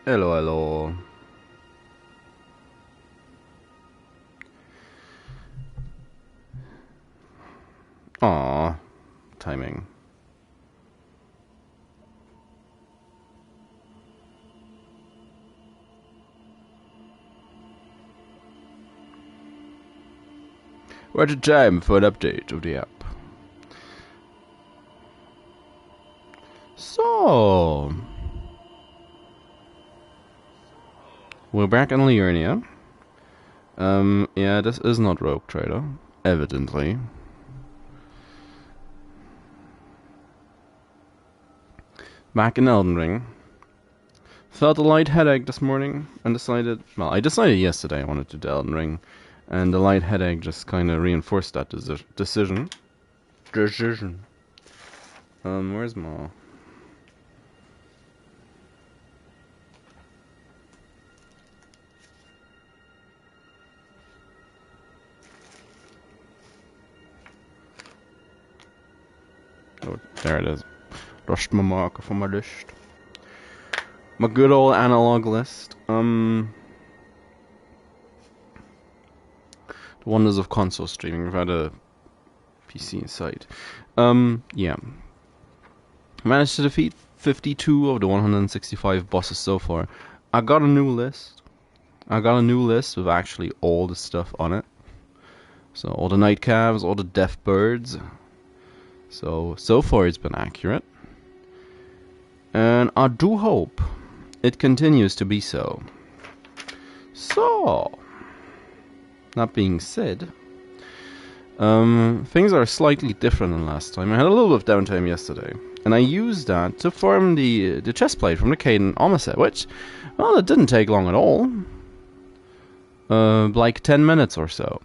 Hello, hello. Aww, timing. What a time for an update of the app. So, we're back in Liurnia. Yeah, this is not Rogue Trader, evidently. Back in Elden Ring. Felt a light headache this morning and decided, well, I decided yesterday I wanted to do Elden Ring, and the light headache just kind of reinforced that decision. Where's Ma? Oh, there it is. Lost my marker for my list. My good old analog list. The wonders of console streaming without a PC inside. Yeah. Managed to defeat 52 of the 165 bosses so far. I got a new list. With actually all the stuff on it. So all the night calves, all the deaf birds. So far it's been accurate. And I do hope it continues to be so. So, that being said, things are slightly different than last time. I had a little bit of downtime yesterday, and I used that to farm the chest plate from the Caelid armor set, which, well, it didn't take long at all. Like 10 minutes or so.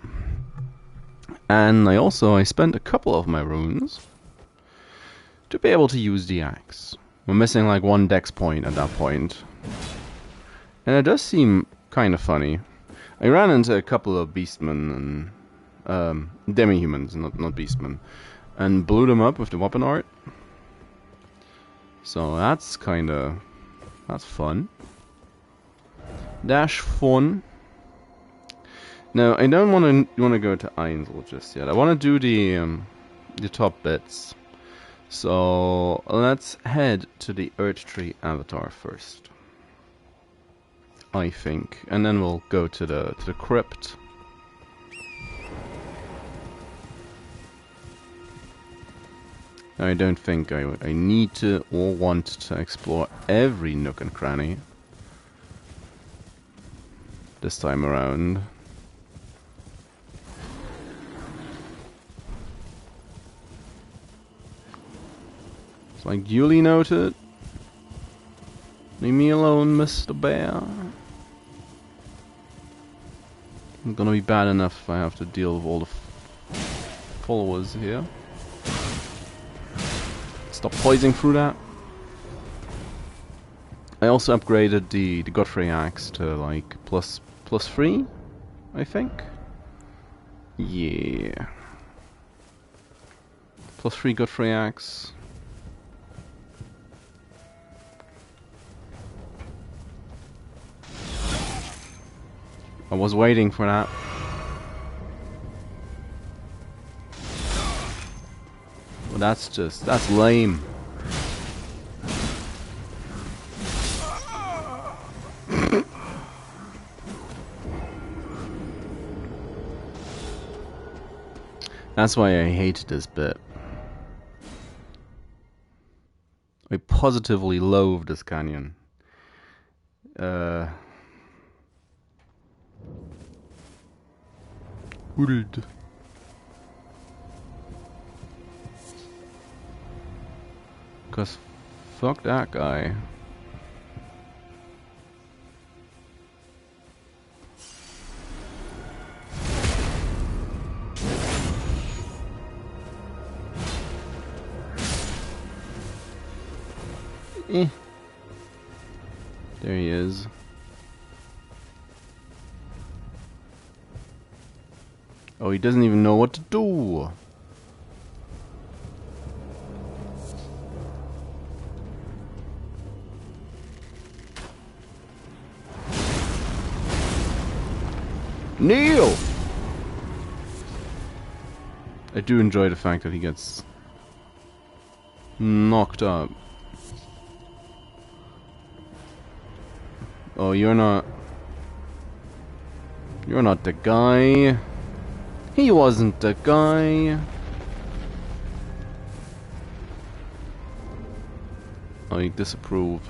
And I spent a couple of my runes to be able to use the axe. We're missing like one dex point at that point. And it does seem kind of funny. I ran into a couple of beastmen and demi-humans, not beastmen, and blew them up with the weapon art. So that's fun. Dash fun. Now I don't want to go to Ainsel just yet. I want to do the top bits. So let's head to the Earth Tree Avatar first, I think, and then we'll go to the crypt. I don't think I need to or want to explore every nook and cranny this time around. It's like duly noted. Leave me alone, Mr. Bear. It's gonna be bad enough if I have to deal with all the followers here. Stop poising through that. I also upgraded the Godfrey axe to like plus 3, I think. Yeah. Plus 3 Godfrey axe. I was waiting for that. Well, that's lame. That's why I hate this bit. I positively loathe this canyon. Hooded. Cause fuck that guy. Eh. There he is. Oh, he doesn't even know what to do. Kneel! I do enjoy the fact that he gets knocked up. Oh, you're not the guy. He wasn't the guy. I disapprove.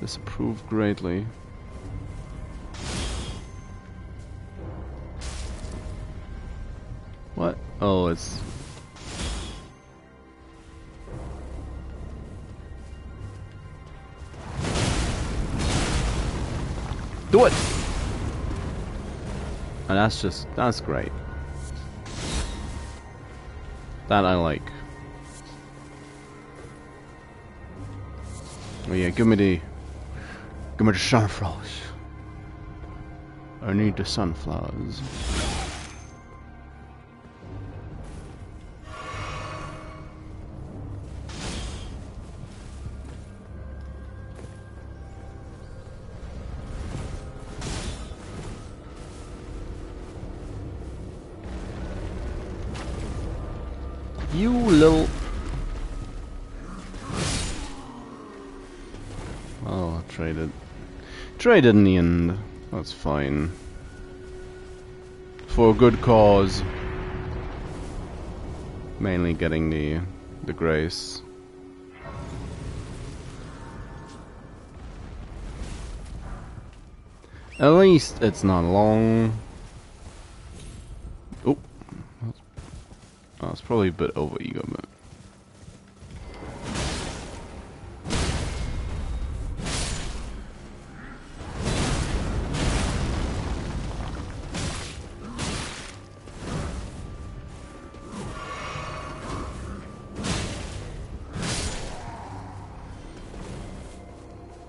Disapprove greatly. What? Oh, it's... Do it! And that's great. That I like. Oh yeah, give me the sunflowers. I need the sunflowers. You little... Oh, traded. Traded in the end. That's fine. For a good cause. Mainly getting the grace. At least it's not long. Oh. Oh, it's probably a bit over ego, but...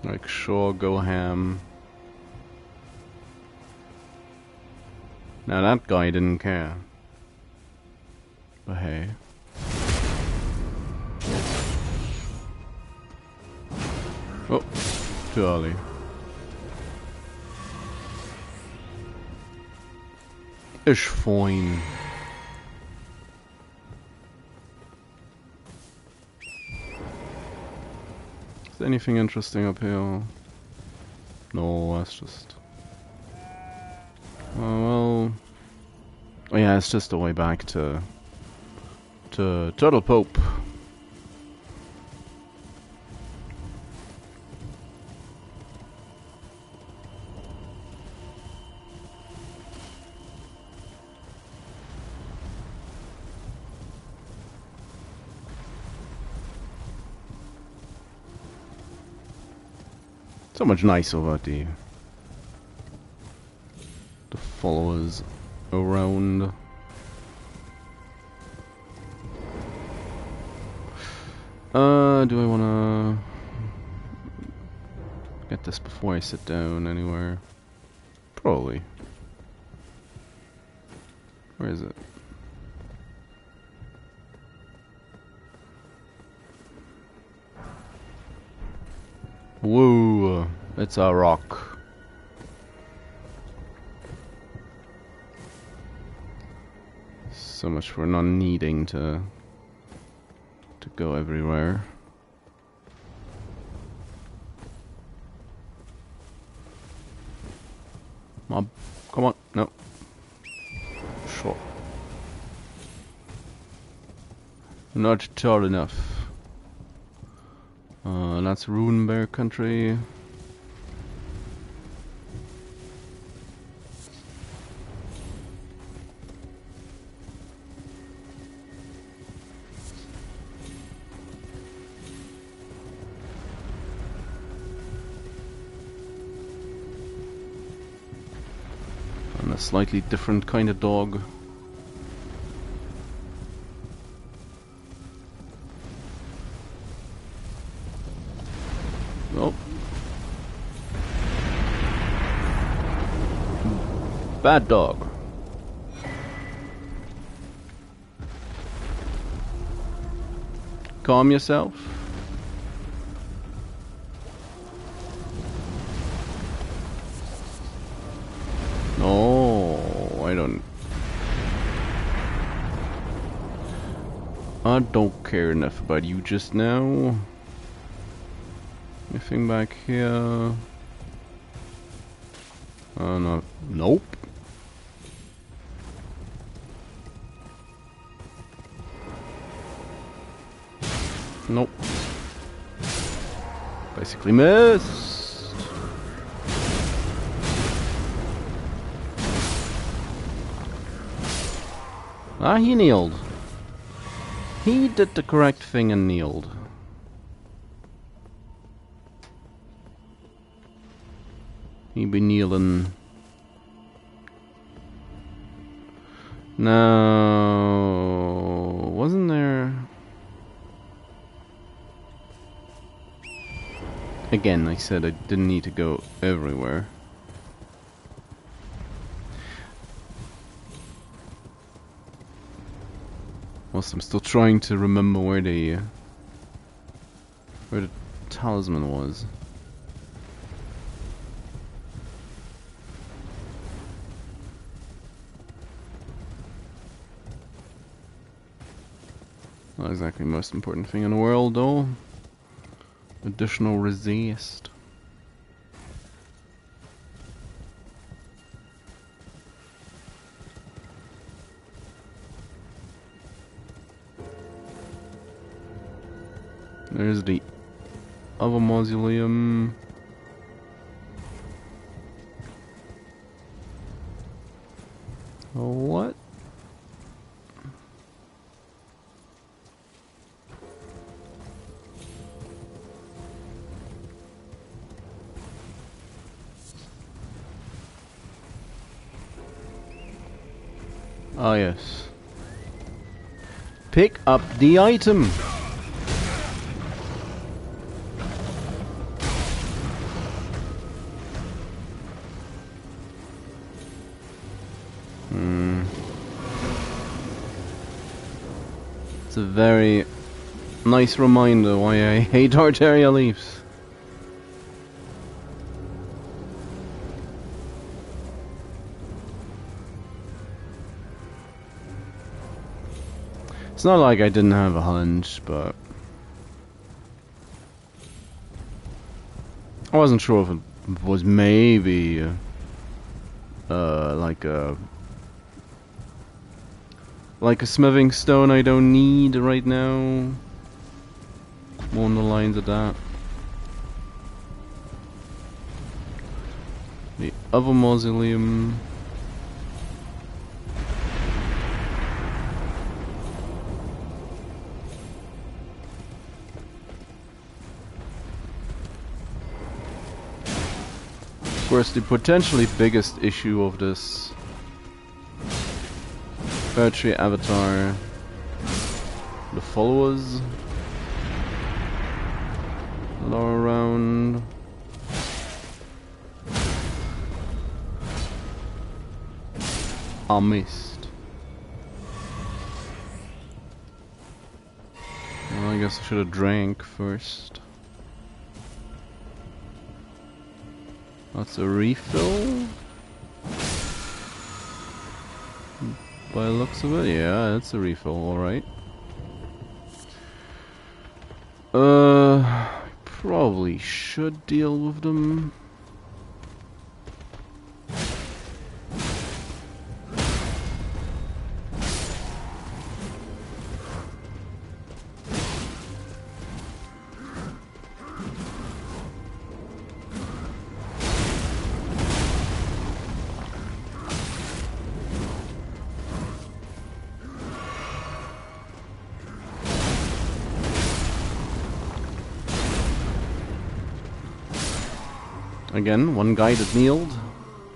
Like, sure, go ham. Now that guy didn't care. But hey. Oh, too early. It's fine. Is there anything interesting up here? No, that's just... well... Oh yeah, it's just the way back to Turtle Pope. So much nicer about the followers around. Do I wanna get this before I sit down anywhere? Probably. Where is it? Whoa, it's a rock. So much for not needing to go everywhere. Mob, come on, no. Sure. Not tall enough. That's Rune Bear country. And a slightly different kind of dog. Oh. Bad dog. Calm yourself. I don't care enough about you just now. Anything back here? No. Nope. Nope. Basically missed. Ah, he kneeled. He did the correct thing and kneeled. He be kneeling. No, wasn't there? Again, I said I didn't need to go everywhere. Whilst I'm still trying to remember where the talisman was. Not exactly the most important thing in the world, though. Additional resist. There's the other mausoleum. What? Oh yes. Pick up the item. It's a very nice reminder why I hate Arteria Leaves. It's not like I didn't have a hunch, but I wasn't sure if it was maybe like a smithing stone I don't need right now. More on the lines of that. The other mausoleum. Of course, the potentially biggest issue of this Poetry Avatar, the followers that are around. I missed. Well, I guess I should have drank first. That's a refill? By the looks of it, yeah, it's a refill, alright. Probably should deal with them. Again, one guy that kneeled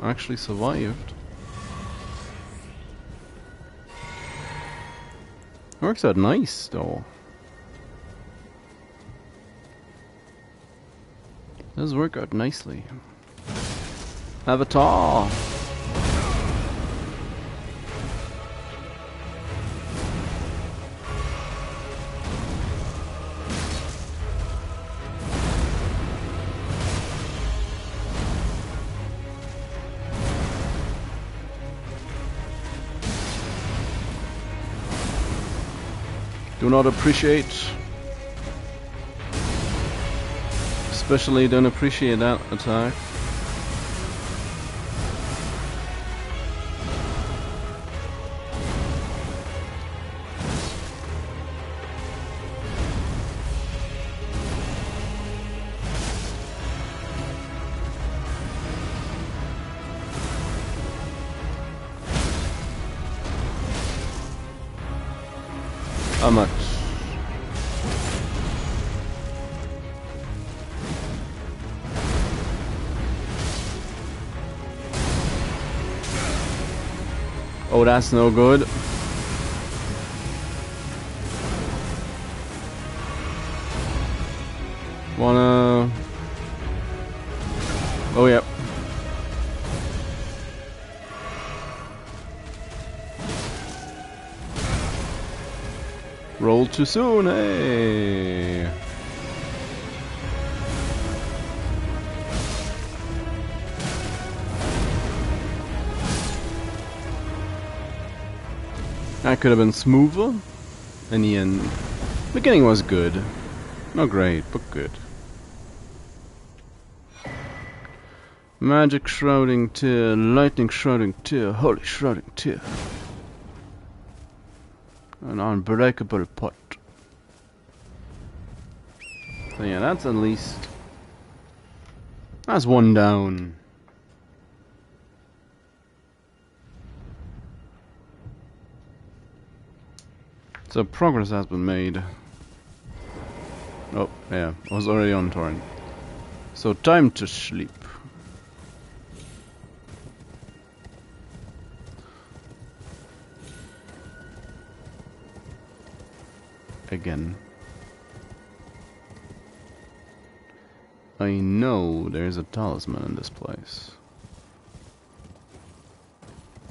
actually survived. Works out nice, though. Does work out nicely. Avatar! Do not appreciate. Especially don't appreciate that attack. How much? Oh, that's no good. Wanna... Oh, yeah. Roll too soon, hey! That could have been smoother. In the end, beginning was good. Not great, but good. Magic shrouding tear, lightning shrouding tear, holy shrouding tear. An unbreakable pot. So yeah, that's at least... That's one down. So progress has been made. Oh, yeah, I was already on torrent. So time to sleep. Again. I know there's a talisman in this place.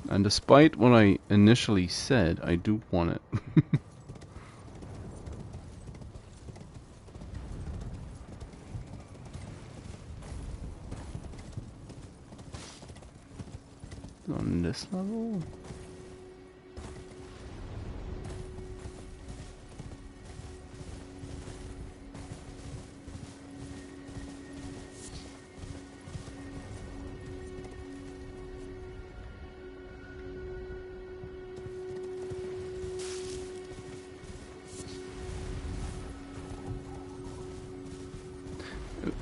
And despite what I initially said, I do want it. On this level?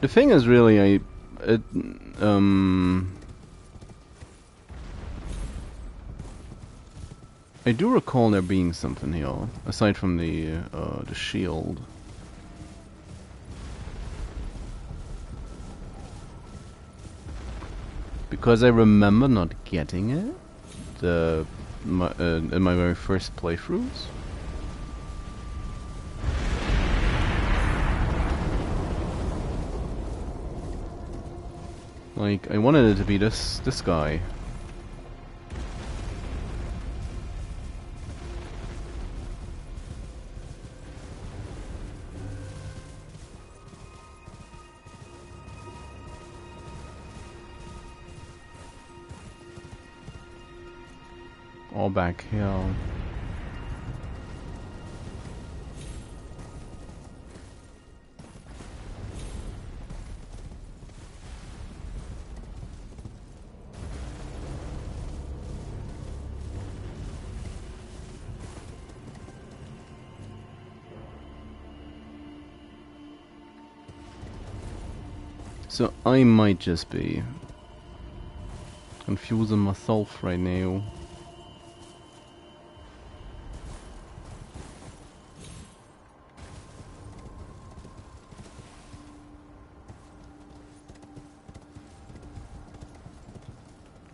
The thing is really, I do recall there being something here, aside from the shield. Because I remember not getting it in my very first playthroughs. Like, I wanted it to be this guy. All back here. So I might just be confusing myself right now.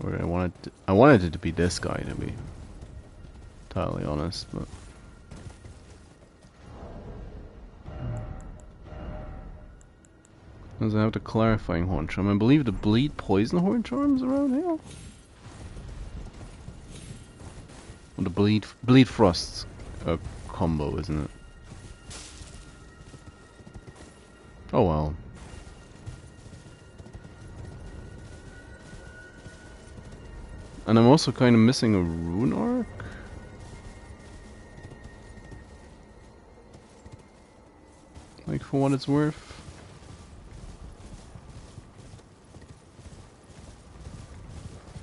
Or I wanted it to be this guy, to be entirely honest, but does I have the clarifying horn charm? I believe the bleed poison horn charms around here. Or the bleed frost combo, isn't it? Oh well. And I'm also kind of missing a rune arc. Like, for what it's worth.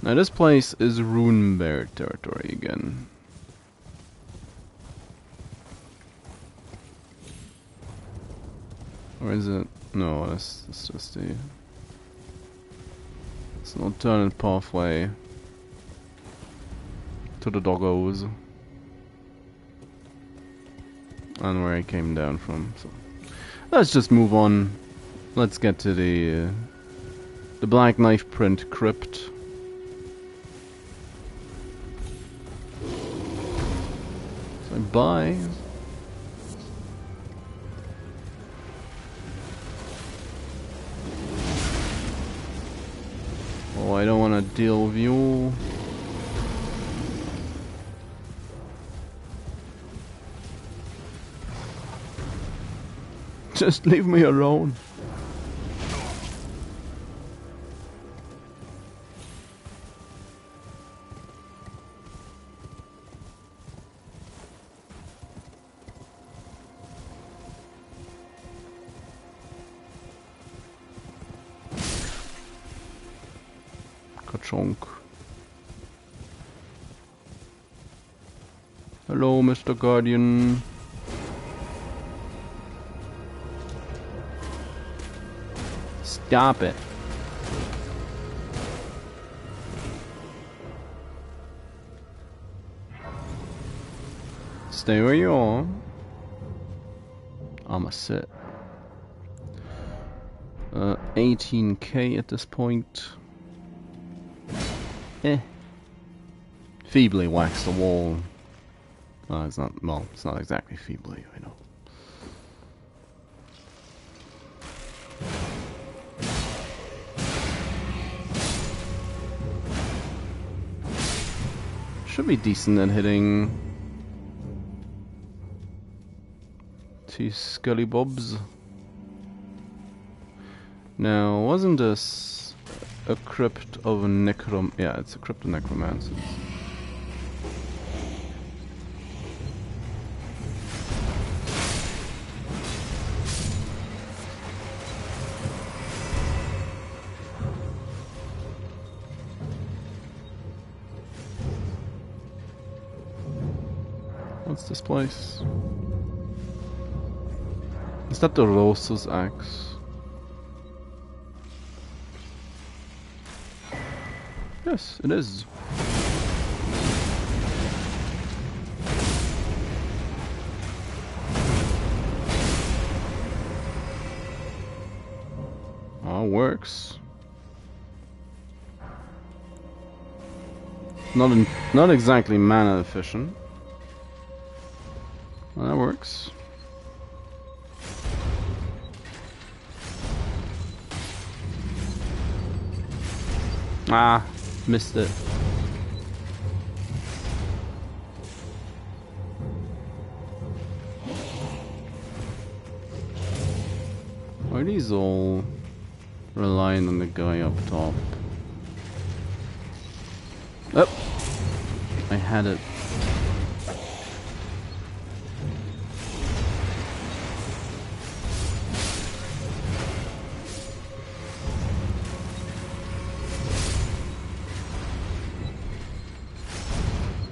Now this place is Runebear territory again. Or is it? No, that's just the... It's an alternate pathway to the doggos. And where I came down from. So let's just move on. Let's get to the Black Knife Print Crypt. So bye. Oh, I don't want to deal with you. Just leave me alone. Ka-chonk. Hello, Mr. Guardian. Stop it. Stay where you are. I'ma sit. 18k at this point. Feebly wax the wall. It's not, well, it's not exactly feebly, I know. Should be decent at hitting two scully bobs. Now, wasn't this a crypt of necrom? Yeah, it's a crypt of necromancers. What's this place? Is that the Rosa's axe? Yes, it is. Oh, works. Not exactly mana efficient. Well, that works. Ah, missed it. Why are these all relying on the guy up top? Oh, I had it.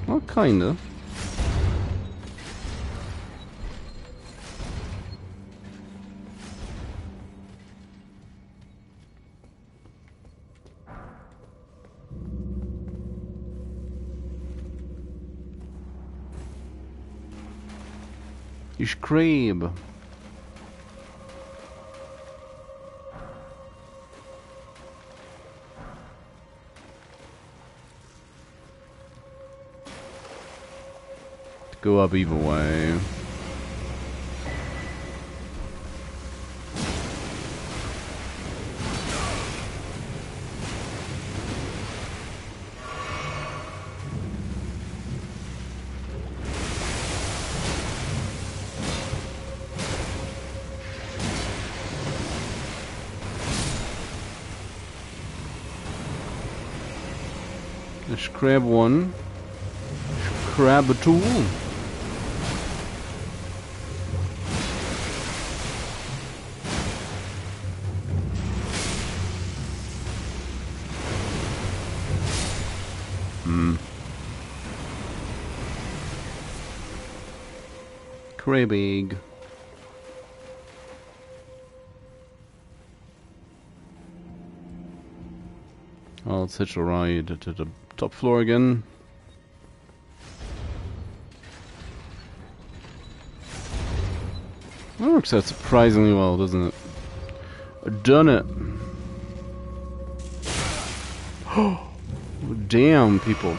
Well, kinda. Ich crave. Go up either way. Let's grab one. Let's grab a two. Krabig. Well, let's hitch a ride to the top floor again. That works out surprisingly well, doesn't it? Done it! Damn, people.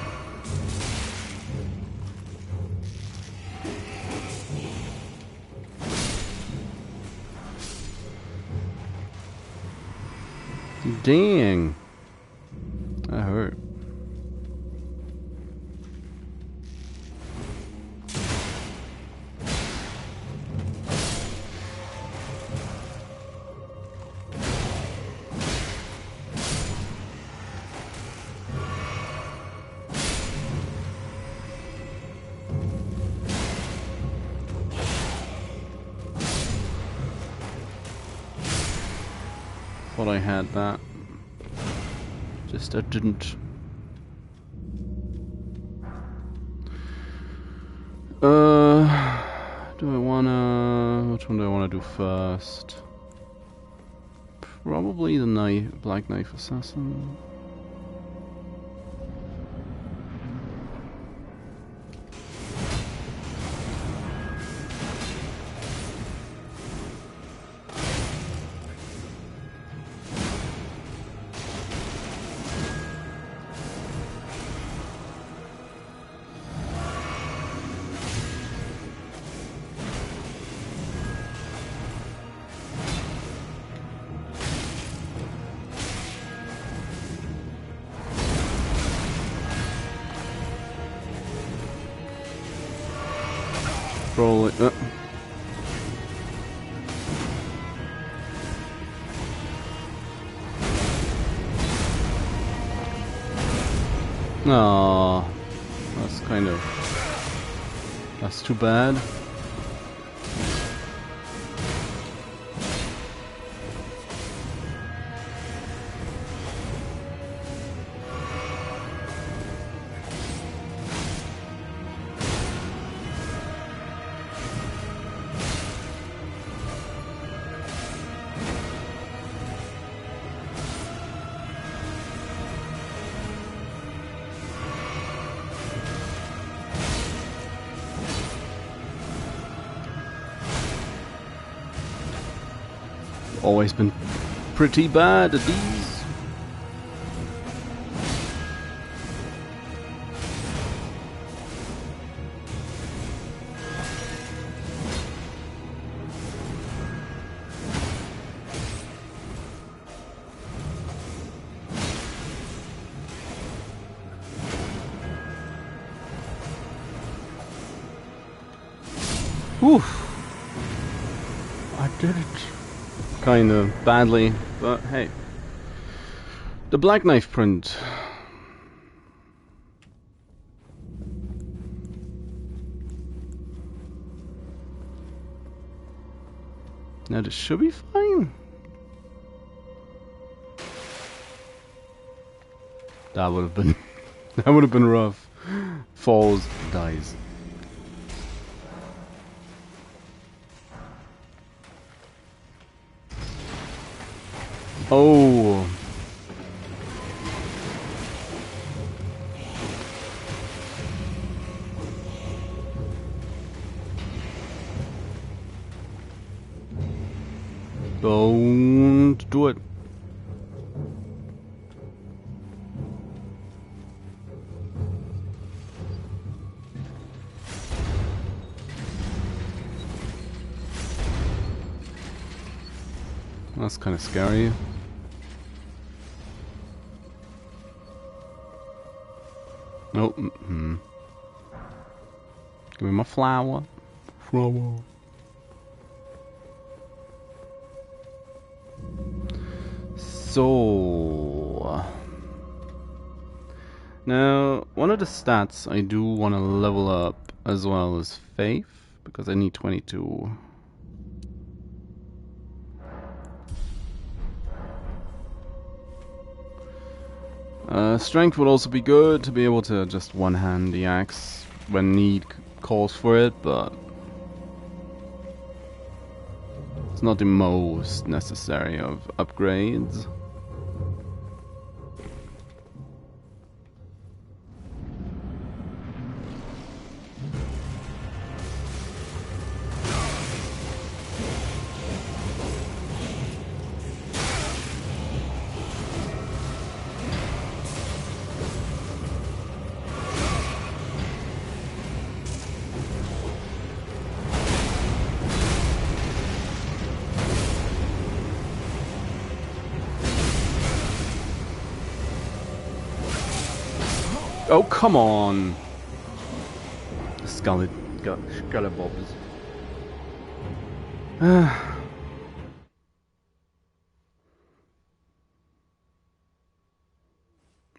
Dang. That hurt. Thought I had that. Just I didn't. Do I wanna... Which one do I wanna do first? Probably the Black Knife Assassin. Roll it. No, that's kind of... That's too bad. Always been pretty bad at these. Whew. I did it. Kind of badly, but hey. The Black Knife print. Now this should be fine. That would have been that would have been rough. Falls, dies. Oh. Don't do it. That's kind of scary. Nope. Give me my flower. Flower. So now one of the stats I do want to level up as well is faith, because I need 22. Strength would also be good to be able to just one-hand the axe when need calls for it, but It's not the most necessary of upgrades. Oh, come on! Scullybobs.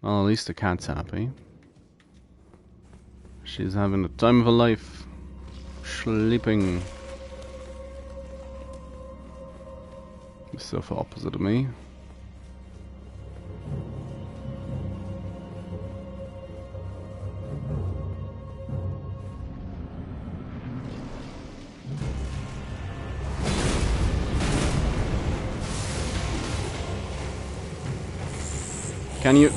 Well, at least the cat's happy. She's having the time of her life. Sleeping. The sofa opposite of me. Can you...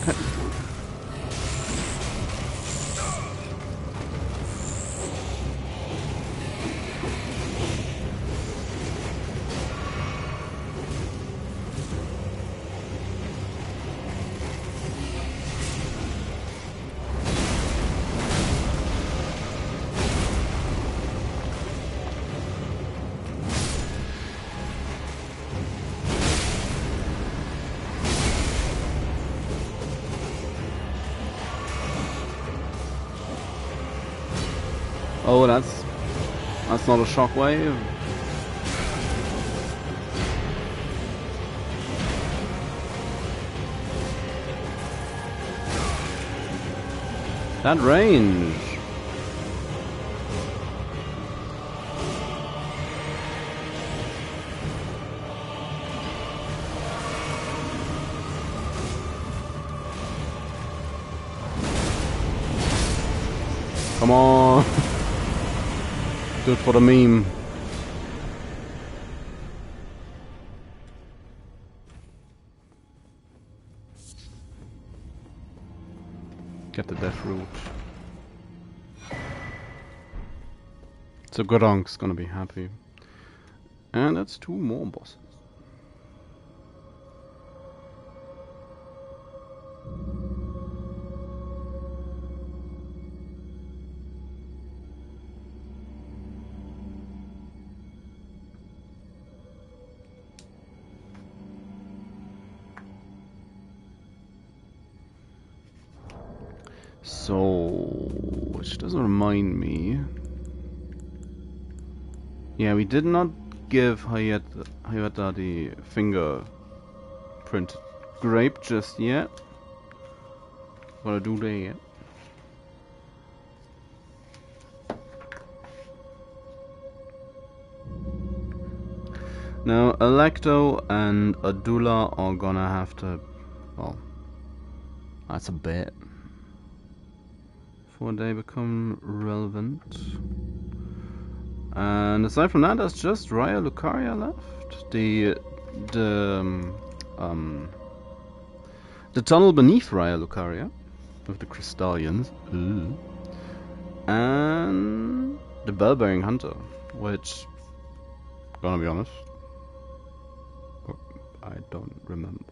Oh, that's not a shockwave. That range. Come on. Do it for the meme. Get the death root. So Godonk's gonna be happy. And that's 2 more bosses. So, which doesn't remind me. Yeah, we did not give Hayata the fingerprint grape just yet. Gotta do that. Now, Electo and Adula are gonna have to. Well, that's a bit. Before they become relevant. And aside from that, there's just Raya Lucaria left. The tunnel beneath Raya Lucaria with the Crystallians. Ooh. And the Bell-bearing Hunter, which, gonna be honest, I don't remember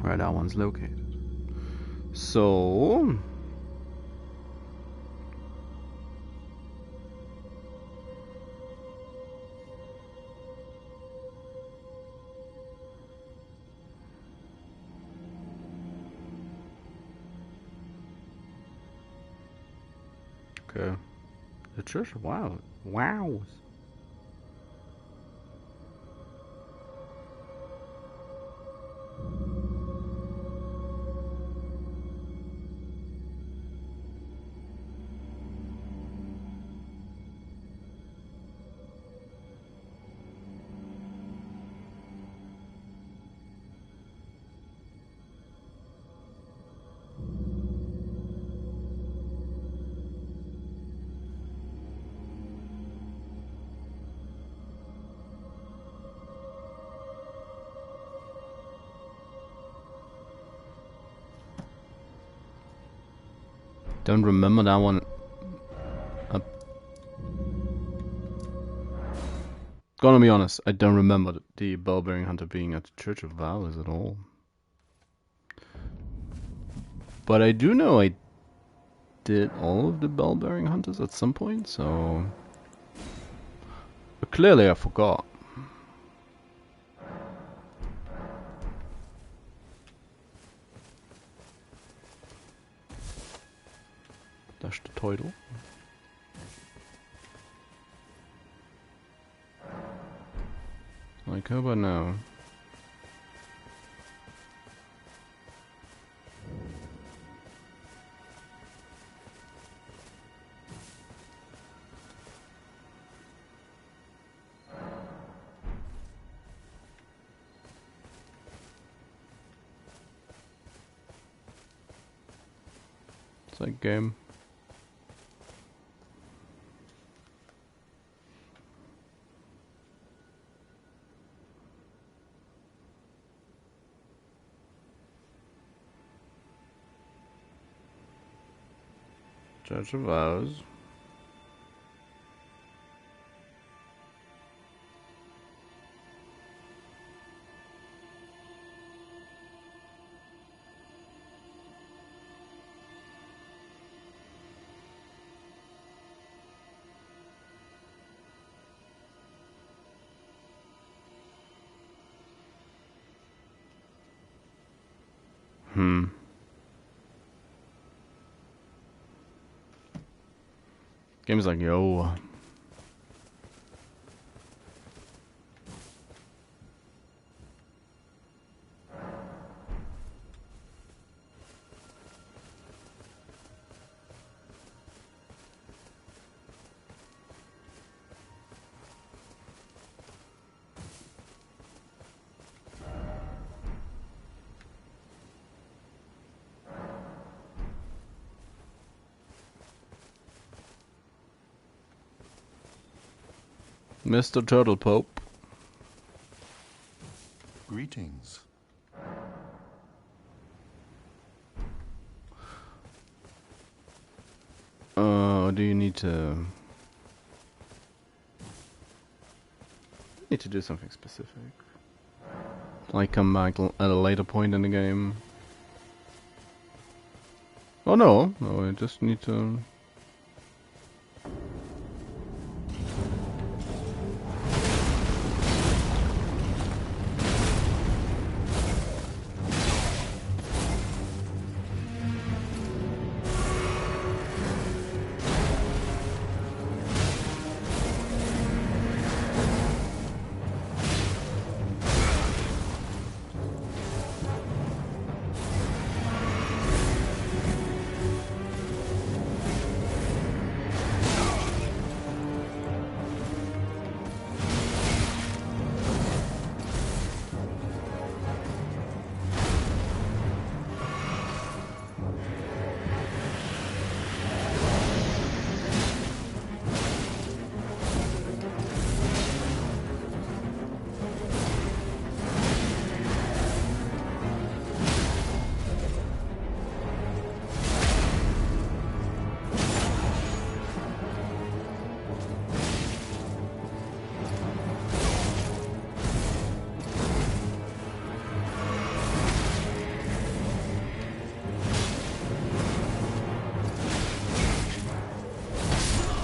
where that one's located. So okay. The church, wow. Wows. Don't remember that one. Gonna be honest, I don't remember the Bell-bearing hunter being at the Church of Vows at all. But I do know I did all of the Bell-bearing hunters at some point, so... But clearly I forgot. Dash the title. Like, how about now? It's like game. Church of Vows. Game's like, yo. Mr. Turtle Pope. Greetings. Do you need to... Need to do something specific. Like come back at a later point in the game. Oh no, no, I just need to...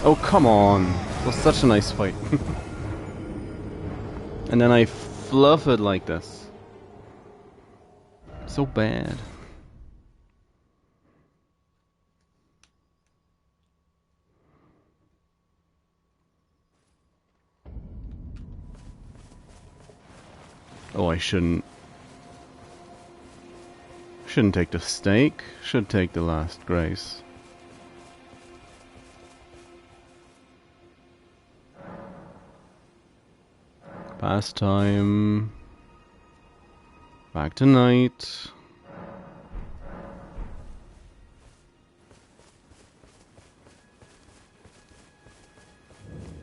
Oh, come on. It was such a nice fight. And then I fluff it like this. So bad. Oh, I shouldn't. Shouldn't take the stake. Should take the last grace. Pastime. Back to night.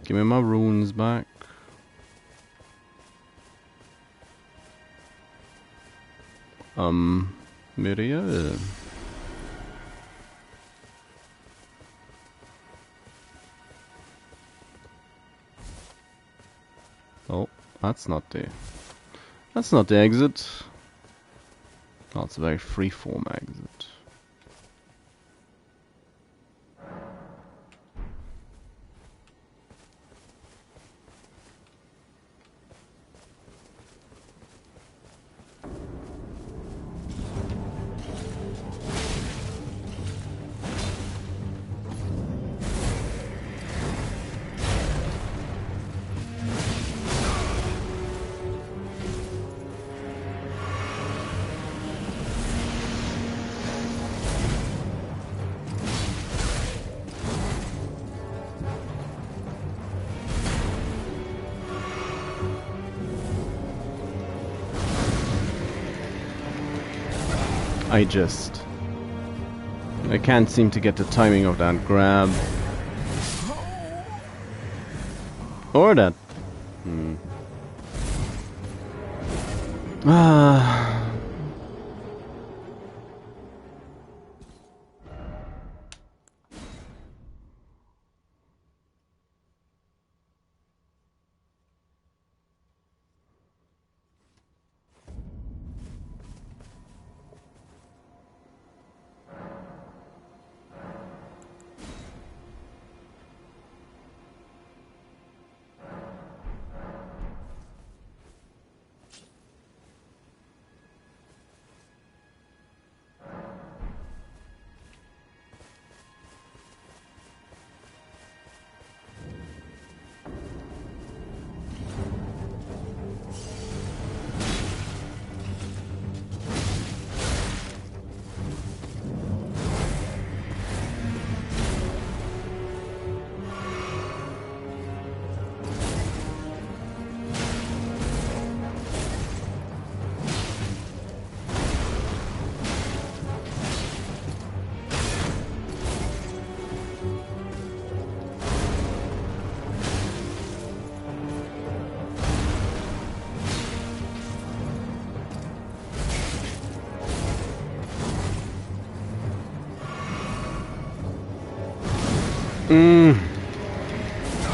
Give me my runes back. Myriad. Oh, that's not the exit. Oh, it's a very free-form exit. I can't seem to get the timing of that grab. Or that.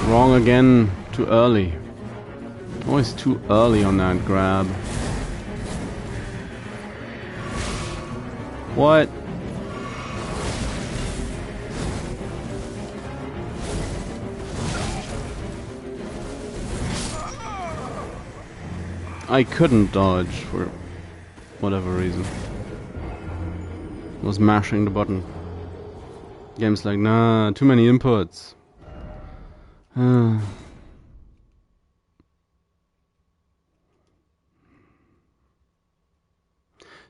Wrong again. Too early. Always too early on that grab. What? I couldn't dodge for whatever reason. I was mashing the button. Game's like, nah, too many inputs.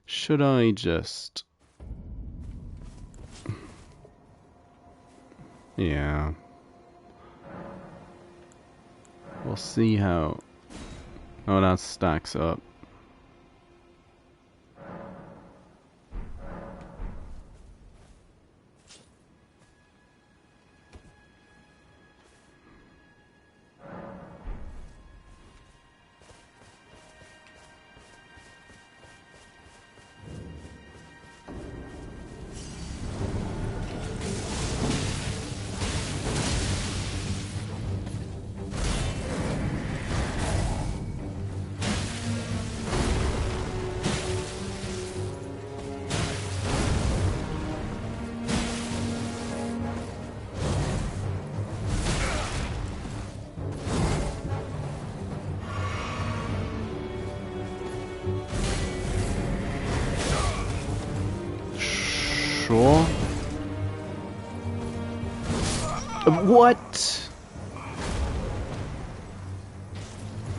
Should I just... Yeah. We'll see how that stacks up. Sure. What?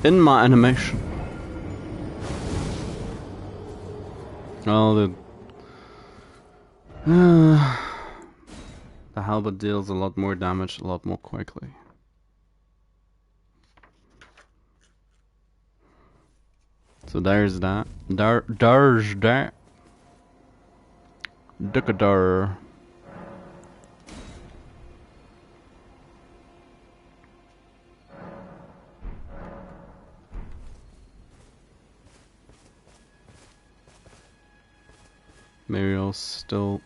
In my animation. Oh, the halberd deals a lot more damage, a lot more quickly. So there's that. There's that. Duckadar. Maybe I'll still...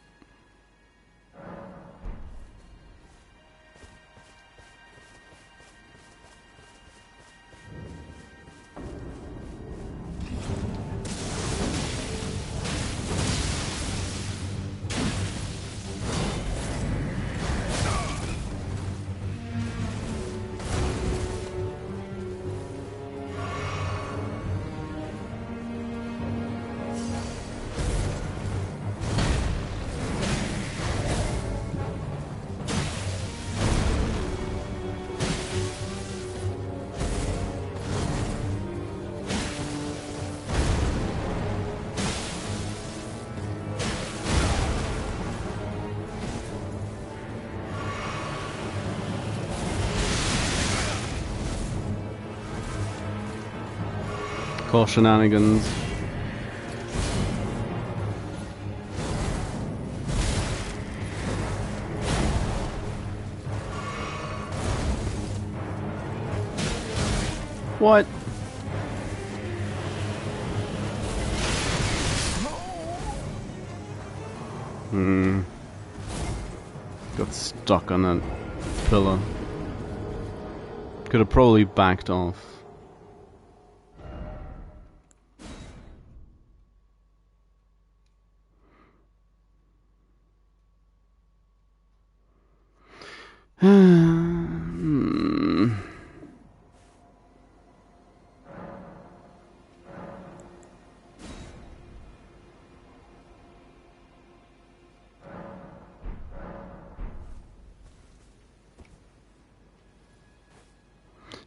Call shenanigans. What? Got stuck on that pillar. Could have probably backed off.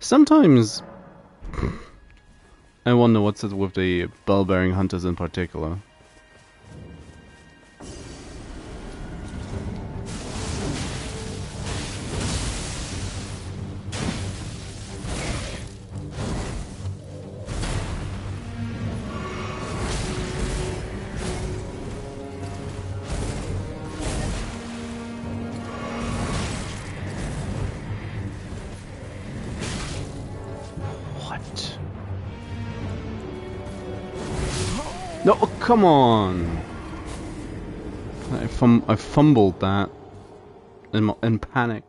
Sometimes I wonder what's it with the bell-bearing hunters in particular. No, oh, come on! I fumbled that in panic.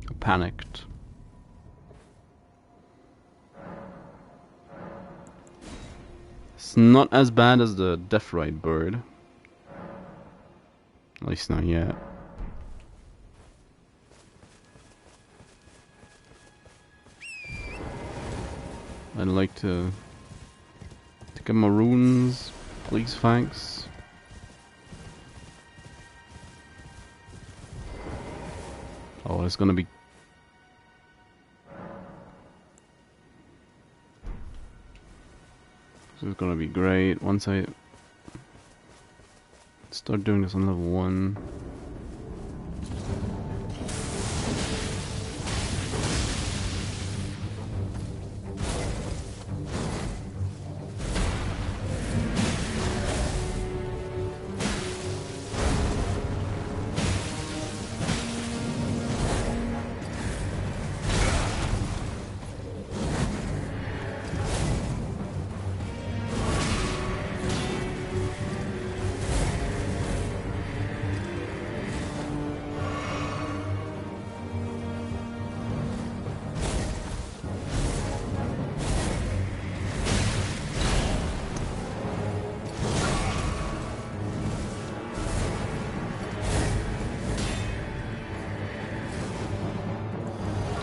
I panicked. It's not as bad as the Deathrite bird. At least not yet. I'd like to get my runes, please, thanks. Oh, it's gonna be... This is gonna be great once I start doing this on level 1.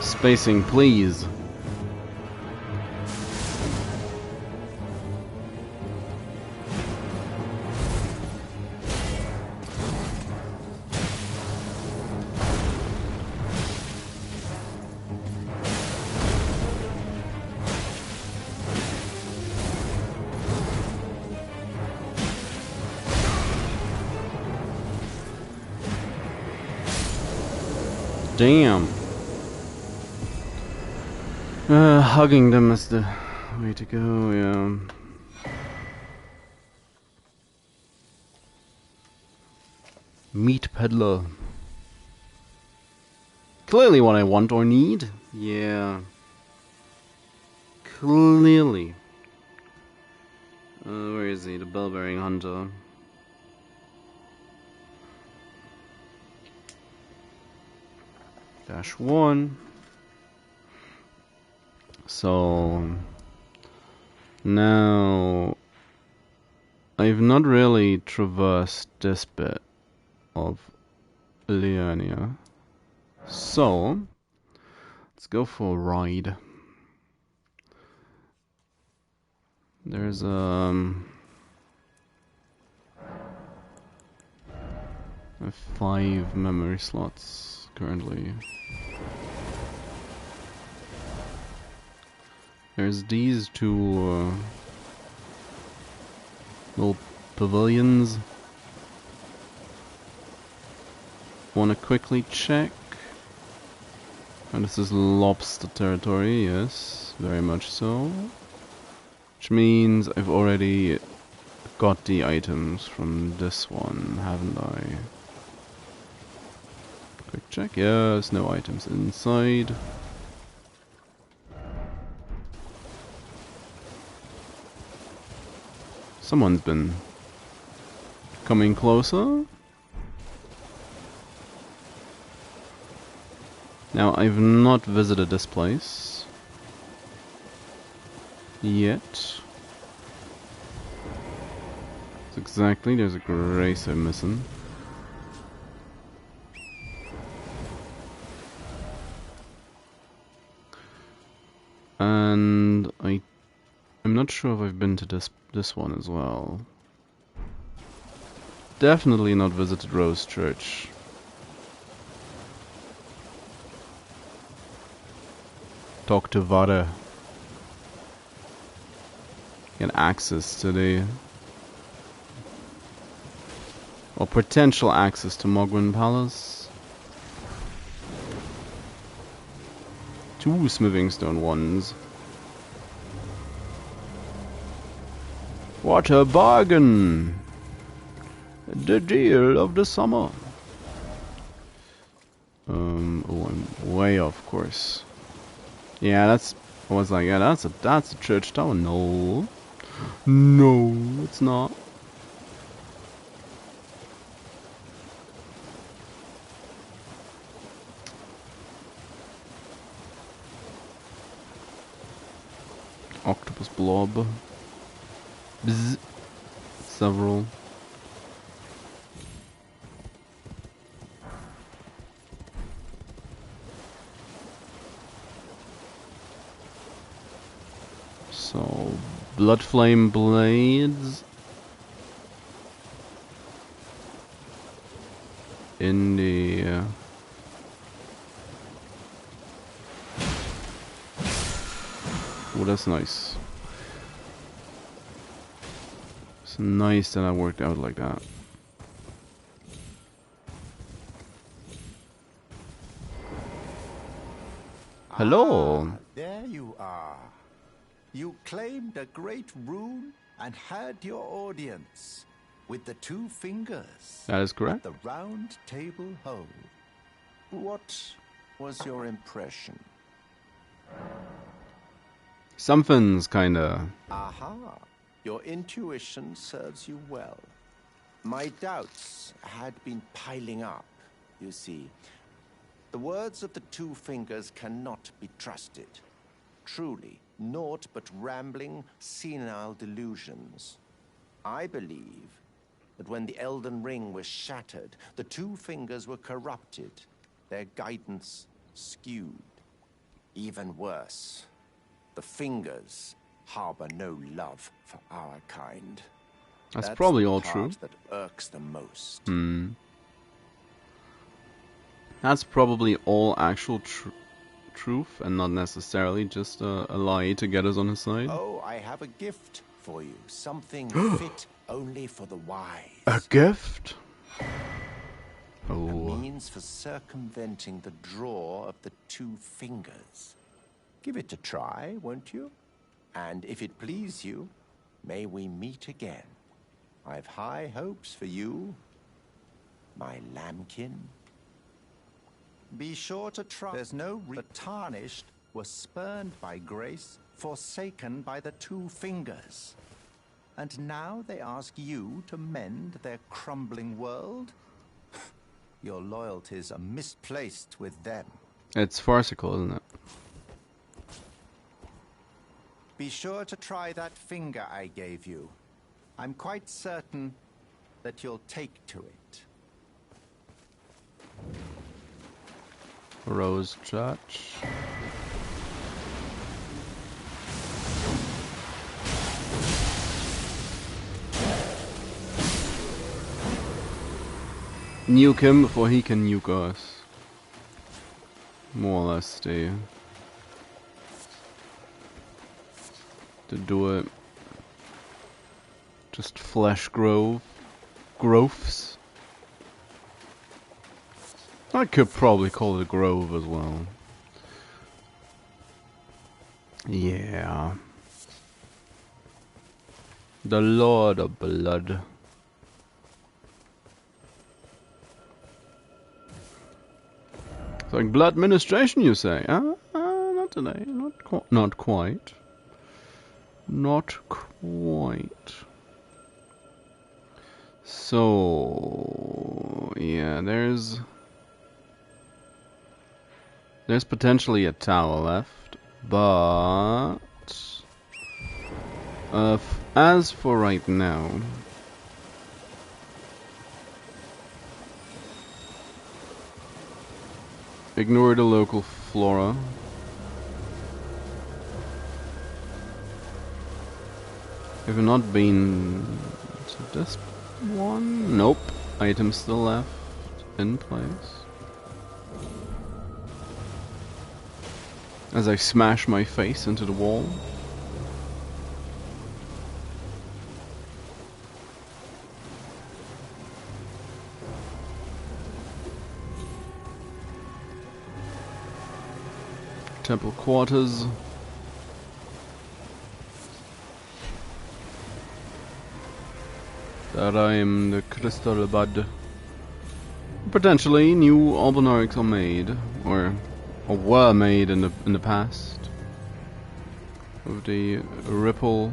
Spacing, please. Damn. Hugging them is the way to go, yeah. Meat peddler. Clearly what I want or need. Yeah. Clearly. Where is he? The bell-bearing hunter. -1. So now I've not really traversed this bit of Liurnia, so let's go for a ride. There's 5 memory slots currently. There's these 2 little pavilions. wanna quickly check. And this is lobster territory, yes, very much so. Which means I've already got the items from this one, haven't I? Quick check, yes, no items inside. Someone's been coming closer. Now, I've not visited this place yet. Exactly, there's a grace I'm missing. And I'm not sure if I've been to this one as well. Definitely not visited Rose Church. Talk to Vada. Get access to the... or potential access to Mogwin Palace. 2 smithing stone ones. What a bargain! The deal of the summer. Oh, I'm way off course. Yeah, that's... I was like, yeah, that's a church tower. No. No, it's not. Octopus blob. Bzz. Several. So, blood flame blades in the oh, that's nice. It's nice that I worked out like that. Hello. Ah, there you are. You claimed a great rune and had your audience with the 2 fingers. That is correct. At the round table hole. What was your impression? Something's kinda... Aha. Your intuition serves you well. My doubts had been piling up, you see. The words of the 2 fingers cannot be trusted. Truly, naught but rambling, senile delusions. I believe that when the Elden Ring was shattered, the 2 fingers were corrupted, their guidance skewed. Even worse, the fingers harbor no love for our kind. That's probably all the true. part that irks the most. That's probably all actual truth and not necessarily just a lie to get us on his side. Oh, I have a gift for you. Something fit only for the wise. A gift? A Oh. means for circumventing the draw of the 2 fingers. Give it a try, won't you? And if it please you, may we meet again. I've high hopes for you, my lambkin. Be sure to try. There's no the tarnished were spurned by grace, forsaken by the 2 fingers. And now they ask you to mend their crumbling world? Your loyalties are misplaced with them. It's farcical, isn't it? Be sure to try that finger I gave you. I'm quite certain that you'll take to it. Rose Church. Nuke him before he can nuke us. More or less to do it. Just flesh growths. I could probably call it a grove as well. Yeah. The Lord of Blood. It's like blood ministration, you say? Not today. Not quite. Not quite. So yeah, there's potentially a tower left, but as for right now, ignore the local flora. Have not been to this one? Nope. Items still left in place. As I smash my face into the wall. Temple quarters. That I'm the crystal bud. Potentially new albinarics are made, or were made in the past. With the ripple.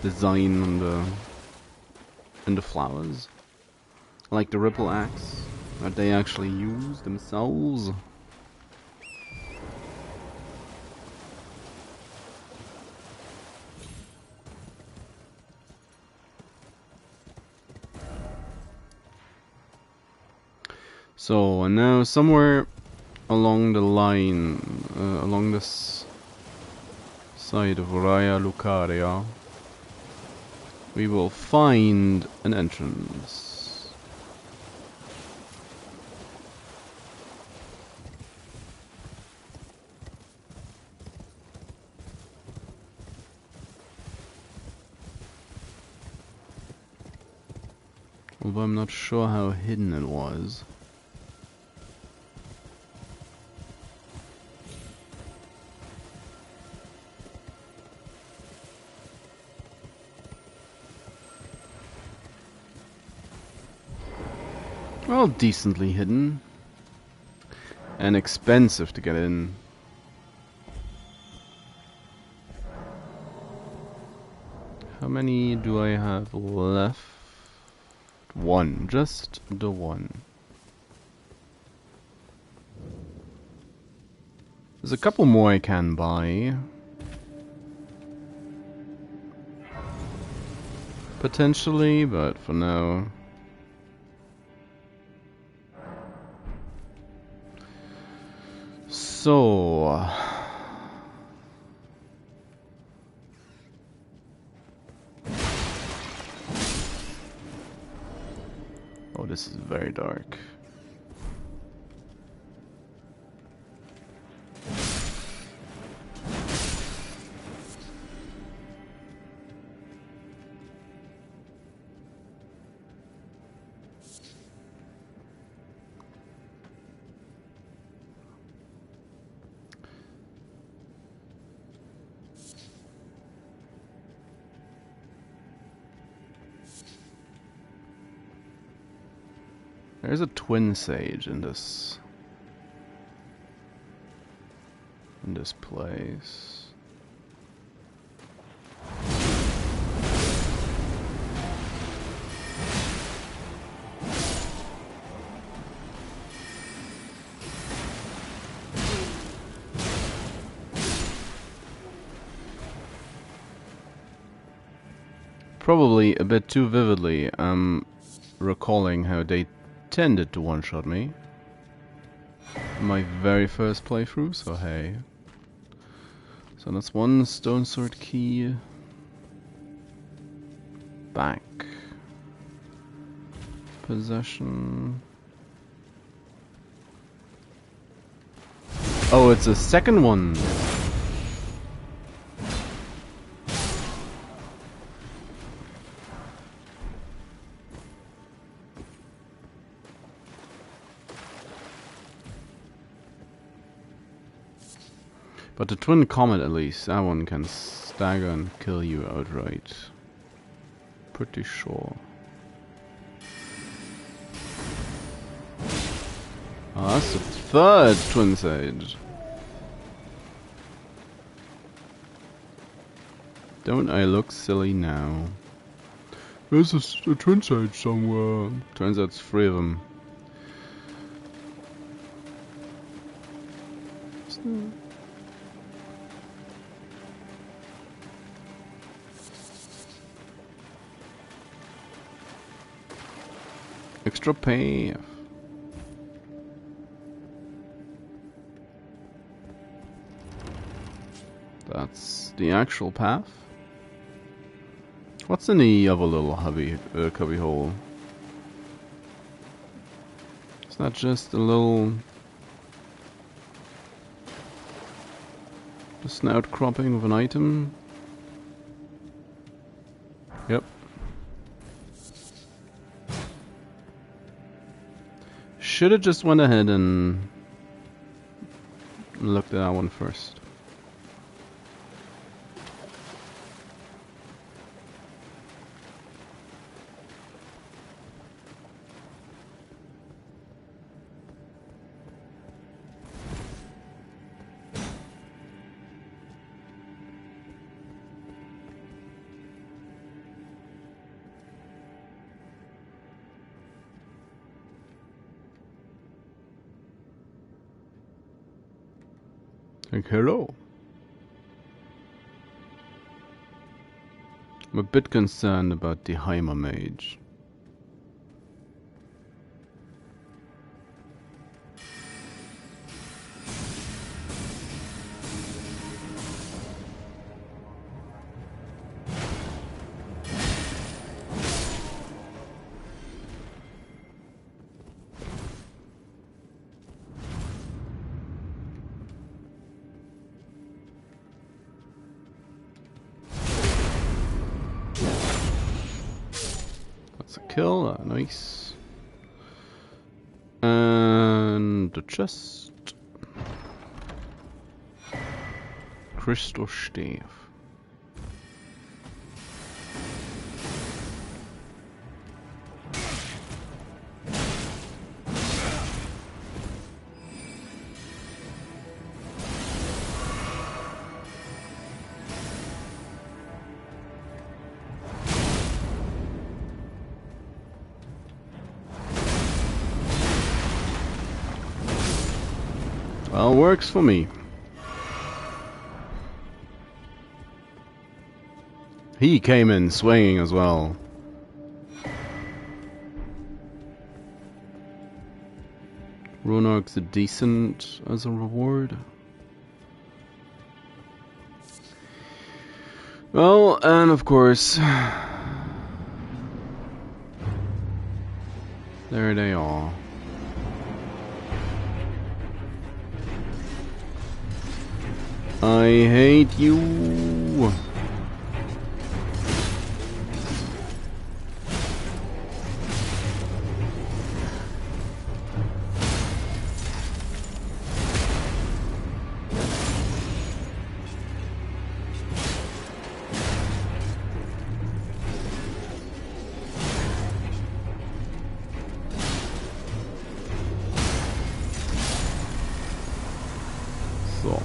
Design on the flowers, like the ripple axe that they actually use themselves. So and now somewhere along the line, along this side of Raya Lucaria, we will find an entrance. Although I'm not sure how hidden it was. Well, decently hidden. And expensive to get in. How many do I have left? One. Just the one. There's a couple more I can buy. Potentially, but for now... So... Oh, this is very dark. There's a twin sage in this place. Probably a bit too vividly, I'm recalling how they tended to one-shot me. My very first playthrough, so hey. So that's one stone sword key. Back. Possession. Oh, it's a second one. But the Twin Comet, at least, that one can stagger and kill you outright. Pretty sure. Oh, that's the third Twin Sage. Don't I look silly now? There's a Twin Sage somewhere. Turns out it's 3 of them. Extra pay. That's the actual path. What's in the other little cubby hole? Is that just a little... just an outcropping of an item? Yep. Should have just went ahead and looked at that one first. Like, hello. I'm a bit concerned about the Heimer mage. Kill, nice. And the chest. Crystal staff. Well, works for me. He came in swinging as well. Ronark's decent as a reward. Well, and of course, there they are. I hate you. So.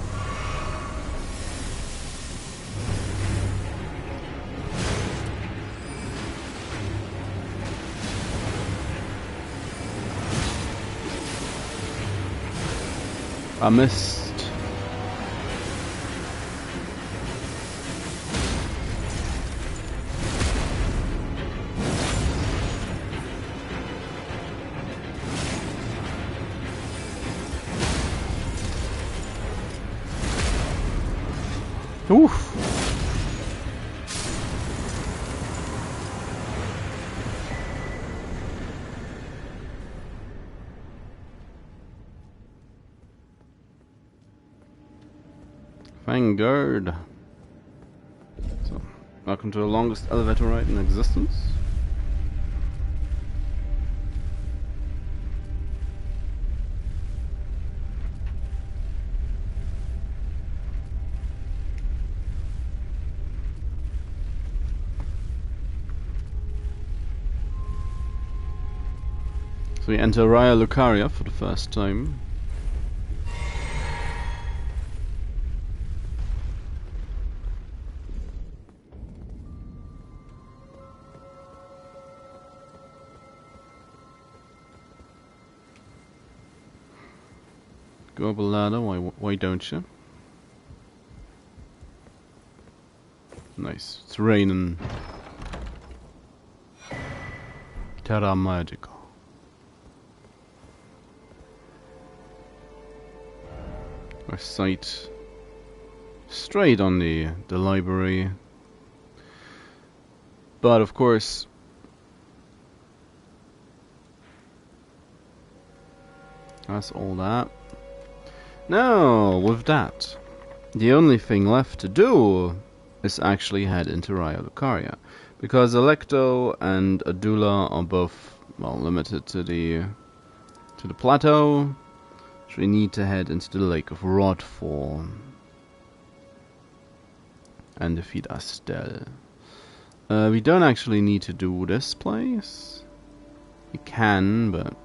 I missed. Oof. Vanguard. So, welcome to the longest elevator ride in existence. we enter Raya Lucaria for the first time. Go up a ladder, why don't you? Nice, it's raining. Terra Magica. Our sight straight on the library. But of course, that's all that. Now, with that, the only thing left to do is actually head into Raya Lucaria, because Electo and Adula are both, well, limited to the plateau. So we need to head into the Lake of Rodfall and defeat Astel. We don't actually need to do this place. You can, but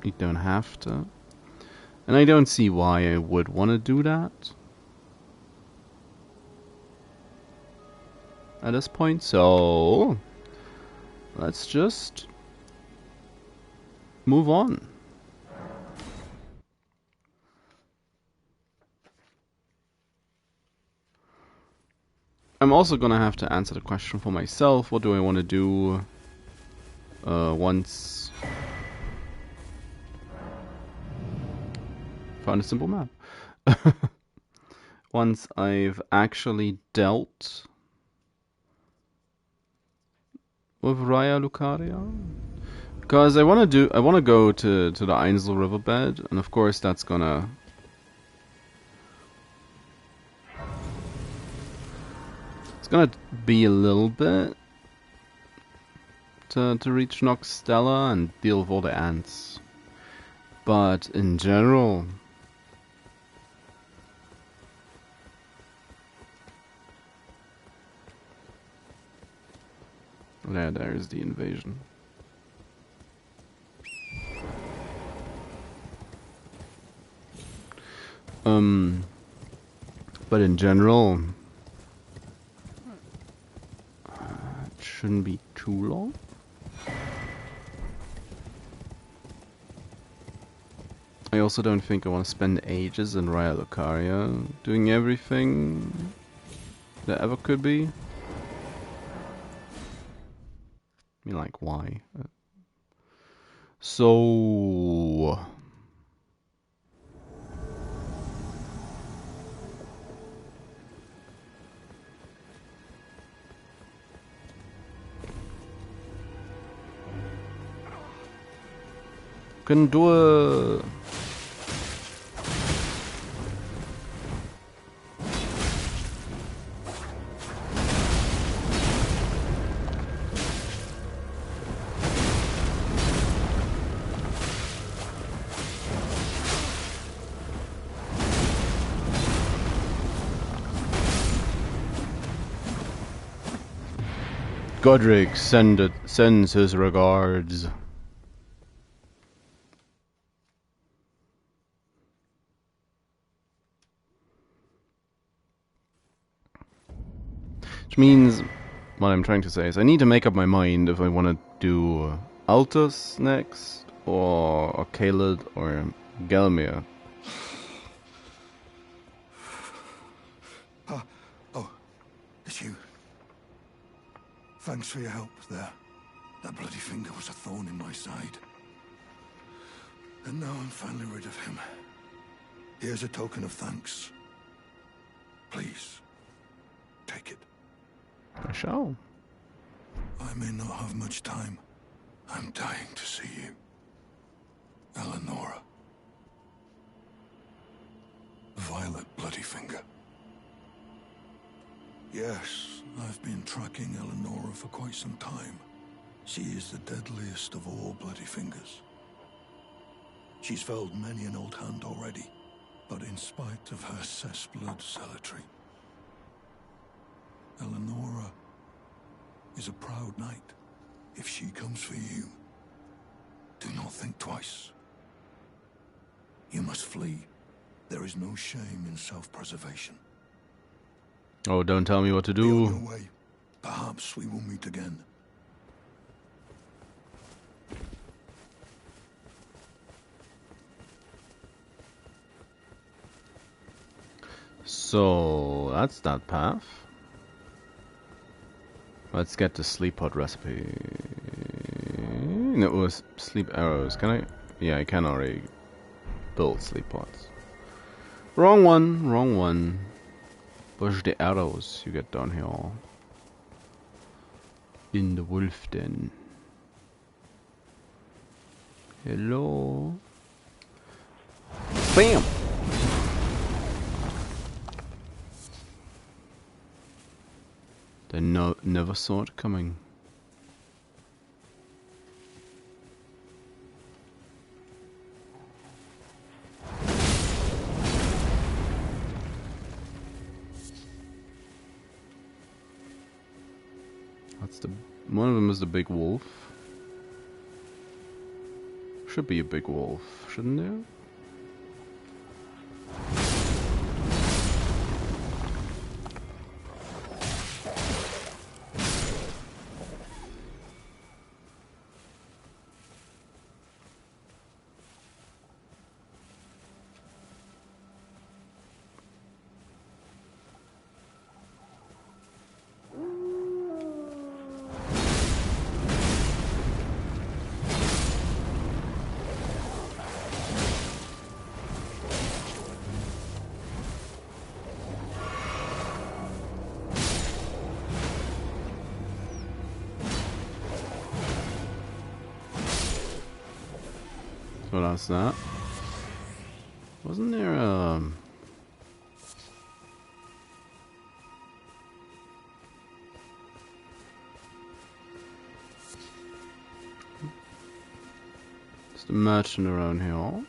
you don't have to. And I don't see why I would want to do that at this point, so let's just move on. I'm also gonna have to answer the question for myself, what do I want to do once found a simple map. Once I've actually dealt with Raya Lucaria, because I want to go to the Ainsel riverbed, and of course that's gonna be a little bit to reach Noxtella and deal with all the ants, but in general, there's the invasion. But in general, it shouldn't be too long. I also don't think I want to spend ages in Raya Lucaria doing everything that ever could be. I mean, like, why? So... can do a... Godric sends his regards. Which means, what I'm trying to say is I need to make up my mind if I want to do Altus next, or Caelid, or Gelmir. Oh, it's you. Thanks for your help there. That bloody finger was a thorn in my side. And now I'm finally rid of him. Here's a token of thanks. Please, take it. I shall. I may not have much time. I'm dying to see you. Eleonora. Violet Bloody Finger. Yes, I've been tracking Eleonora for quite some time. She is the deadliest of all Bloody Fingers. She's felled many an old hand already, but in spite of her cessblood zealotry, Eleonora is a proud knight if she comes for you. Do not think twice. You must flee. There is no shame in self-preservation. Oh, don't tell me what to Be on do. your way. Perhaps we will meet again. So that's that path. Let's get the sleep pod recipe. No, it was sleep arrows. Can I? Yeah, I can already build sleep pods. Wrong one, wrong one. Push the arrows you get down here. In the wolf den. Hello. Bam! They never saw it coming. That's the one of them is the big wolf. Should be a big wolf, shouldn't there? So that's that. Wasn't there just a merchant around here?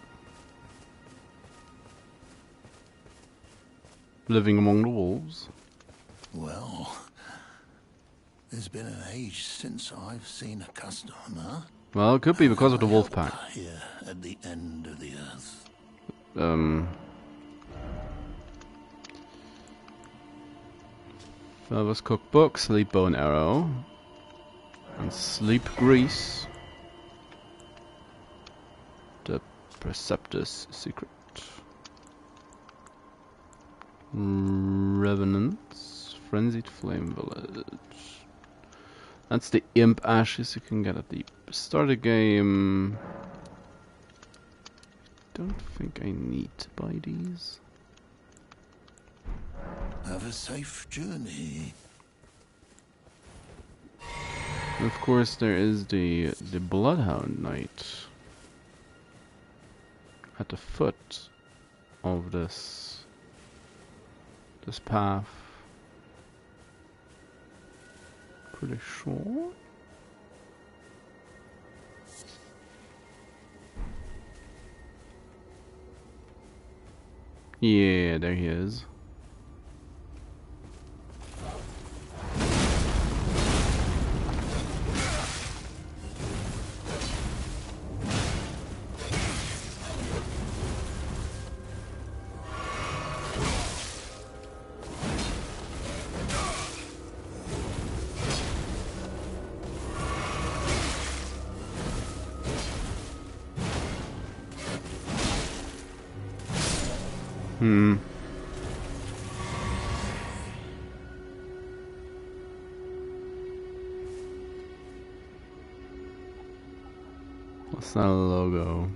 Living among the wolves. Well, there's been an age since I've seen a customer. Well, it could be because of the wolf pack. Here at the end of the earth. Father's cookbook, sleep bow and arrow, and sleep grease. The Preceptus secret. Revenants, frenzied flame village. That's the imp ashes you can get at the start of the game. Don't think I need to buy these. Have a safe journey. And of course, there is the Bloodhound Knight at the foot of this path. Pretty sure. Yeah, there he is. What's that logo?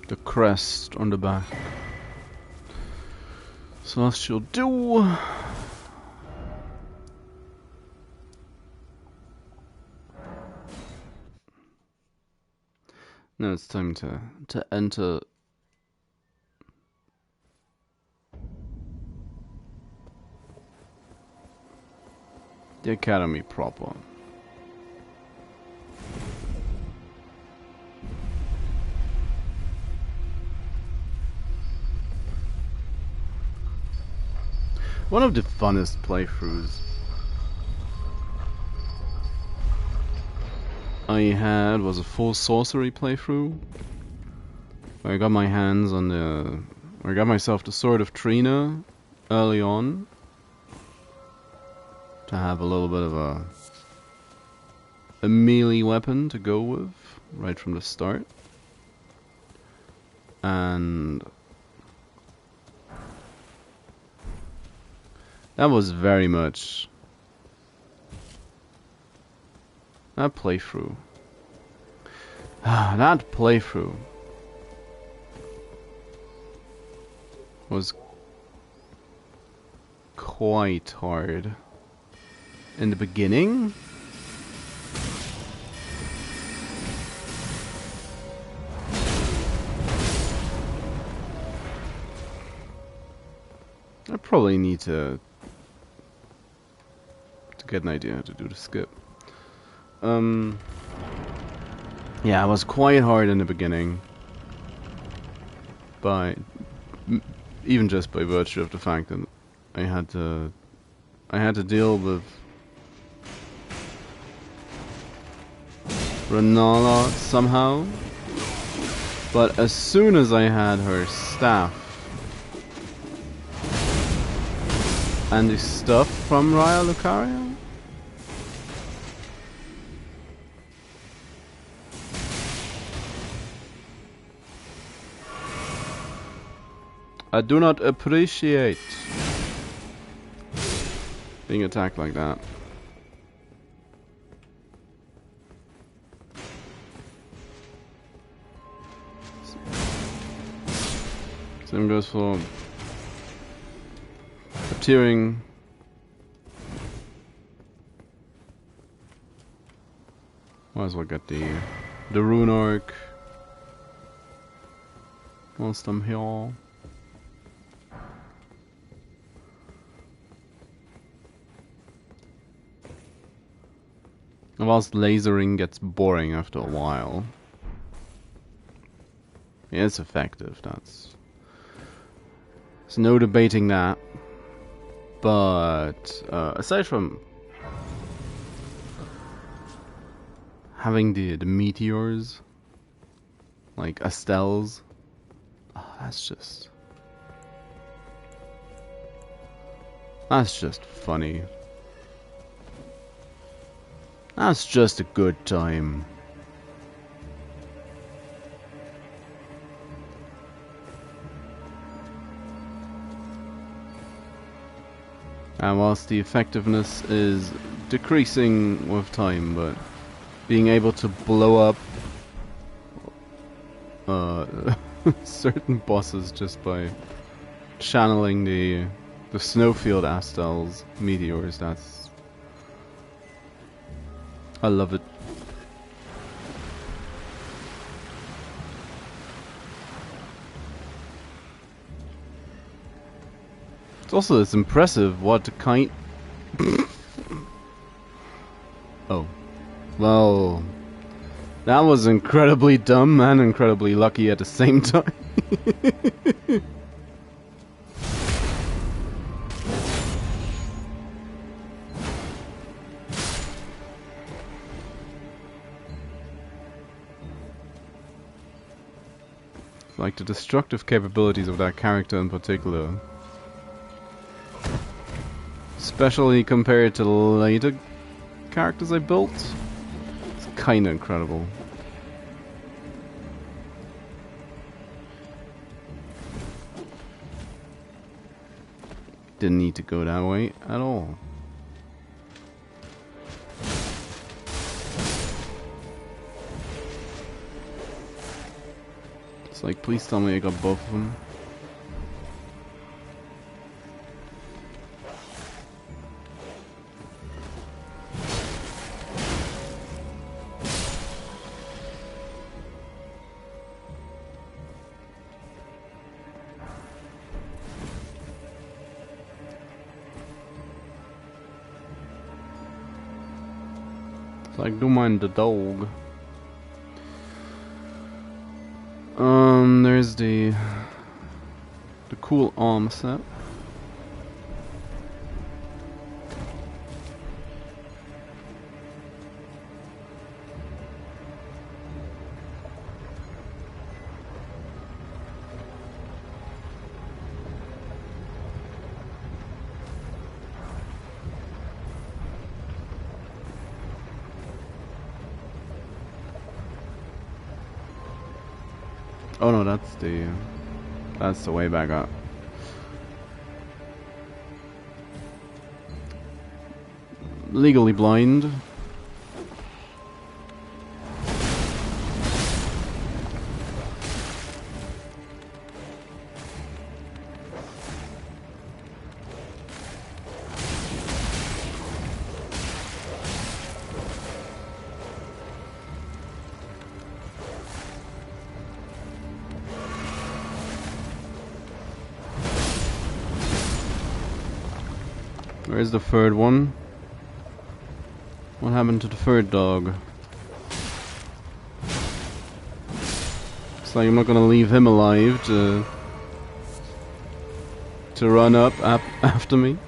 The crest on the back. Celestial Dew. Now it's time to enter the academy proper. One of the funnest playthroughs. I had was a full sorcery playthrough. I got my hands on the... I got myself the Sword of Trina early on. To have a little bit of a melee weapon to go with right from the start. And that was very much that playthrough. That playthrough was quite hard in the beginning. I probably need to get an idea how to do the skip. Yeah, it was quite hard in the beginning, even just by virtue of the fact that I had to deal with Renala somehow. But as soon as I had her staff and the stuff from Raya Lucaria, I do not appreciate being attacked like that. Same goes for tearing. Might as well get the rune arc whilst I'm here. Whilst lasering gets boring after a while. Yeah, it's effective, there's no debating that. But aside from having the meteors, like Estelles, that's just funny. That's just a good time. And whilst the effectiveness is decreasing with time, but being able to blow up certain bosses just by channeling the Snowfield Astel's meteors, I love it. It's impressive what kind... Oh. Well... That was incredibly dumb and incredibly lucky at the same time. Like the destructive capabilities of that character in particular. Especially compared to the later characters I built. It's kinda incredible. Didn't need to go that way at all. It's like, please tell me I got both of them. Like, don't mind the dog. There's the cool arm set. Oh no, that's the way back up. Legally blind. Where's the third one? What happened to the third dog? It's like I'm not gonna leave him alive to run up after me.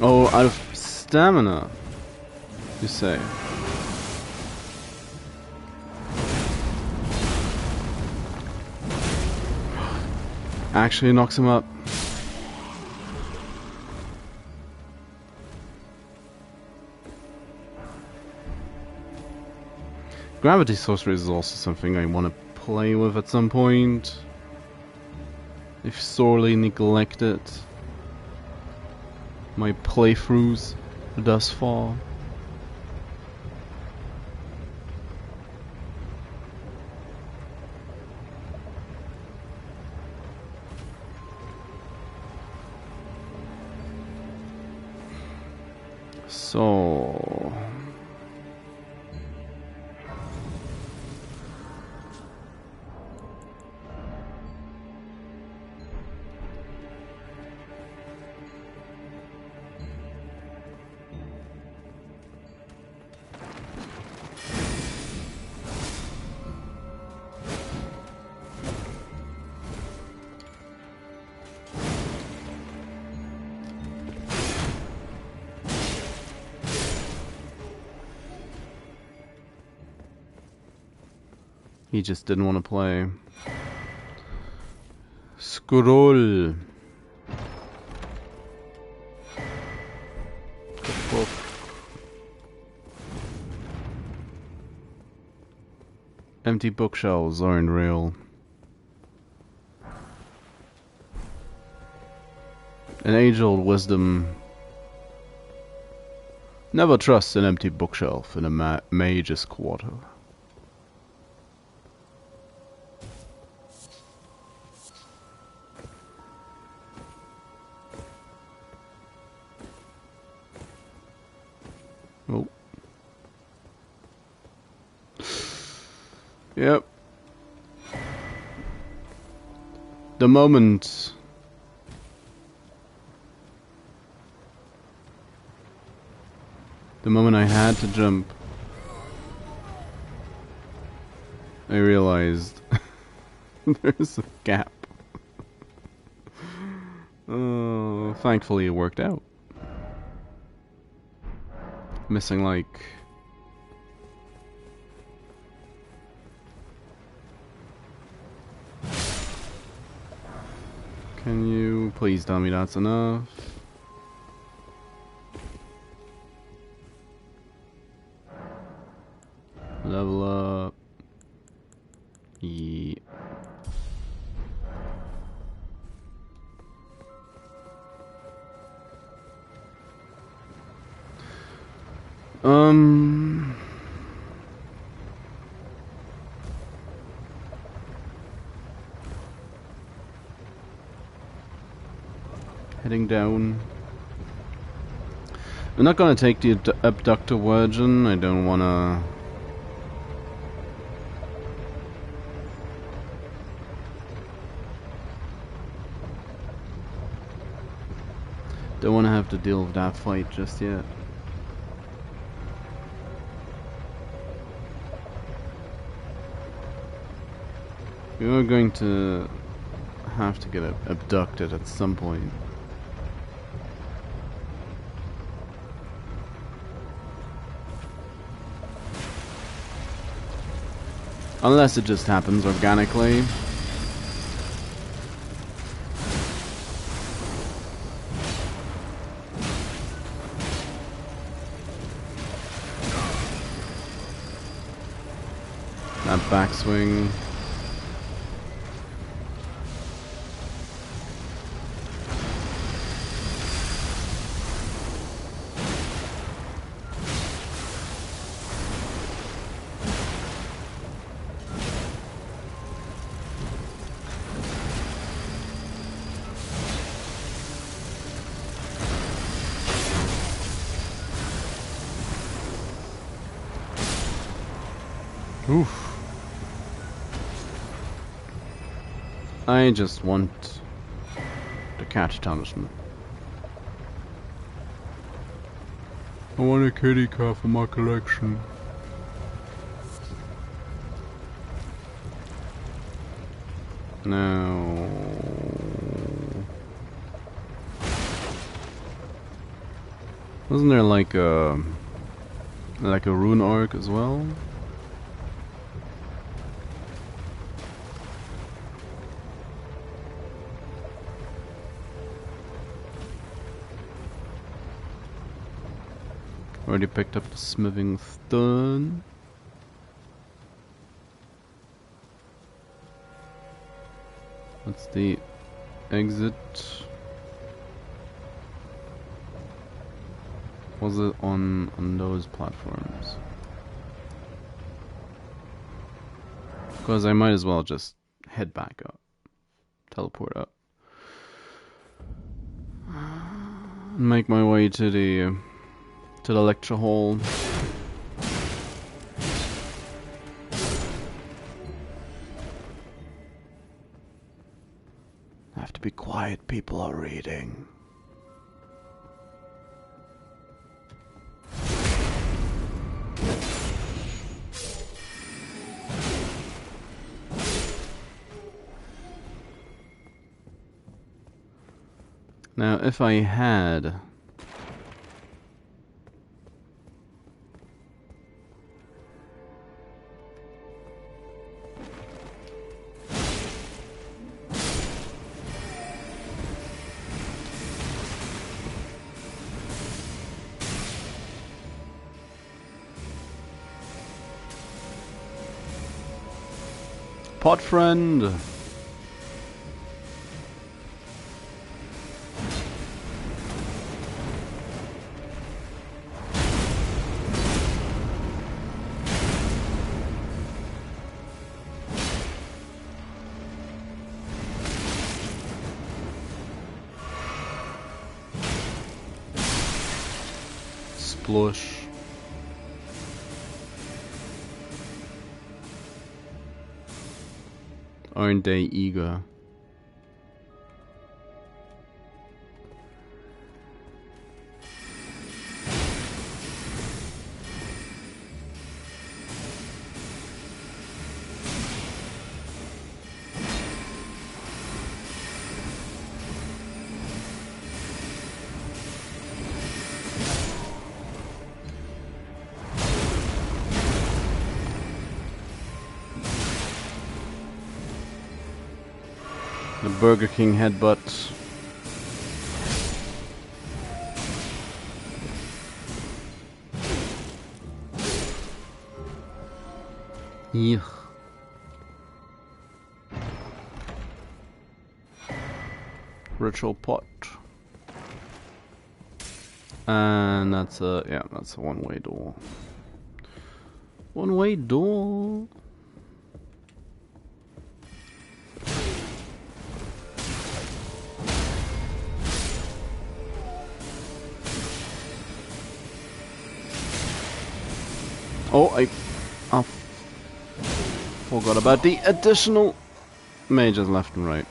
Oh, out of stamina, you say? Actually knocks him up. Gravity sorcery is also something I want to play with at some point. I've sorely neglected my playthroughs thus far. So he just didn't want to play. Scroll. Empty bookshelves aren't real. An age-old wisdom: never trust an empty bookshelf in a mage's quarter. Oh. Yep. The moment I had to jump, I realized there's a gap. Oh, thankfully it worked out. Missing like can you please tell me that's enough? Level up. Yeah. Heading down. I'm not gonna take the abductor version. I don't wanna. Don't wanna have to deal with that fight just yet. We are going to have to get abducted at some point. Unless it just happens organically. That backswing. Oof. I just want the cat talisman. I want a kitty cat for my collection. Now, wasn't there like a rune arc as well? Already picked up the smithing stone. That's the exit. Was it on those platforms? Because I might as well just head back up. Teleport up. And make my way to the lecture hall. I have to be quiet, people are reading. Now, if I had pot friend. Splush. Aren't they eager? The Burger King headbutt. Yuck. Ritual pot. And that's a, yeah, that's a one-way door. One-way door. Oh, I forgot about the additional mages left and right.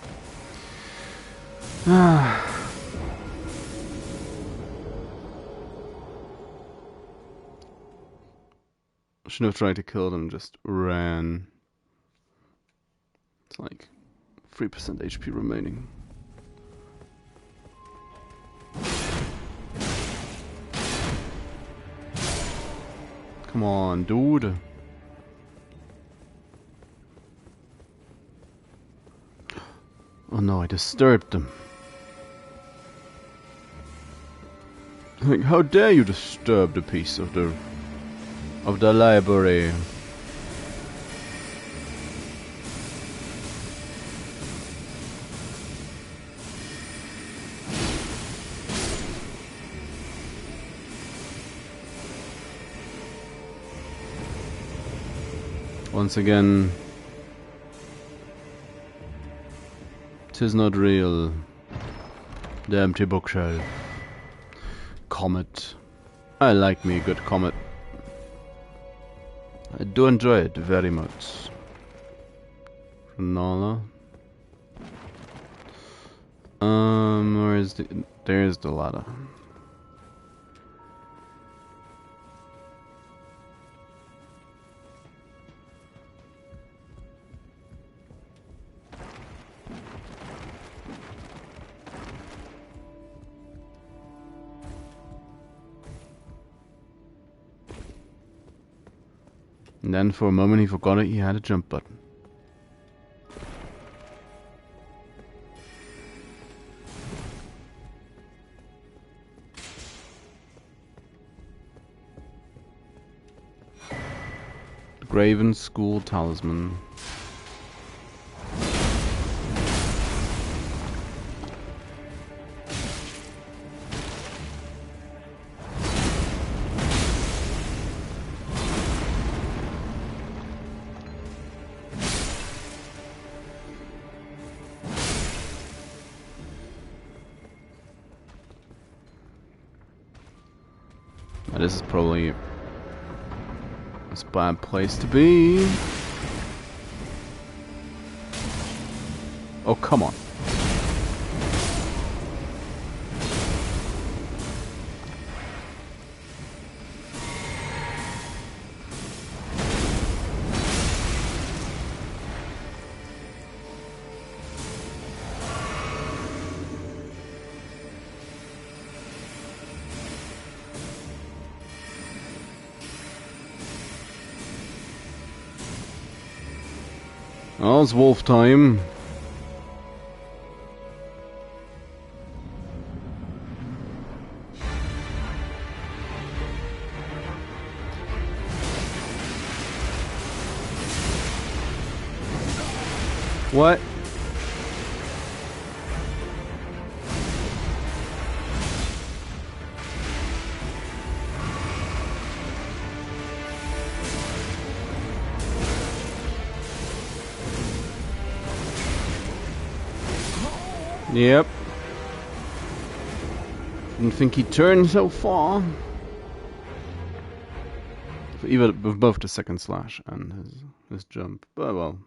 Should have tried to kill them, just ran. It's like 3% HP remaining. Come on, dude. Oh no, I disturbed them. Like, how dare you disturb the peace of the library? Once again, 'tis not real. The empty bookshelf. Comet. I like me a good comet. I do enjoy it very much. Granola. Where is the... There's the ladder. And then for a moment he forgot it, he had a jump button. The Graven School Talisman. This is probably a bad place to be. Oh, come on. Oh, it's wolf time. What? Yep. Didn't think he'd turn so far. Even with both the second slash and his jump. But well.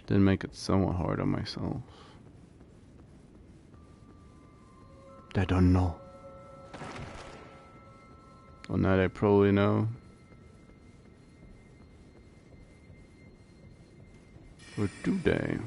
Did make it somewhat hard on myself. They don't know. Well, now they probably know. Or do they?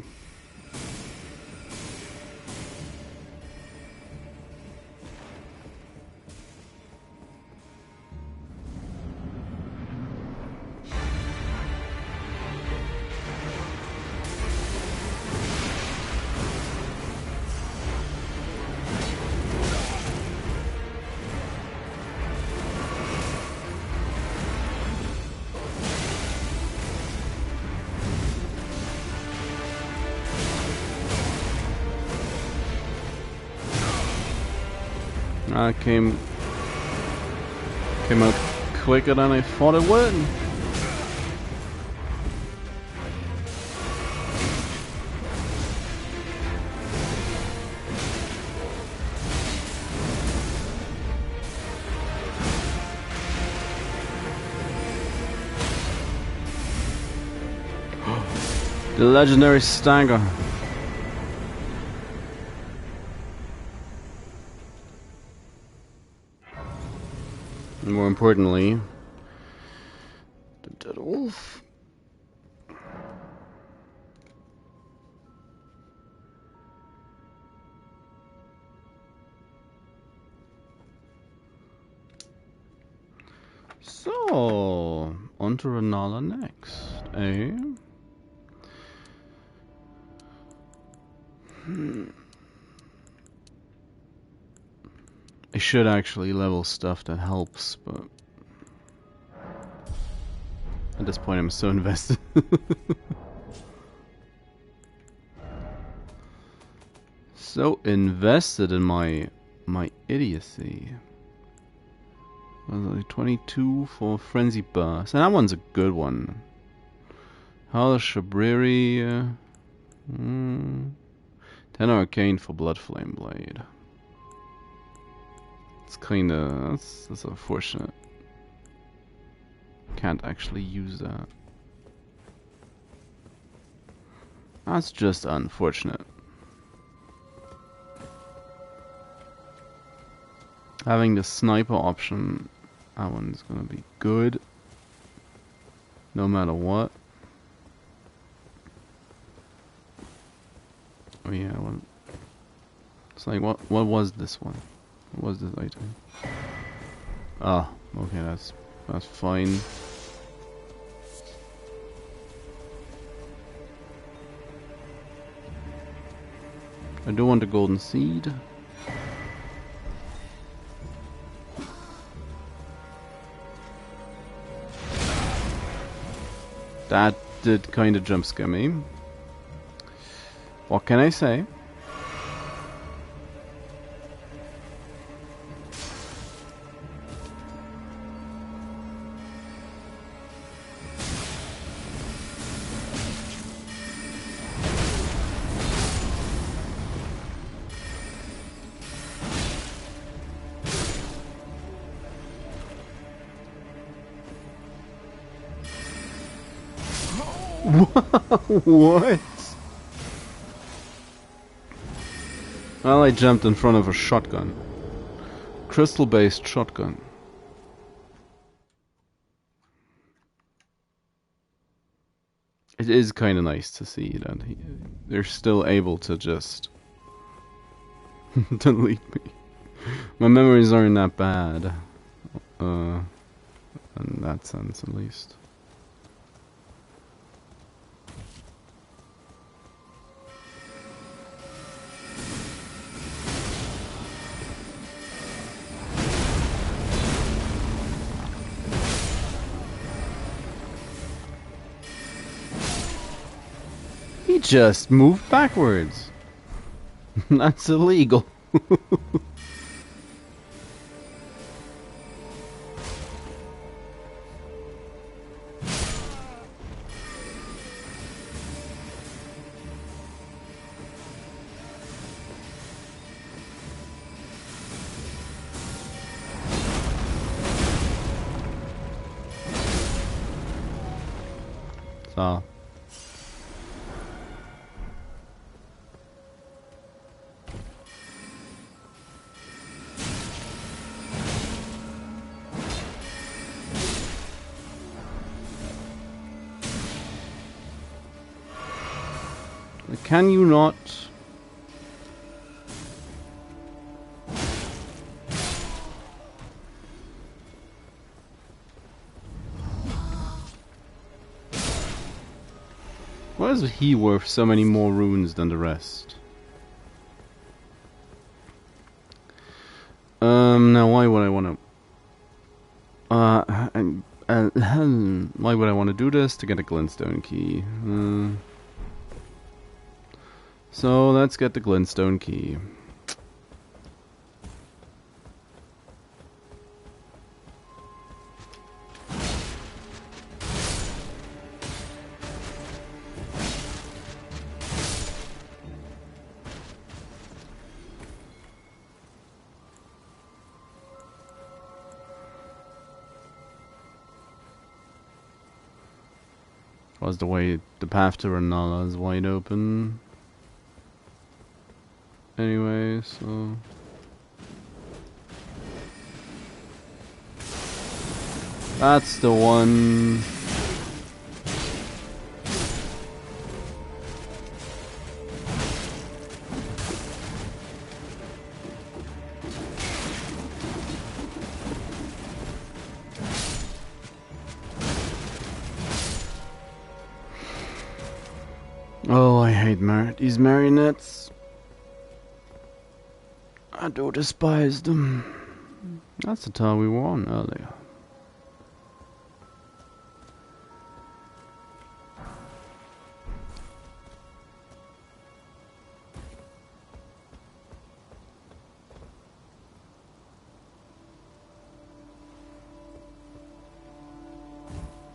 Came out quicker than I thought it would. The legendary stagger. And more importantly, the dead wolf. On to Renala next, eh? I should actually level stuff that helps, but at this point I'm so invested. So invested in my idiocy. Was it 22 for Frenzy Burst? And that one's a good one. Howl Shabriri. 10 Arcane for Blood Flame Blade. It's kinda... that's unfortunate. Can't actually use that. That's just unfortunate. Having the sniper option, that one's gonna be good. No matter what. Oh yeah, well, it's like, what was this one? What was this item? Ah, okay, that's fine. I do want the golden seed. That did kind of jump scare me. What can I say? What? Well, I jumped in front of a shotgun. Crystal-based shotgun. It is kind of nice to see that they're still able to just delete me. My memories aren't that bad. In that sense, at least. He just moved backwards. That's illegal. So. Can you not? Why is he worth so many more runes than the rest? Now why would I want to... why would I want to do this? To get a glintstone key. So let's get the glintstone key. Was the way the path to Renala is wide open. Anyway, so that's the one. hate these marionettes. I do despise them. That's the tile we were on earlier.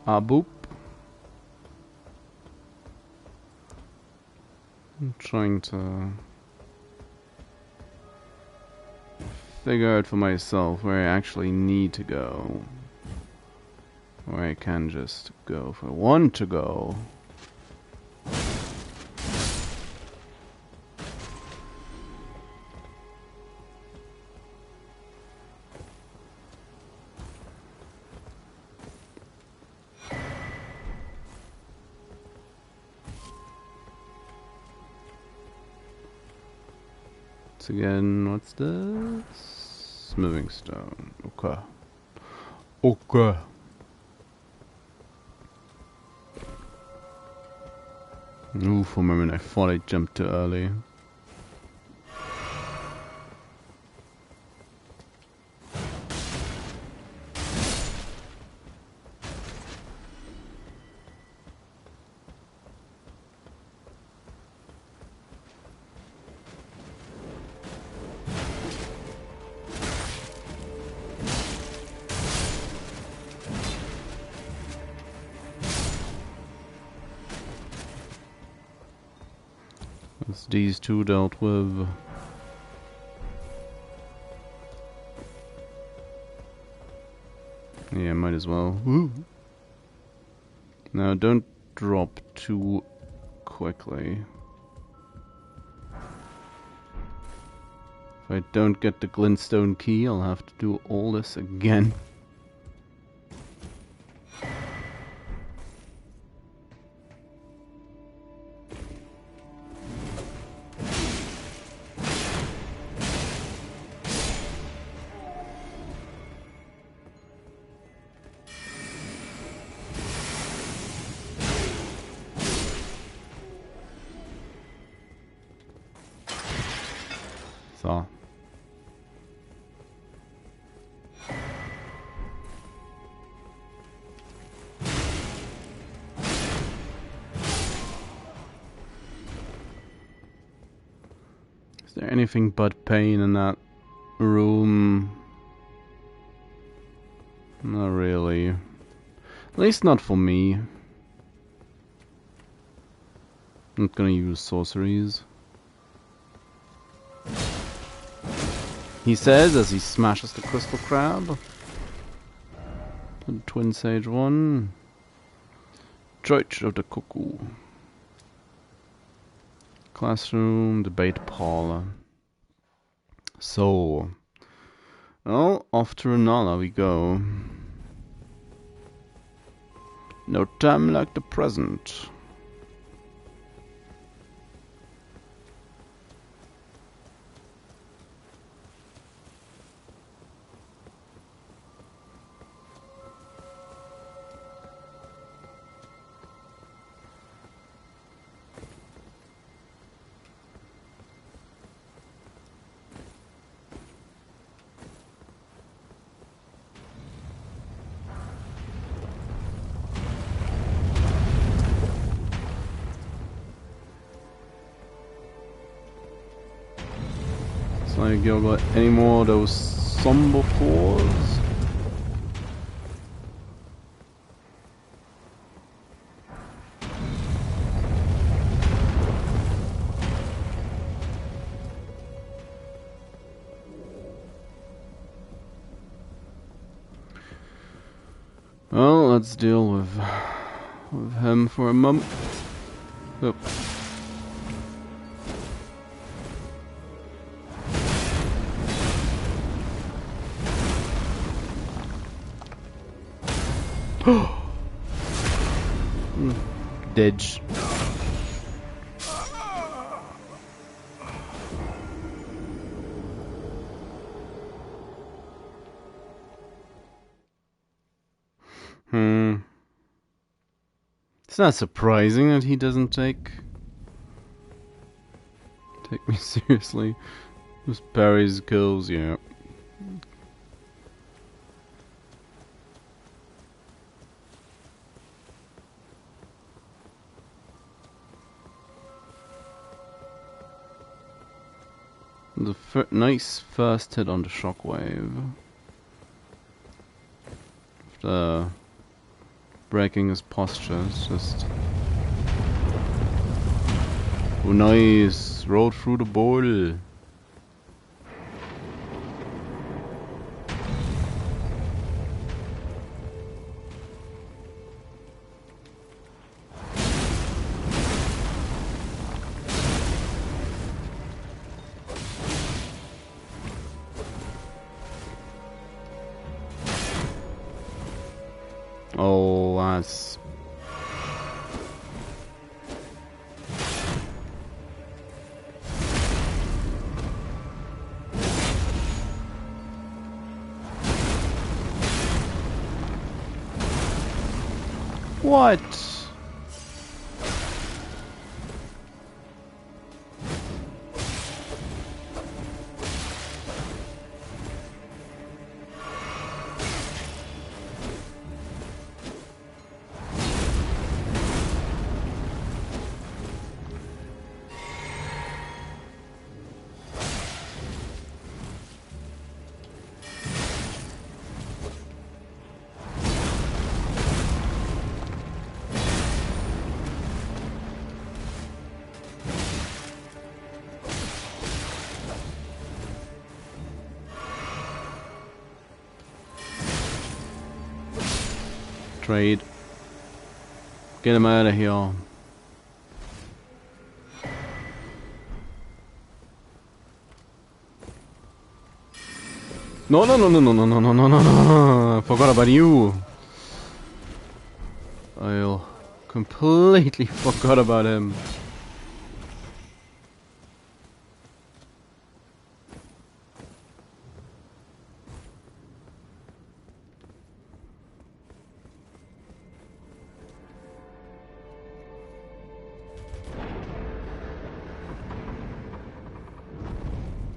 Ah, boop. I'm trying to figure out for myself where I actually need to go. Where I can just go if I want to go. Again, what's this? Smoothing stone. Okay. Okay. Ooh, for a moment I thought I jumped too early. That's these two dealt with. Yeah, might as well. Woo. Now don't drop too quickly. If I don't get the glintstone key, I'll have to do all this again. So. Is there anything but pain in that room? Not really. At least not for me. I'm not gonna use sorceries. He says as he smashes the crystal crab. The Twin Sage 1. Church of the Cuckoo. Classroom, debate parlor. So, well, off to Renala we go. No time like the present. Like you got any more of those somber fours? Well, let's deal with him for a month. Oh. Didge. It's not surprising that he doesn't take Take me seriously. Just parries, kills, yeah. The nice first hit on the shockwave. After breaking his posture, it's just... Oh nice! Rode through the bowl! Oh, that's... What? Trade. Get him out of here. No, no, no, no, no, no, no, no, no, no, no. I forgot about you. I completely forgot about him.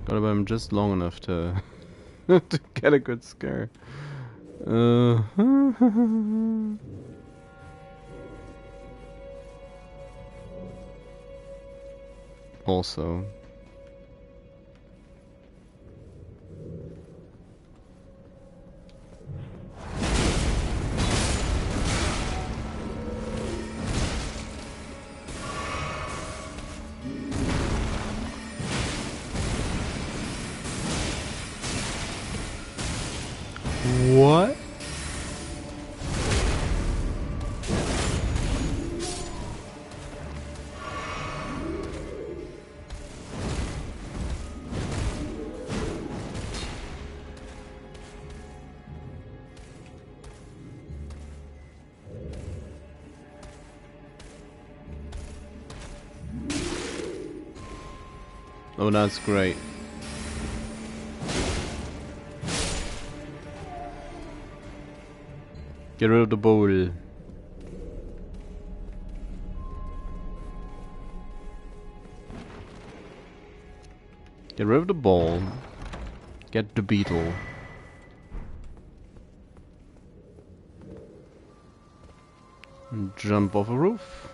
Got about him just long enough to to get a good scare. Also. What? Oh, that's great. Get rid of the bowl. Get rid of the ball. Get the beetle. And jump off a roof.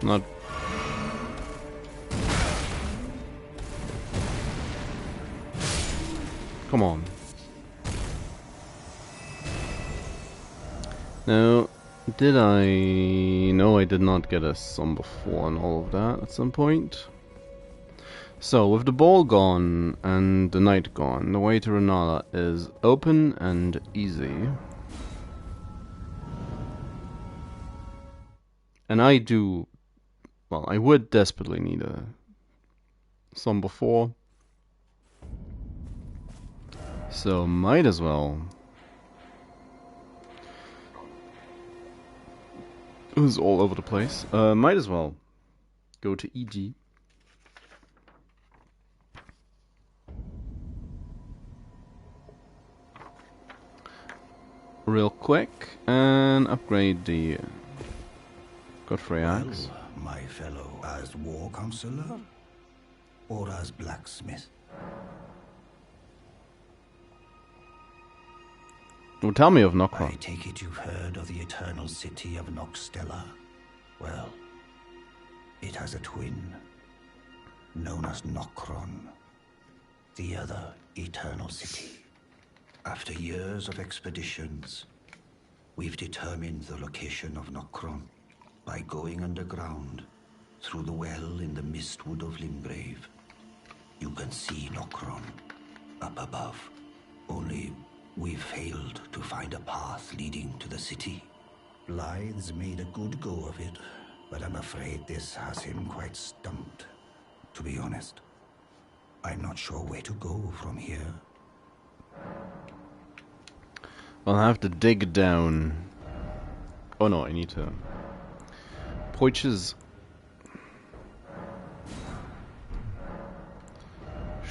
Not. Come on. Now, did I... No, I did not get a sum before and all of that at some point. So, with the ball gone and the knight gone, the way to Renala is open and easy. And I do... Well, I would desperately need a sum before. So, might as well It was all over the place. Might as well go to EG. Real quick and upgrade the Godfrey axe. Well, my fellow, as war counselor or as blacksmith? Well, tell me of I Nokron. take it you've heard of the eternal city of Noxtella. Well, it has a twin, known as Nokron, the other eternal city. After years of expeditions, we've determined the location of Nokron by going underground through the well in the Mistwood of Limgrave. You can see Nokron up above, only we've failed to find a path leading to the city. Blythe's made a good go of it, but I'm afraid this has him quite stumped. To be honest, I'm not sure where to go from here. I'll have to dig down. Oh no, I need to. Poiches.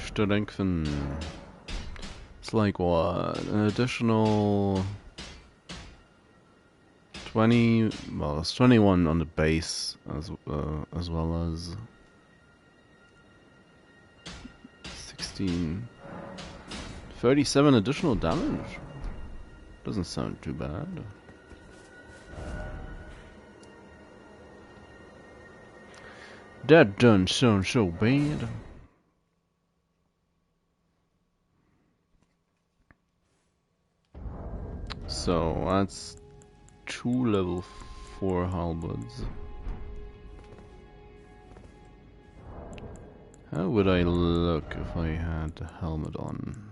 Strengthen. It's like what? An additional 20. Well, it's 21 on the base as well as 16. 37 additional damage. Doesn't sound too bad. That doesn't sound so bad. So that's 2 level 4 halberds. How would I look if I had the helmet on?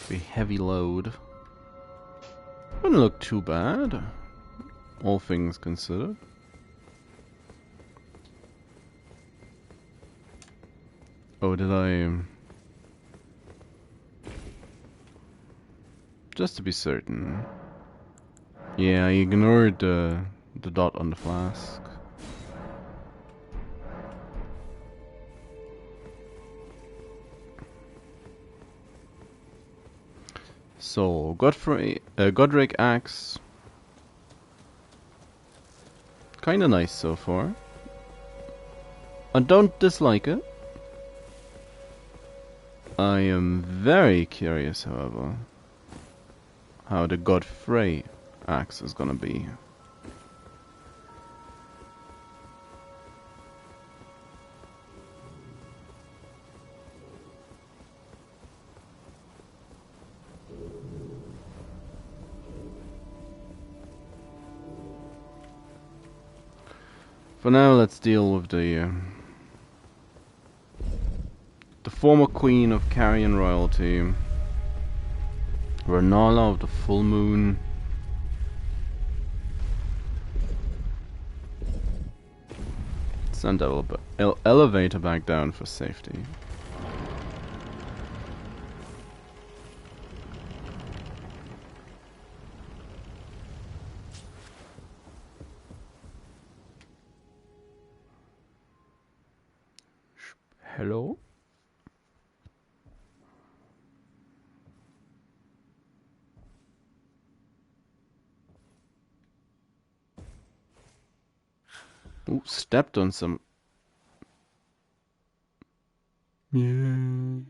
Be heavy load. Wouldn't look too bad, all things considered. Oh, did I? Just to be certain. Yeah, I ignored the dot on the flask. So, Godric axe. Kinda nice so far. I don't dislike it. I am very curious, however, how the Godfrey axe is gonna be. For now, let's deal with the former queen of Carrion royalty, Renala of the Full Moon. Send elevator back down for safety. Hello? Ooh, stepped on some. Yeah.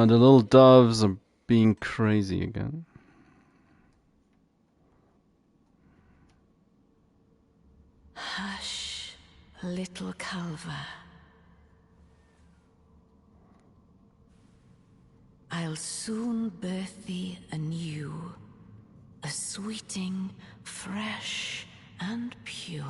The little doves are being crazy again. Hush, little Calva. I'll soon birth thee anew, a sweeting, fresh and pure.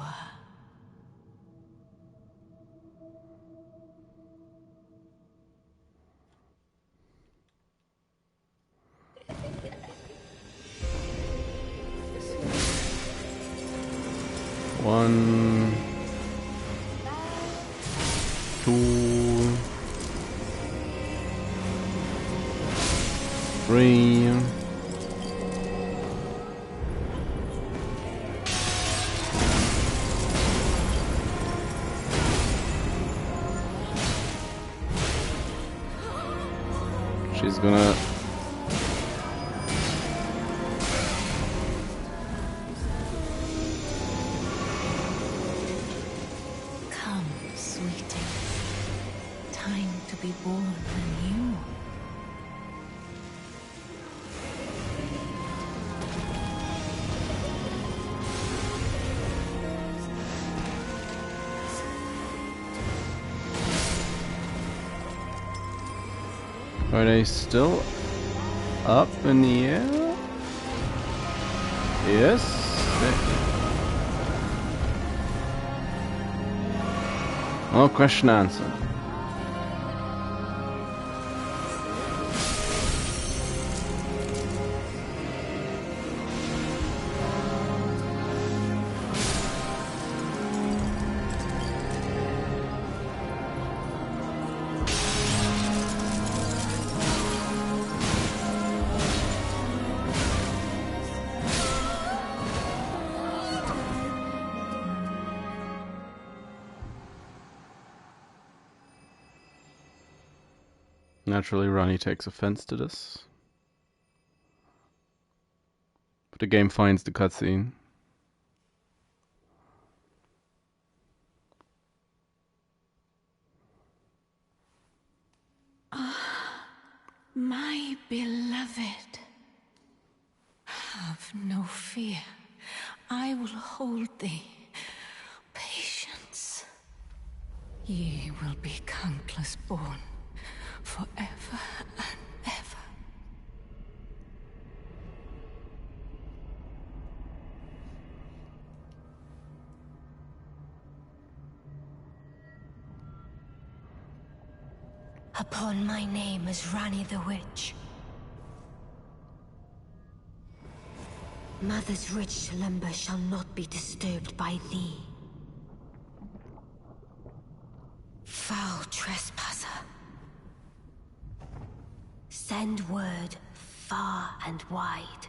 One. 2, 3. She's gonna... Come, sweeting. Time to be born anew. Are they still up in the air? Yes. No question answered. Naturally, Ronnie takes offense to this. But the game finds the cutscene. My beloved, have no fear. I will hold thee. Patience. Ye will be countless born, forever and ever. Upon my name as Rani the Witch. Mother's rich slumber shall not be disturbed by thee. Foul trespasser. Send word far and wide.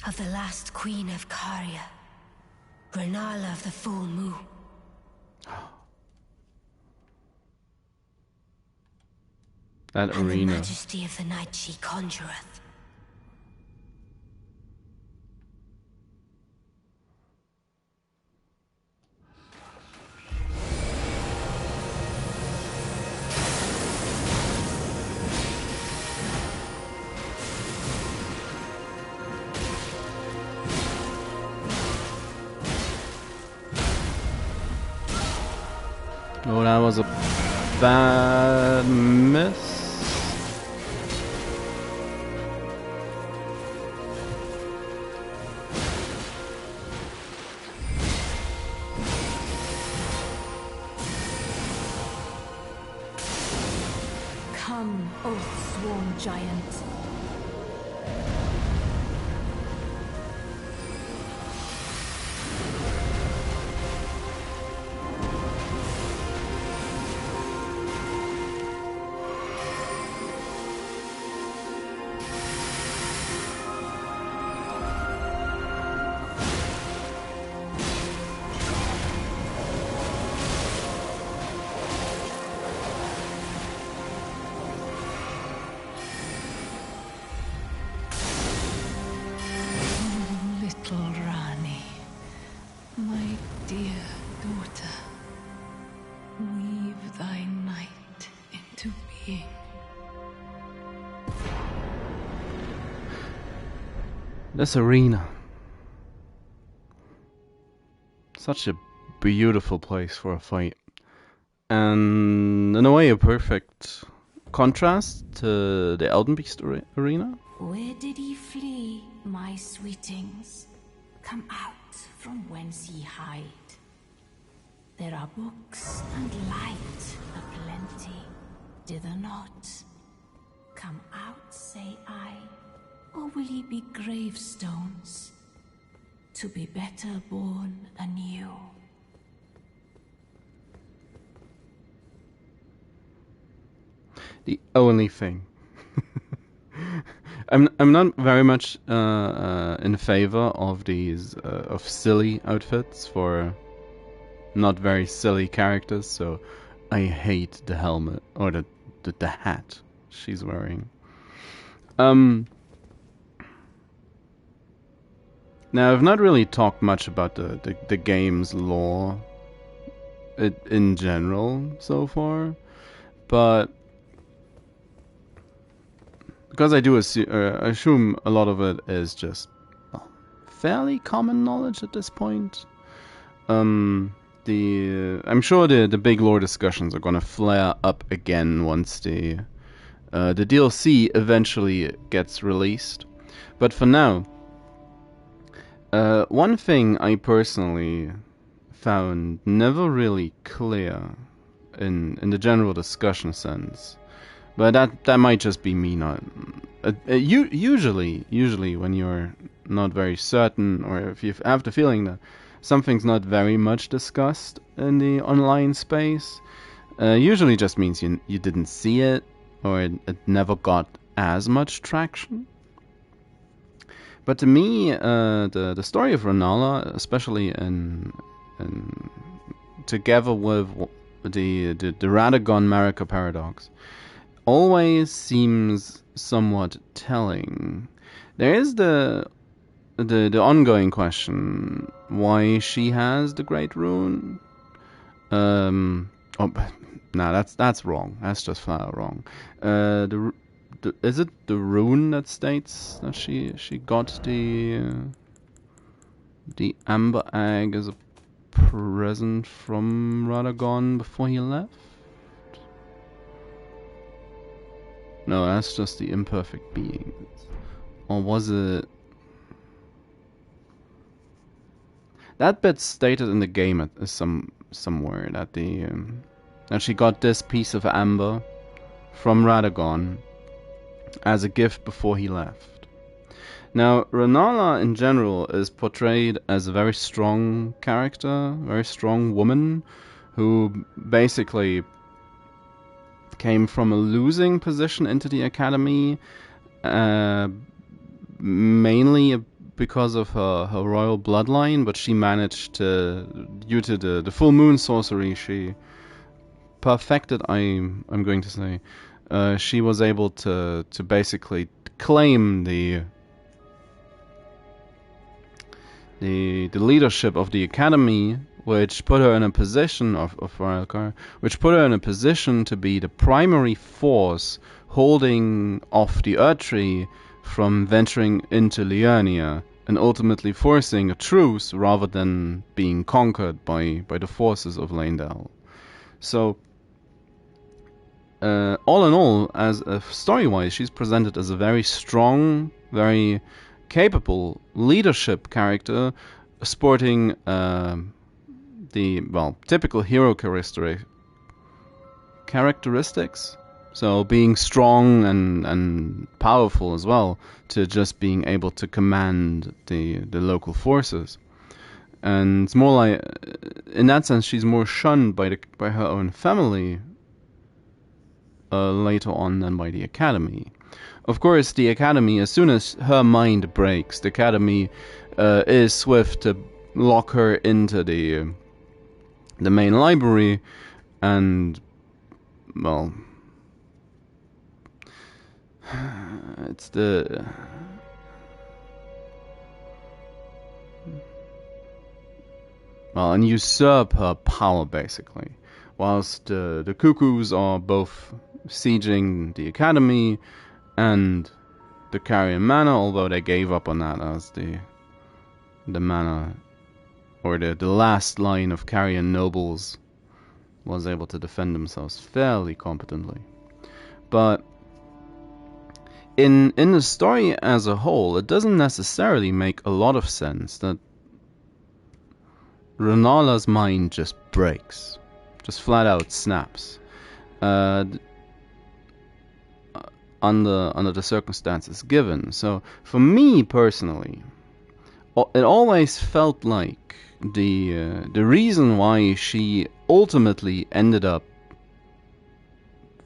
Of the last queen of Caria, Renala of the full moon. That And the arena. majesty of the night she conjureth. Oh, that was a bad miss. Come, Oath-sworn giant. Little Rani, my dear daughter, weave thy night into being. This arena. Such a beautiful place for a fight. And in a way a perfect contrast to the Elden Beast arena. Where did ye flee, my sweetings? Come out from whence ye hide. There are books and light aplenty. Dither not. Come out, say I. Or will ye be gravestones, to be better born anew? The only thing. I'm not very much in favor of these of silly outfits for not very silly characters. So I hate the helmet or the hat she's wearing. Now I've not really talked much about the game's lore in general so far, but because I do assume a lot of it is just fairly common knowledge at this point. I'm sure the big lore discussions are gonna flare up again once the DLC eventually gets released. But for now, one thing I personally found never really clear in the general discussion sense. But that might just be me not. Usually when you're not very certain, or if you have the feeling that something's not very much discussed in the online space, usually just means you didn't see it, or it never got as much traction. But to me, the story of Rennala, especially in together with the Radagon Marika paradox, always seems somewhat telling. There is the ongoing question why she has the Great Rune. No, that's wrong. That's just flat out wrong. Is it the rune that states that she got the amber egg as a present from Radagon before he left? No, that's just the imperfect beings. Or was it... That bit's stated in the game somewhere that that she got this piece of amber from Radagon as a gift before he left. Now, Rennala in general is portrayed as a very strong character, very strong woman, who basically came from a losing position into the academy, mainly because of her royal bloodline, but she managed to, due to the full moon sorcery she perfected, I'm going to say, she was able to basically claim the leadership of the academy, which put her in a position of Raya Lucaria, which put her in a position to be the primary force holding off the Erdtree from venturing into Liurnia and ultimately forcing a truce rather than being conquered by the forces of Leyndell. So, all in all, as story-wise, she's presented as a very strong, very capable leadership character, sporting typical hero characteristics. So being strong and powerful as well, to just being able to command the local forces. And it's more like, in that sense, she's more shunned by her own family later on than by the academy. Of course, the academy, as soon as her mind breaks, the academy is swift to lock her into the main library, and well, it's and usurp her power basically, whilst the Cuckoos are both sieging the academy and the Carian Manor, although they gave up on that as the manor, or the last line of Carian nobles was able to defend themselves fairly competently. But in the story as a whole, it doesn't necessarily make a lot of sense that Rennala's mind just breaks, just flat out snaps. under the circumstances given. So for me personally, it always felt like the reason why she ultimately ended up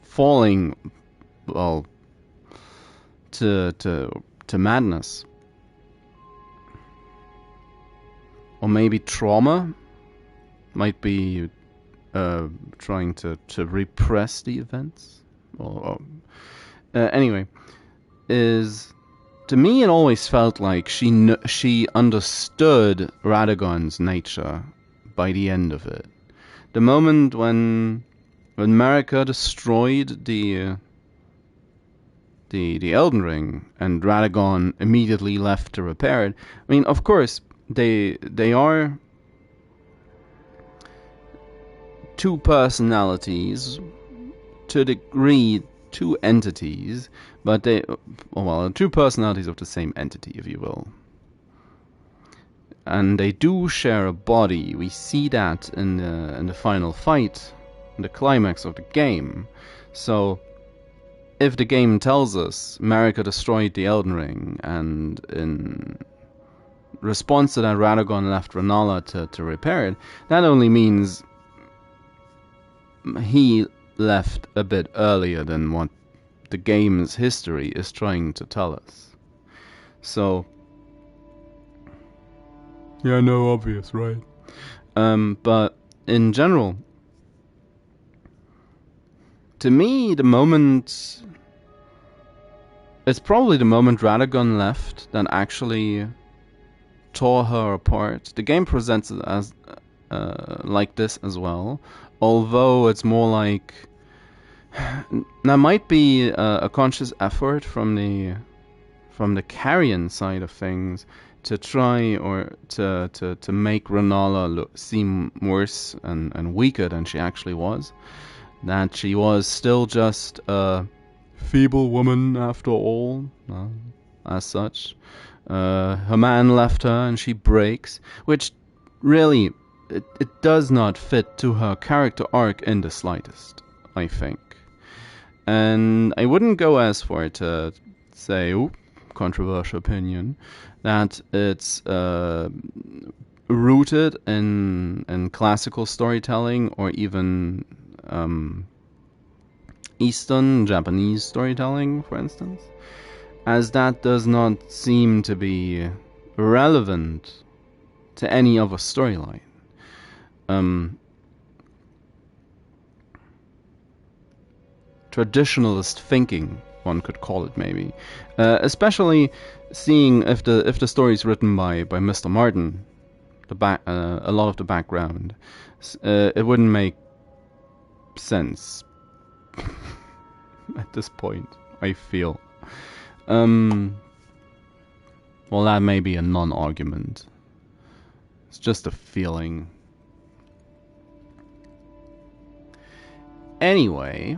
falling, well, to madness, or maybe trauma, might be trying to repress the events, or anyway, is, to me it always felt like she understood Radagon's nature by the end of it. The moment when Marika destroyed the Elden Ring and Radagon immediately left to repair it. I mean, of course, they are two personalities, to a degree, two entities, but two personalities of the same entity, if you will. And they do share a body. We see that in the final fight, in the climax of the game. So, if the game tells us Marika destroyed the Elden Ring, and in response to that Radagon left Rennala to repair it, that only means he left a bit earlier than what the game's history is trying to tell us. So, yeah, no, obvious, right? But in general, to me, it's probably the moment Radagon left that actually tore her apart. The game presents it as like this as well, although it's more like, there might be a conscious effort from the Carrion side of things to try or to make Rennala seem worse and weaker than she actually was. That she was still just a feeble woman after all, as such. Her man left her and she breaks, which really, it does not fit to her character arc in the slightest, I think. And I wouldn't go as far to say, controversial opinion, that it's rooted in classical storytelling or even Eastern Japanese storytelling, for instance, as that does not seem to be relevant to any other storyline. Traditionalist thinking, one could call it, maybe, especially seeing if the story is written by Mr. Martin, a lot of the background, it wouldn't make sense at this point, I feel. Well, that may be a non-argument. It's just a feeling. Anyway.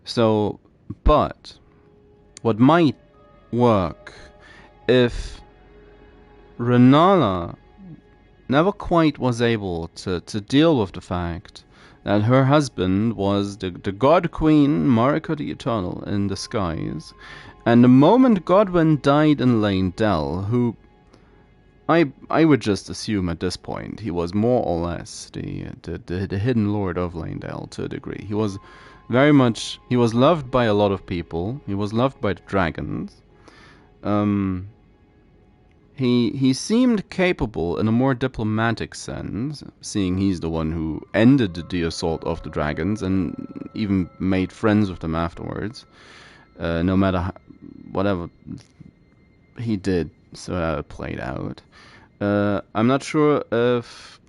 So, but what might work if Rennala never quite was able to deal with the fact that her husband was the God Queen Marika the Eternal in disguise, and the moment Godwyn died in Lane Dell, who I would just assume at this point he was more or less the hidden lord of Lane Dell to a degree. He was loved by a lot of people. He was loved by the dragons. He seemed capable in a more diplomatic sense, seeing he's the one who ended the assault of the dragons and even made friends with them afterwards. No matter whatever he did, so it played out. I'm not sure if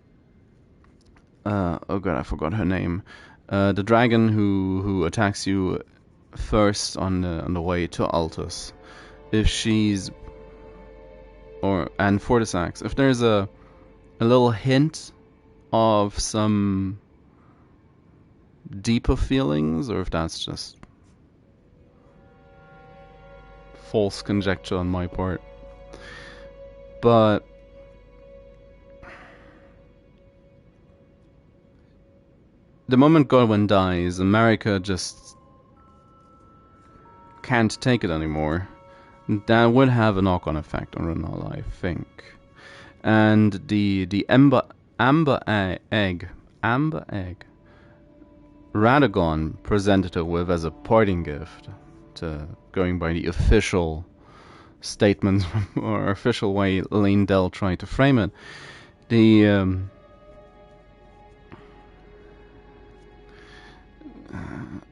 oh god, I forgot her name. The dragon who attacks you first on the way to Altus. If she's and Fortisax, if there's a little hint of some deeper feelings, or if that's just false conjecture on my part. But the moment Godwin dies, America just can't take it anymore. That would have a knock-on effect on Renala, I think. And the amber egg, Radagon presented her with as a parting gift, to going by the official statement or official way Lindell tried to frame it.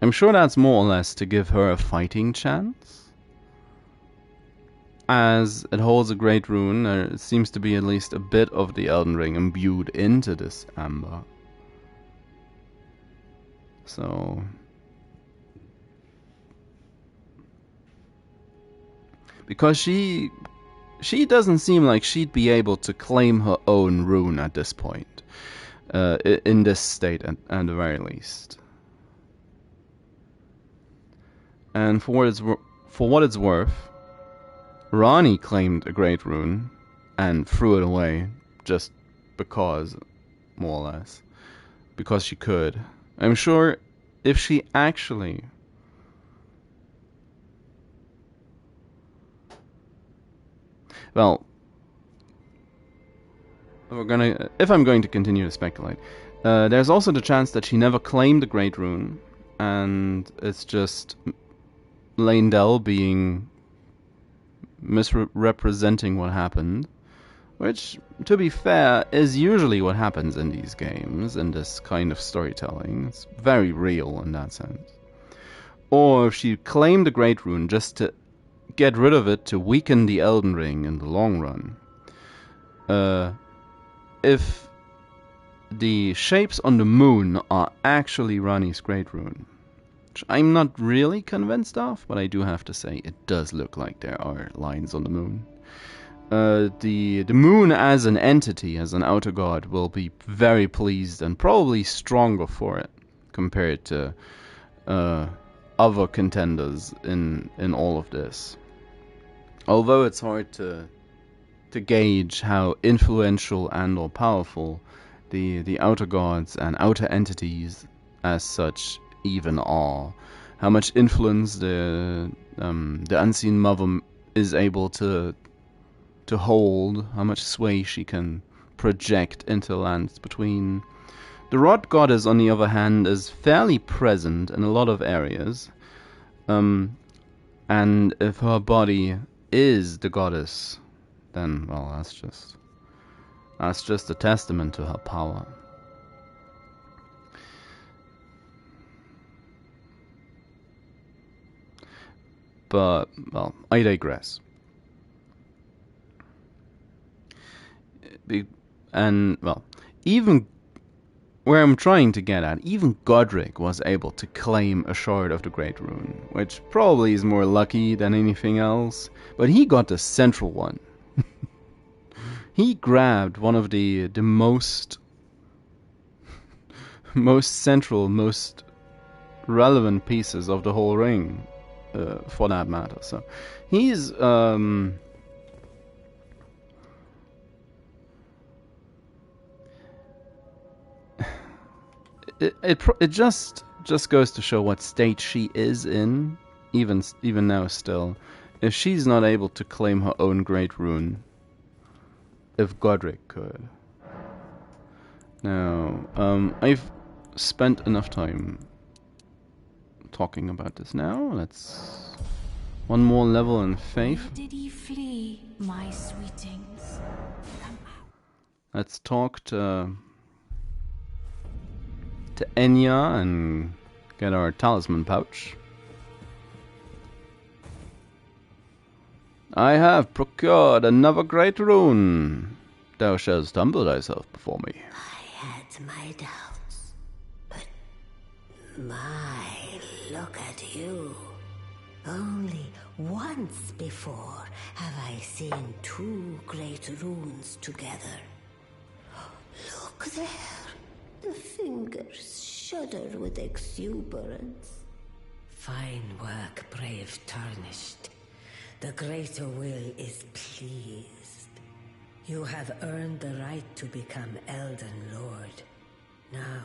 I'm sure that's more or less to give her a fighting chance. As it holds a great rune, there seems to be at least a bit of the Elden Ring imbued into this amber. So... because she doesn't seem like she'd be able to claim her own rune at this point. In this state, at the very least. And for what it's worth, Ranni claimed a great rune and threw it away just because, more or less. Because she could. I'm sure if she actually... well, if I'm going to continue to speculate, there's also the chance that she never claimed the great rune, and it's just Lindell being misrepresenting what happened, which, to be fair, is usually what happens in these games, in this kind of storytelling. It's very real in that sense. Or if she claimed the great rune just to get rid of it to weaken the Elden Ring in the long run. If the shapes on the moon are actually Ranni's great rune, which I'm not really convinced of, but I do have to say it does look like there are lines on the moon. The moon as an entity, as an outer god, will be very pleased and probably stronger for it compared to other contenders in all of this. Although it's hard to gauge how influential and or powerful the outer gods and outer entities as such even are, how much influence the unseen mother is able to hold, how much sway she can project into lands between. The rod goddess, on the other hand, is fairly present in a lot of areas, and if her body is the goddess, then, well, that's just a testament to her power. But, well, I digress. And, well, even where I'm trying to get at, even Godric was able to claim a shard of the Great Rune, which probably is more lucky than anything else, but he got the central one. He grabbed one of the most central, most relevant pieces of the whole ring, for that matter. So he's it just goes to show what state she is in, even now still, if she's not able to claim her own great rune. If Godric could. Now, I've spent enough time talking about this now. Let's one more level in faith. Where did ye flee, my sweetings? Come out. Let's talk to Enya and get our talisman pouch. I have procured another great rune. Thou shalt humble thyself before me. I had my doubts, but look at you. Only once before have I seen two great runes together. Look there. The fingers shudder with exuberance. Fine work, brave Tarnished. The greater will is pleased. You have earned the right to become Elden Lord. Now,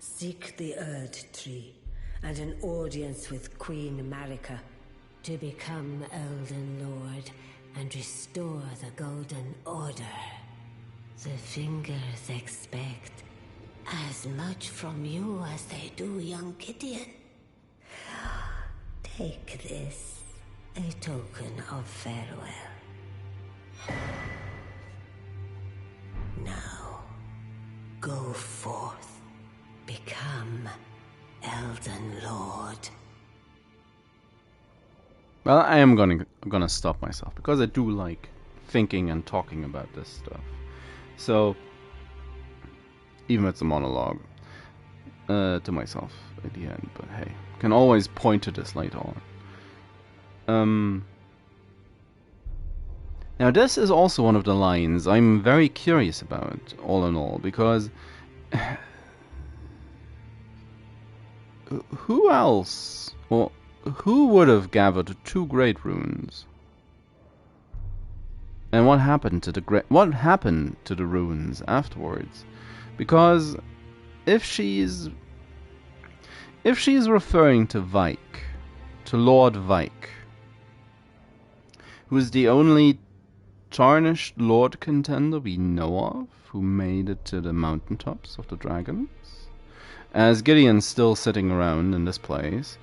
Seek the Erd Tree and an audience with Queen Marika to become Elden Lord and restore the Golden Order. The Fingers expect as much from you as they do young Gideon. Take this, a token of farewell. Now, go forth. Become Elden Lord. Well, I am gonna stop myself because I do like thinking and talking about this stuff. So, even if it's a monologue to myself at the end, but hey, can always point to this later on. Now this is also one of the lines I'm very curious about, all in all, because who else, well, who would have gathered 2 great runes? And what happened to the runes afterwards? Because if she's referring to Vike, to Lord Vike, who is the only tarnished Lord contender we know of who made it to the mountaintops of the dragons, as Gideon's still sitting around in this place,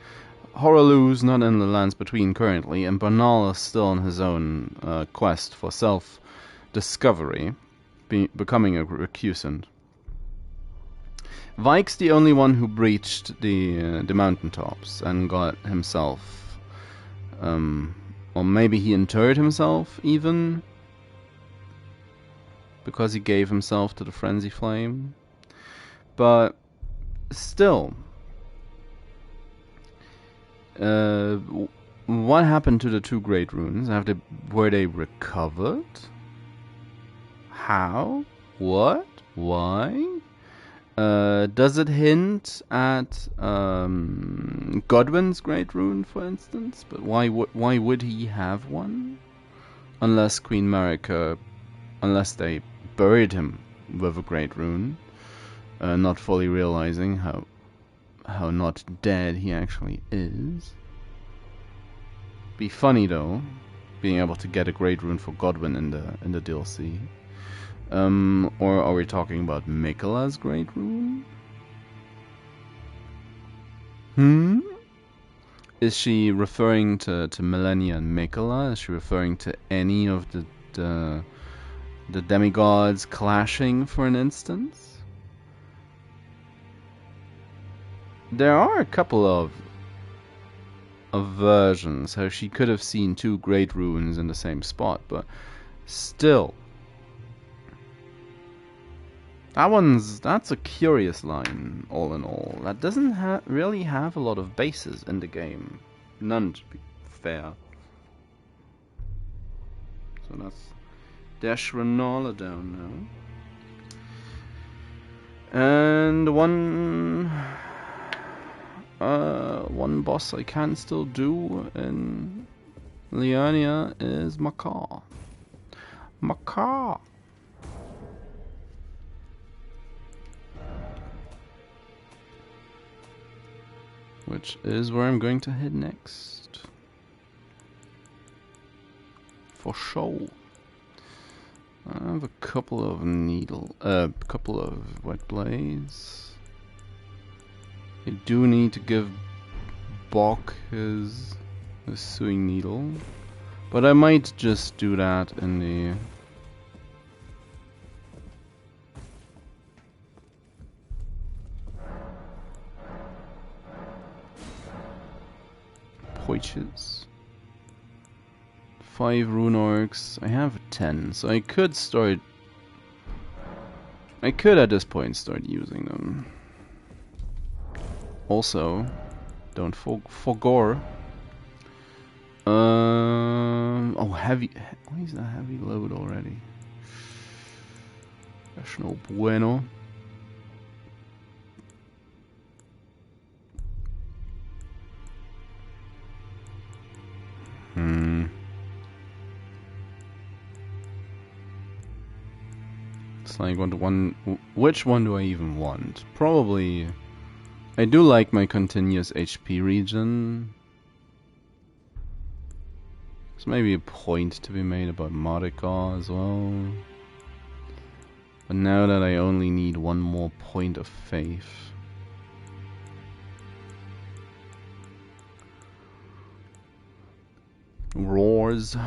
Horalu's not in the lands between currently, and Bernal is still on his own quest for self-discovery, becoming a recusant. Vike's the only one who breached the mountaintops and got himself, or maybe he interred himself even, because he gave himself to the frenzy flame. But still, what happened to the 2 great runes? Were they recovered? How? What? Why? Does it hint at Godwin's great rune, for instance? But why would he have one? Unless Queen Marika, unless they buried him with a great rune, not fully realizing how not dead he actually is. Be funny though, being able to get a great rune for Godwin in the DLC. Or are we talking about Mikola's great rune? Is she referring to Millennia and Mikola? Is she referring to any of the demigods clashing for an instance? There are a couple of versions how she could have seen 2 great runes in the same spot, but still, that's a curious line, all in all. That doesn't really have a lot of bases in the game. None, to be fair. So that's Dash Renola down now. And one boss I can still do in Liurnia is Makar. Which is where I'm going to head next. For sure. I have a couple of couple of wet blades. I do need to give Bok his sewing needle, but I might just do that in the poiches. 5 rune orcs. I have 10, so I could at this point start using them. Also, don't forgore. Oh, heavy. Why is that heavy load already? That's no bueno. It's like which one do I even want? Probably I do like my continuous HP regen. There's maybe a point to be made about Mordecai as well. But now that I only need one more point of faith. Roars.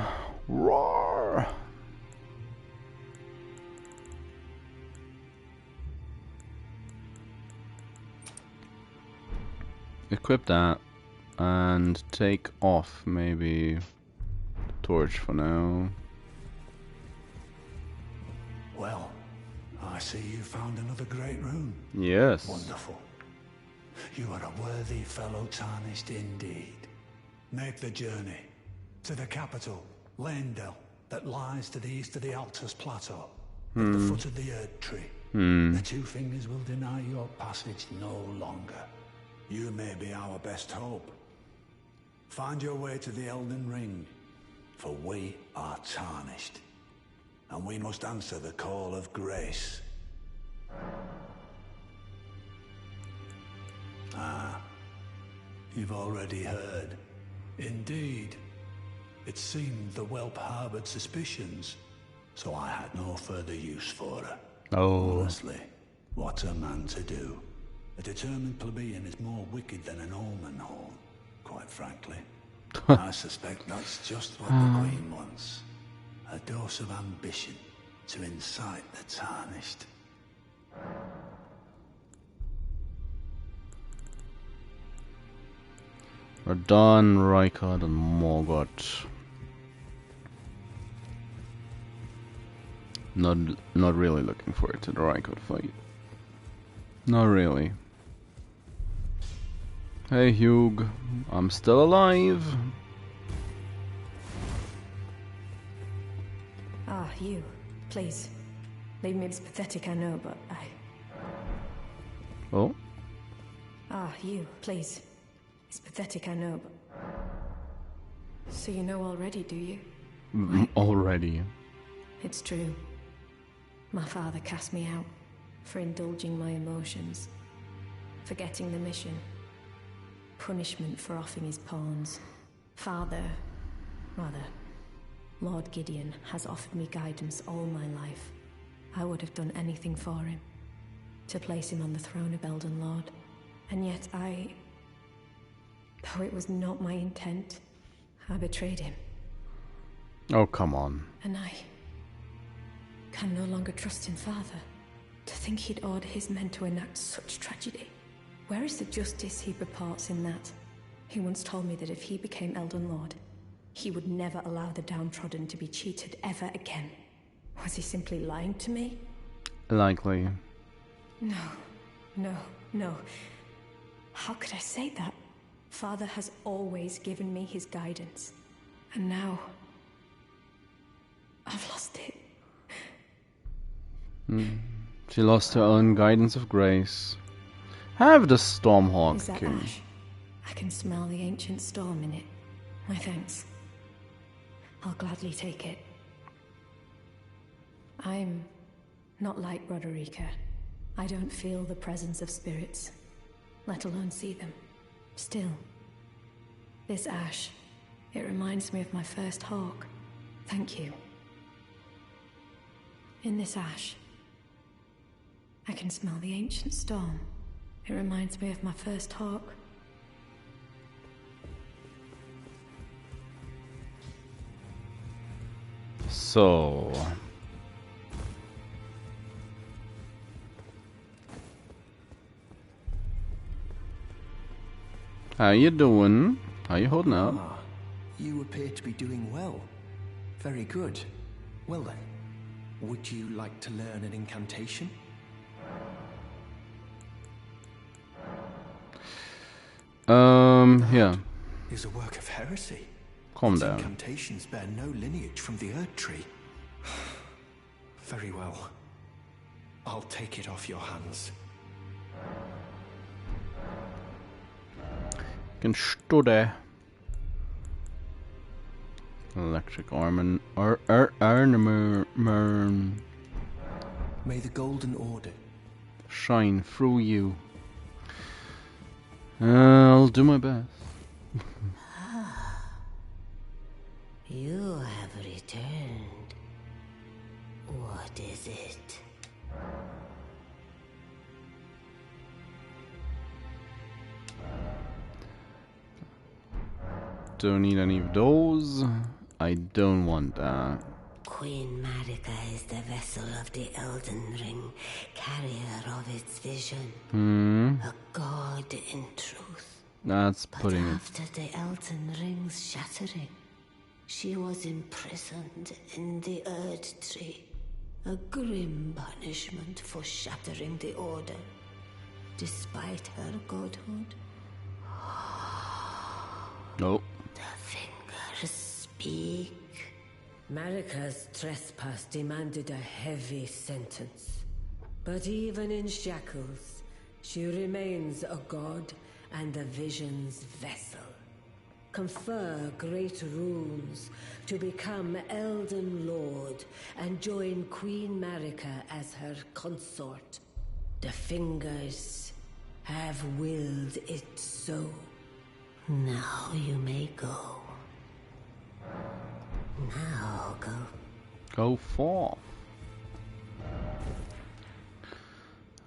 Roar! Equip that and take off maybe the torch for now. Well, I see you found another great rune. Yes. Wonderful. You are a worthy fellow tarnished indeed. Make the journey to the capital, Leyndell, that lies to the east of the Altus Plateau, at the foot of the Erd Tree. The Two Fingers will deny your passage no longer. You may be our best hope. Find your way to the Elden Ring, for we are tarnished, and we must answer the call of grace. Ah, you've already heard. Indeed. It seemed the whelp harbored suspicions, so I had no further use for her. Oh. Honestly, what's a man to do? A determined plebeian is more wicked than an omen horn, quite frankly. I suspect that's just what the Queen wants. A dose of ambition to incite the tarnished. Radahn, Rykard, and Morgott. Not really looking forward to the Rykard fight. Not really. Hey Hugh, I'm still alive. Ah, you. Please. Leave me, it's pathetic, I know, but I... Oh? Ah, you. Please. It's pathetic, I know, but... So you know already, do you? Already. It's true. My father cast me out for indulging my emotions, forgetting the mission, punishment for offing his pawns. Lord Gideon has offered me guidance all my life. I would have done anything for him, to place him on the throne of Elden Lord. And yet though it was not my intent, I betrayed him. Oh, come on. And I can no longer trust him, Father. To think he'd order his men to enact such tragedy. Where is the justice he purports in that? He once told me that if he became Elden Lord, he would never allow the downtrodden to be cheated ever again. Was he simply lying to me? Likely. No. How could I say that? Father has always given me his guidance. And now... I've lost it. She lost her own guidance of grace. Have the Stormhawk Is that King. ash? I can smell the ancient storm in it. My thanks. I'll gladly take it. I'm not like Roderica. I don't feel the presence of spirits, let alone see them. Still, this ash, it reminds me of my first hawk. Thank you. In this ash, I can smell the ancient storm. It reminds me of my first hawk. So... How you doing? How you holding up? Ah, you appear to be doing well. Very good. Well then, would you like to learn an incantation? Yeah. Is a work of heresy. Calm Its down. Incantations bear no lineage from the Erd Tree. Very well. I'll take it off your hands. Can study. Electric armor. May the Golden Order Shine through you. I'll do my best. You have returned. What is it? Don't need any of those. I don't want that. Queen Marika is the vessel of the Elden Ring, carrier of its vision. A god in truth. That's But putting it. after the Elden Ring's shattering, she was imprisoned in the Earth Tree. A grim punishment for shattering the Order, despite her godhood. Nope. The fingers speak. Marika's trespass demanded a heavy sentence. But even in shackles, she remains a god and the vision's vessel. Confer great runes to become Elden Lord and join Queen Marika as her consort. The fingers have willed it so. Now you may go. Now go. Go forth.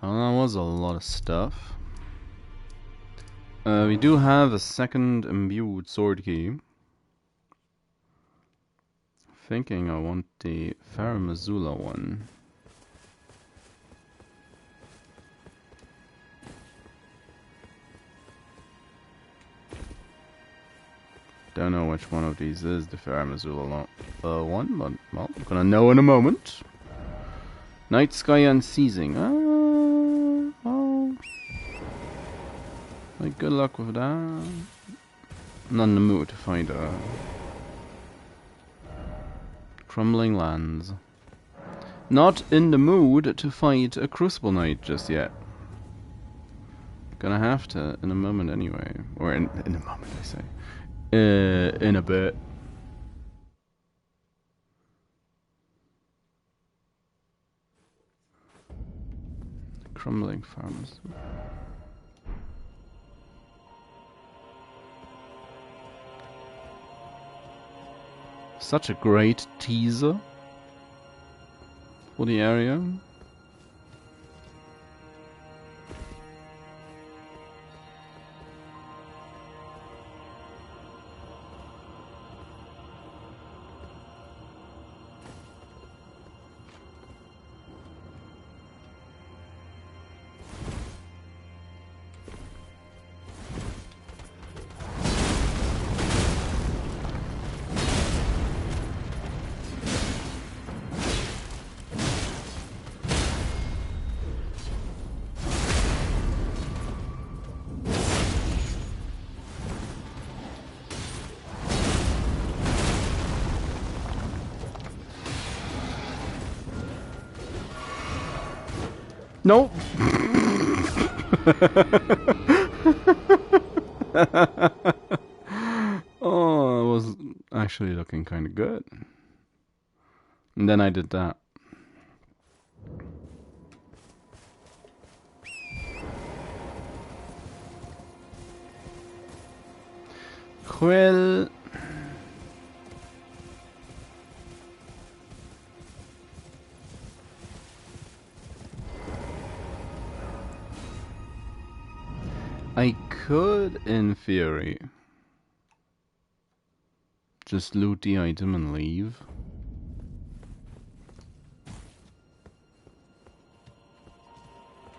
Well, that was a lot of stuff. We do have a second imbued sword key. Thinking I want the Faramazula one. Don't know which one of these is the Faramazula one, but well, I'm gonna know in a moment. Night Sky Unceasing. Oh. Like, good luck with that. I'm not in the mood to find a Crumbling Lands. Not in the mood to fight a Crucible Knight just yet. Gonna have to in a moment anyway. Or in a moment, I say. In a bit. Crumbling Farms. Such a great teaser for the area. Nope. Oh, it was actually looking kind of good. And then I did that. Well, I could, in theory, just loot the item and leave.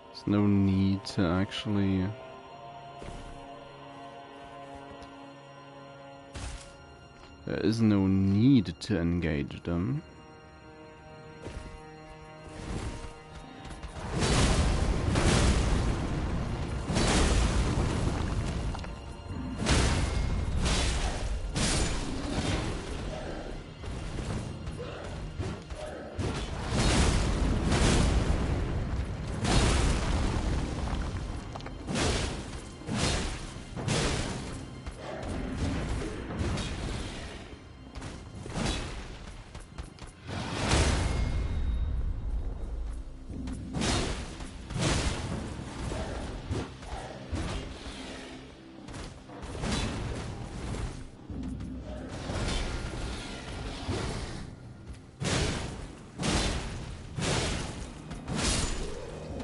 There's no need to actually... There is no need to engage them.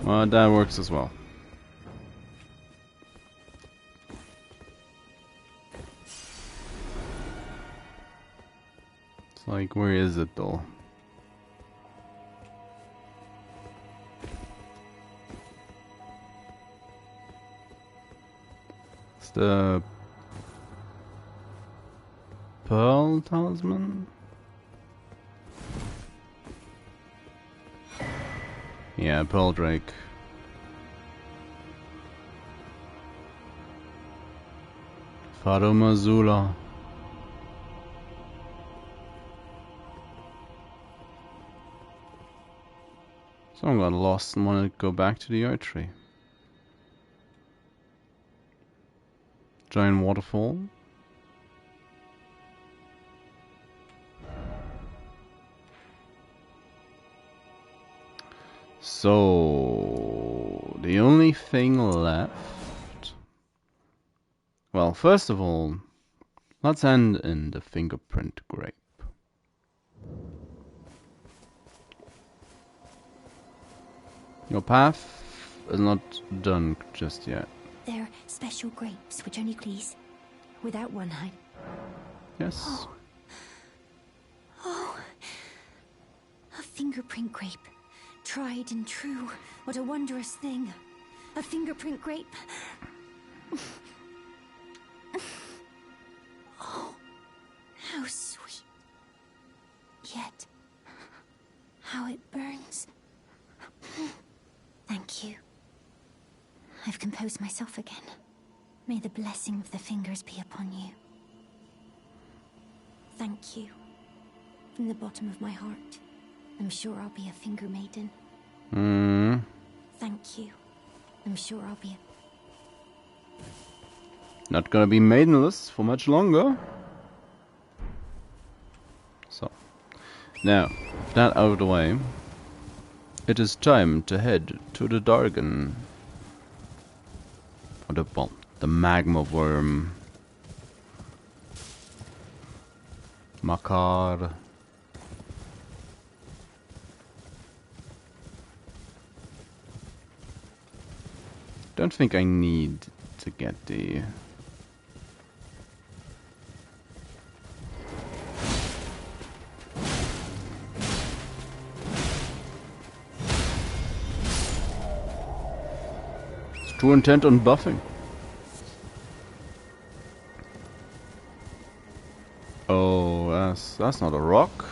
That works as well. It's like, where is it though? It's the Pearl Talisman? Yeah, Pearl Drake. Fado Mazula. Someone got lost and wanted to go back to the oak tree. Giant waterfall. So, the only thing left... Well, first of all, let's end in the fingerprint grape. Your path is not done just yet. They're special grapes, which only please. Without one eye. Yes. Oh. A fingerprint grape. Tried and true. What a wondrous thing. A fingerprint grape. Oh, how sweet. Yet, how it burns. Thank you. I've composed myself again. May the blessing of the fingers be upon you. Thank you. From the bottom of my heart. I'm sure I'll be a finger maiden. Thank you. I'm sure I'll be a... Not gonna be maidenless for much longer. So, now, that out of the way, it is time to head to the Dargon. Or the magma worm. Makar. Don't think I need to get the... It's true intent on buffing. Oh, that's not a rock.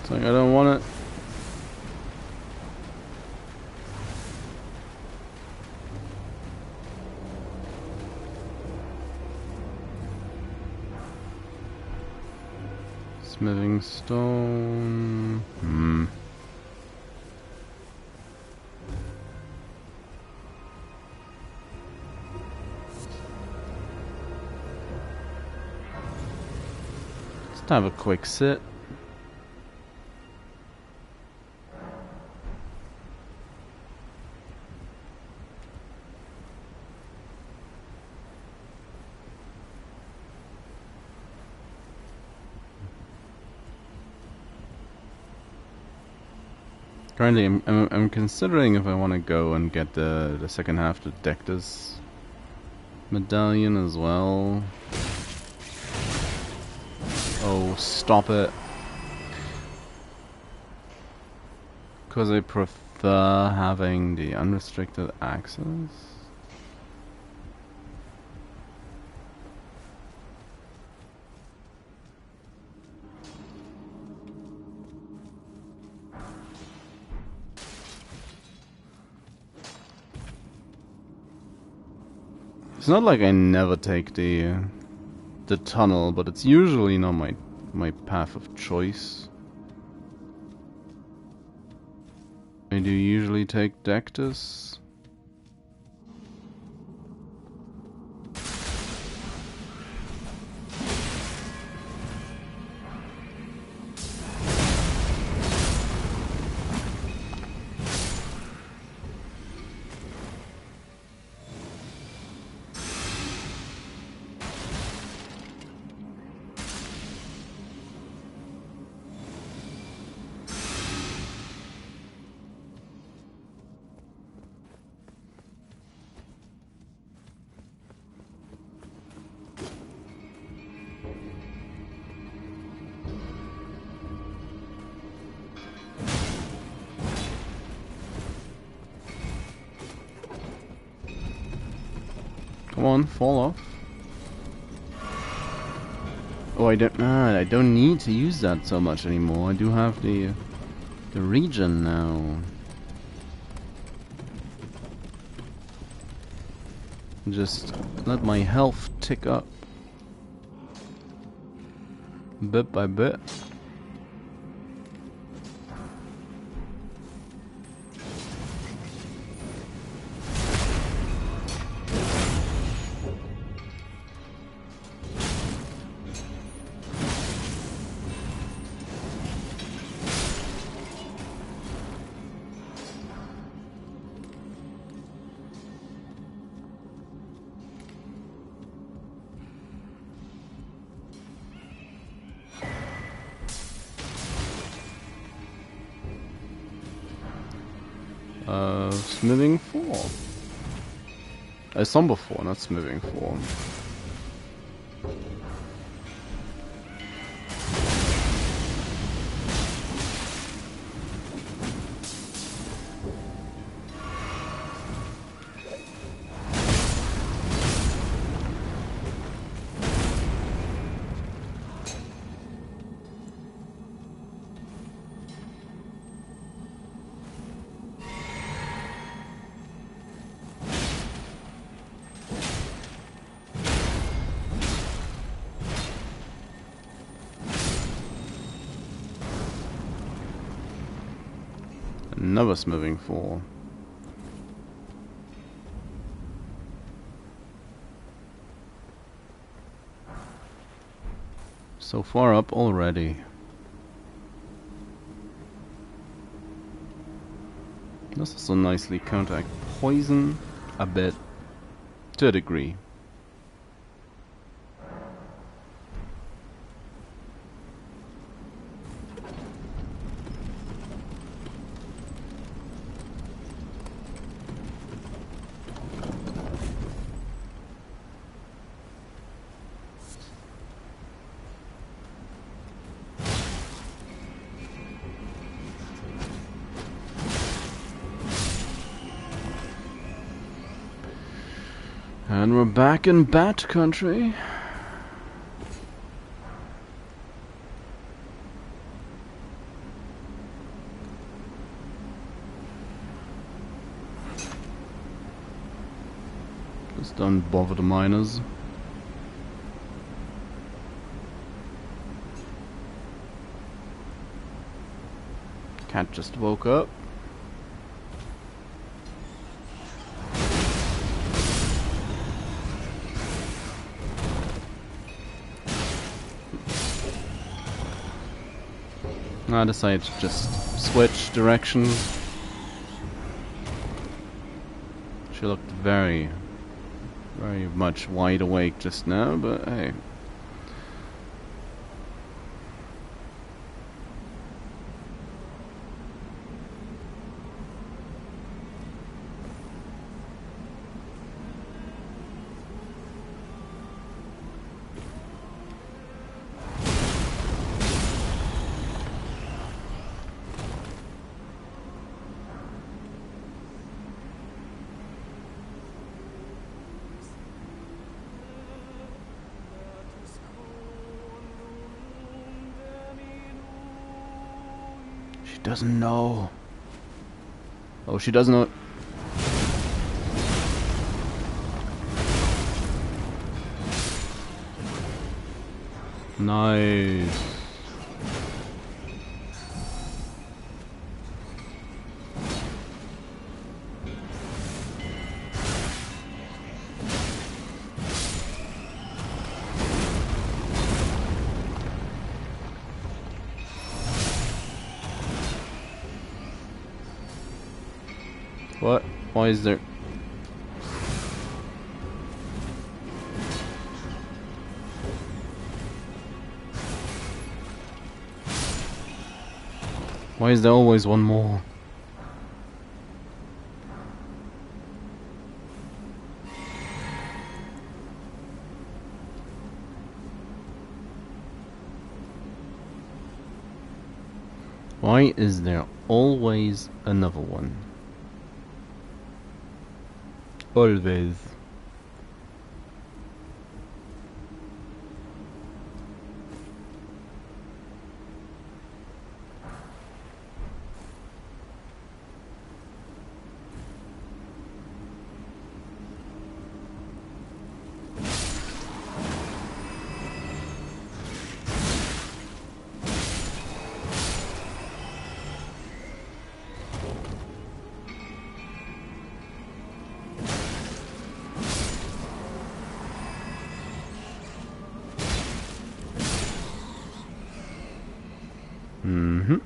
It's like I don't want it. Smithing stone. Let's have a quick sit. Currently, I'm considering if I want to go and get the second half to Dectus medallion as well. Oh, stop it! Because I prefer having the unrestricted access. It's not like I never take the tunnel, but it's usually not my path of choice. I do usually take Dactus. Come on, fall off. Oh, I don't need to use that so much anymore. I do have the regen now. Just let my health tick up bit by bit. Smithing 4. Somber 4, not Smithing 4. Another Smithing 4. So far up already. This also nicely counteract poison a bit, to a degree. And we're back in Bat Country. Just don't bother the miners. Cat just woke up. I decided to just switch directions. She looked very much wide awake just now, but hey. Doesn't know. Oh, she doesn't know. Nice. What? Why is there... Why is there always one more? Why is there always another one? Always. Mm-hmm.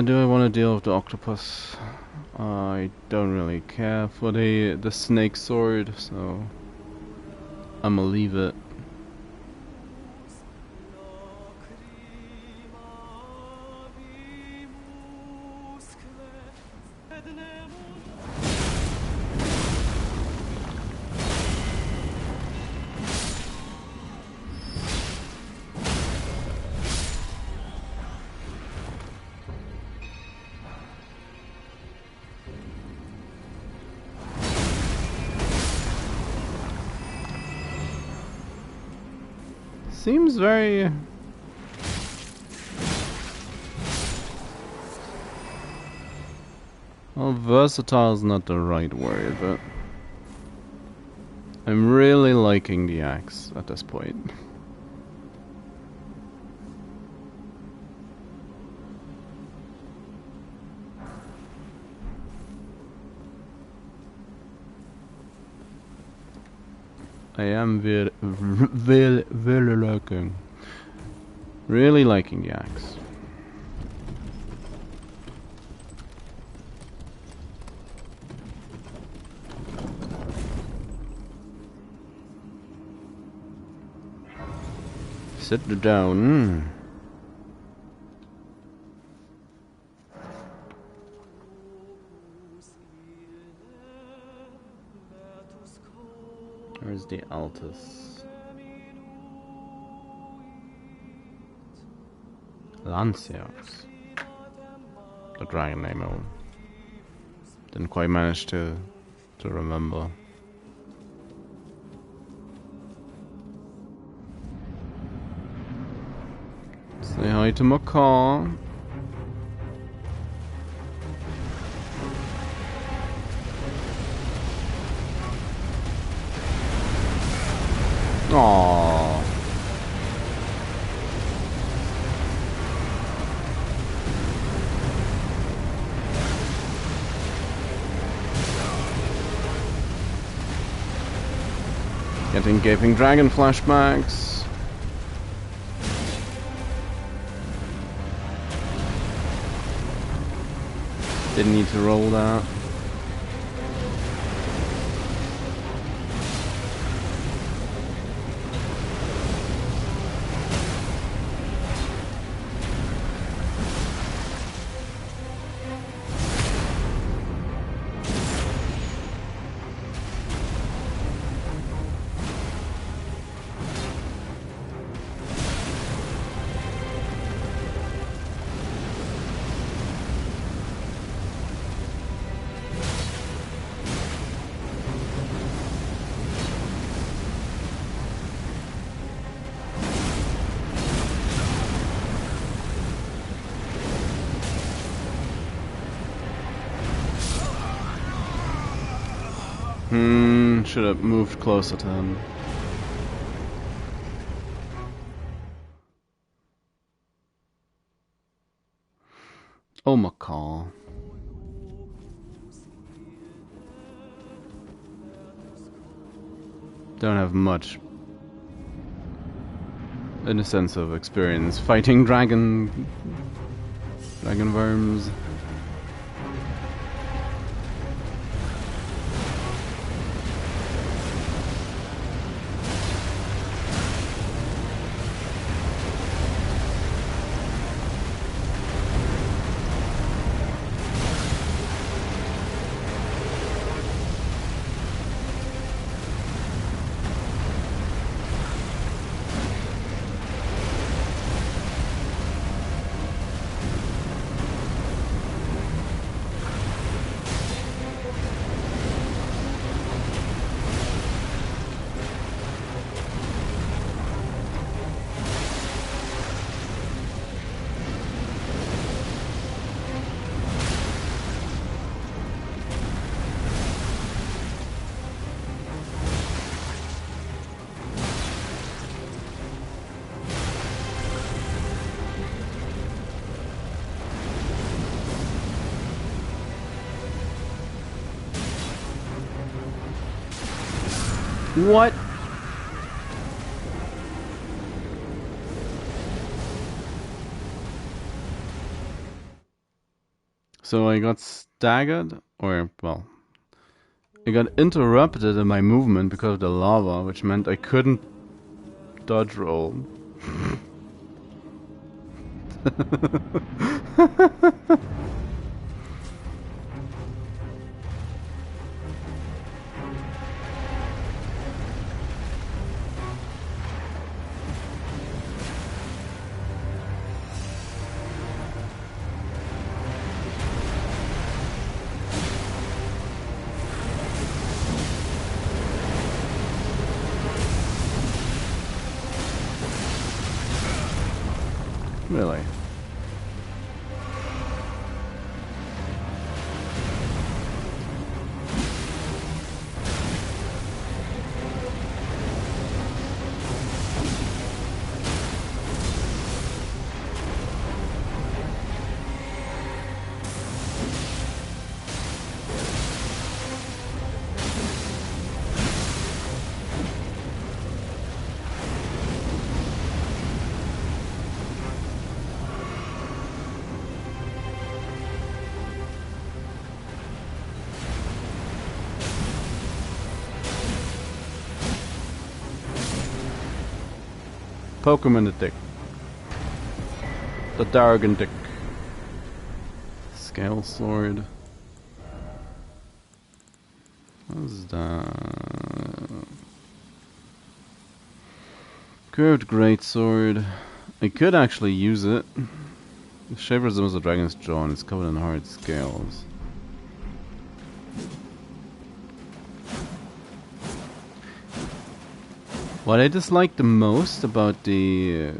Do I want to deal with the octopus? I don't really care for the snake sword, so I'ma leave it. Seems very... Well, versatile is not the right word, but I'm really liking the axe at this point. I am very liking. Really liking the axe. Sit down. Where's the Altus? Lanciers. The dragon name I didn't quite manage to remember. Say hi to Macaw. Aww. Getting gaping dragon flashbacks. Didn't need to roll that. Should have moved closer to him. Oh, macaw. Don't have much in a sense of experience fighting dragon worms. What? So I got staggered, or, well, I got interrupted in my movement because of the lava, which meant I couldn't dodge roll. Really? Poke him in the dick. The Dragon dick. Scale sword. What's that? Curved greatsword. I could actually use it. The shape resembles a dragon's jaw and it's covered in hard scales. What I dislike the most about the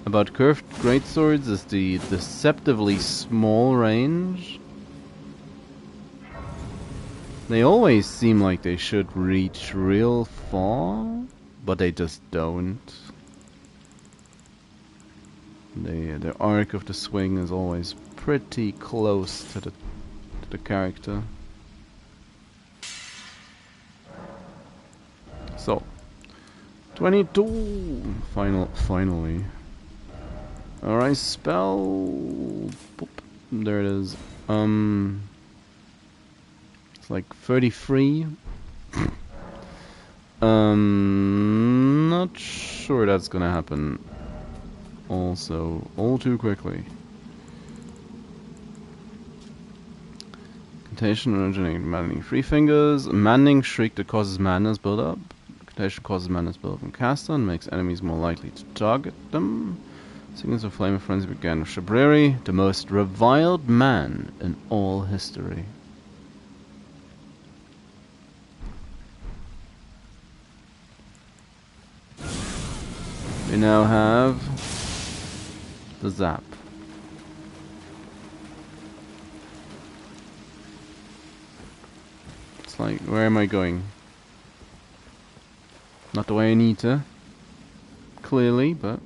about curved greatswords is the deceptively small range. They always seem like they should reach real far, but they just don't. The arc of the swing is always pretty close to the character. So 22 finally. Alright, spell. Boop. There it is. It's like 33. Not sure that's gonna happen. Also, all too quickly. Contagion originating maddening. 3 fingers. Maddening shriek that causes madness build up. Contagion causes madness build up in caster and makes enemies more likely to target them. Signals of flame and frenzy began with Shabriri, the most reviled man in all history. We now have the zap. It's like, where am I going? Not the way I need to. Clearly, but...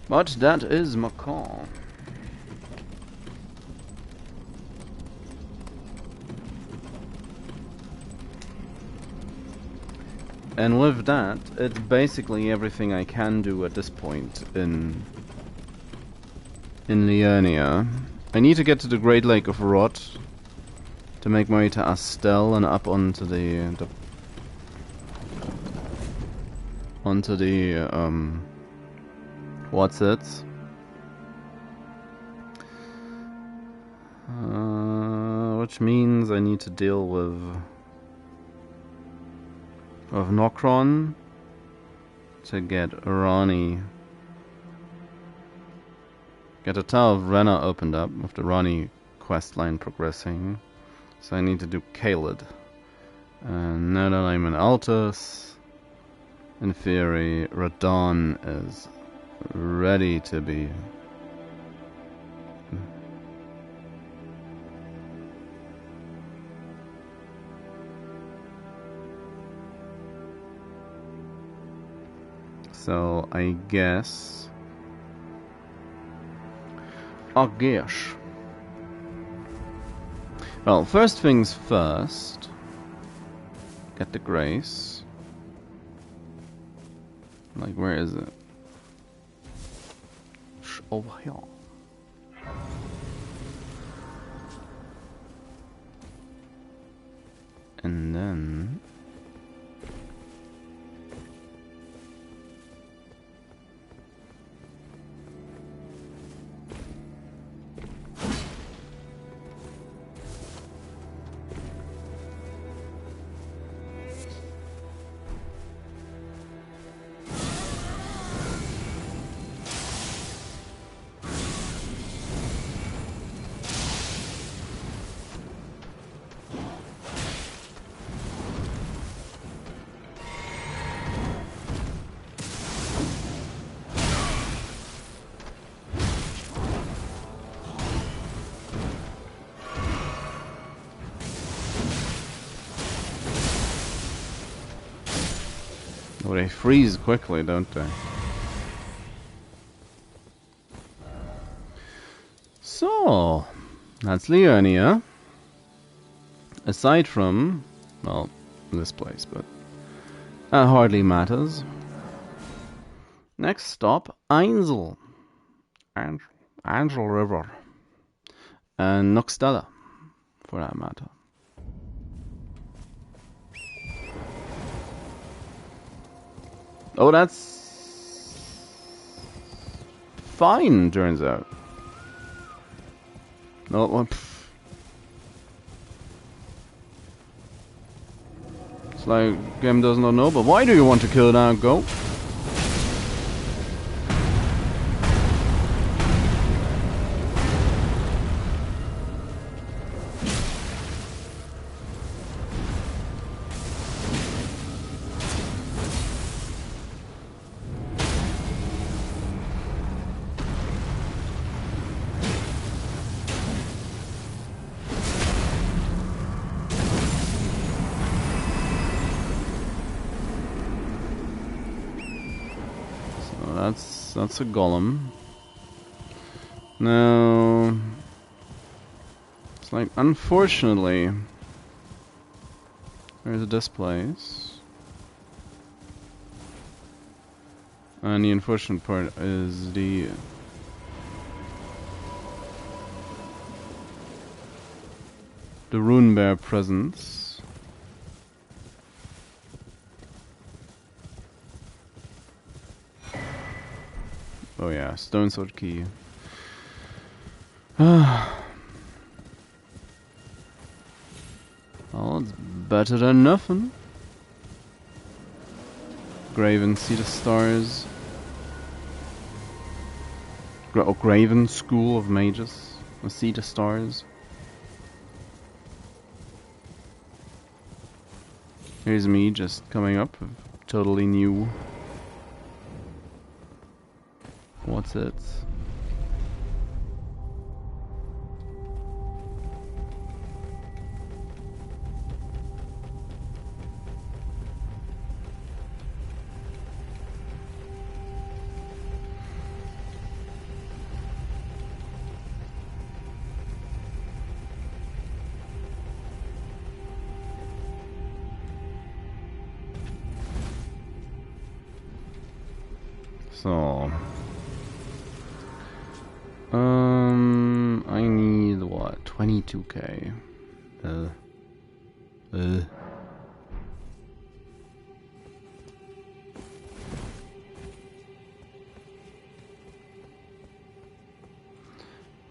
But that is my car. And with that, it's basically everything I can do at this point in Liurnia. I need to get to the Great Lake of Rot to make my way to Astel and up onto the what's it? Which means I need to deal with Nokron to get Rani. Get the Tower of Rena opened up with the Rani questline progressing. So I need to do Caelid. And now that I'm in Altus, in theory, Radon is ready to be... So I guess... Well, first things first. Get the Grace. Like, where is it? Over here. And then... Oh, they freeze quickly, don't they? So, that's Liurnia. Aside from, well, this place, but that hardly matters. Next stop, Ainsel. Ainsel River. And Noxtella, for that matter. Oh, that's fine, turns out. No, well, it's like game does not know, but why do you want to kill that goat? That's a golem. Now, it's like, unfortunately, there's this place. And the unfortunate part is the Rune Bear presence. Oh yeah, Stone Sword Key. Well, it's better than nothing. Graven Seat of Stars. Graven School of Mages. A Seat of Stars. Here's me just coming up with totally new what's it? So, I need what? 22k. I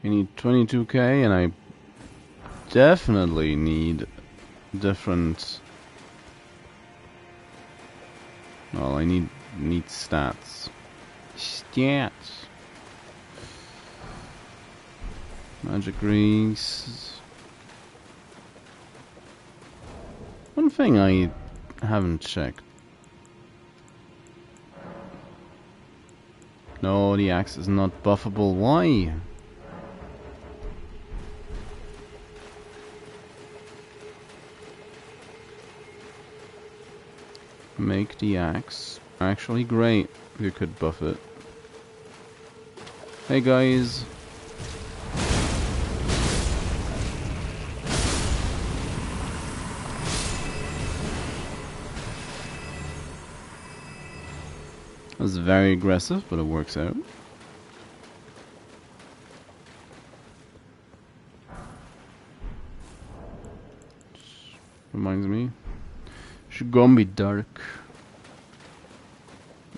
need 22k, and I definitely need different. Well, I need stats. Stats. Magic rings. One thing I haven't checked. No, the axe is not buffable. Why? Make the axe actually great. You could buff it. Hey guys. That's very aggressive, but it works out. Reminds me. Should go and be dark.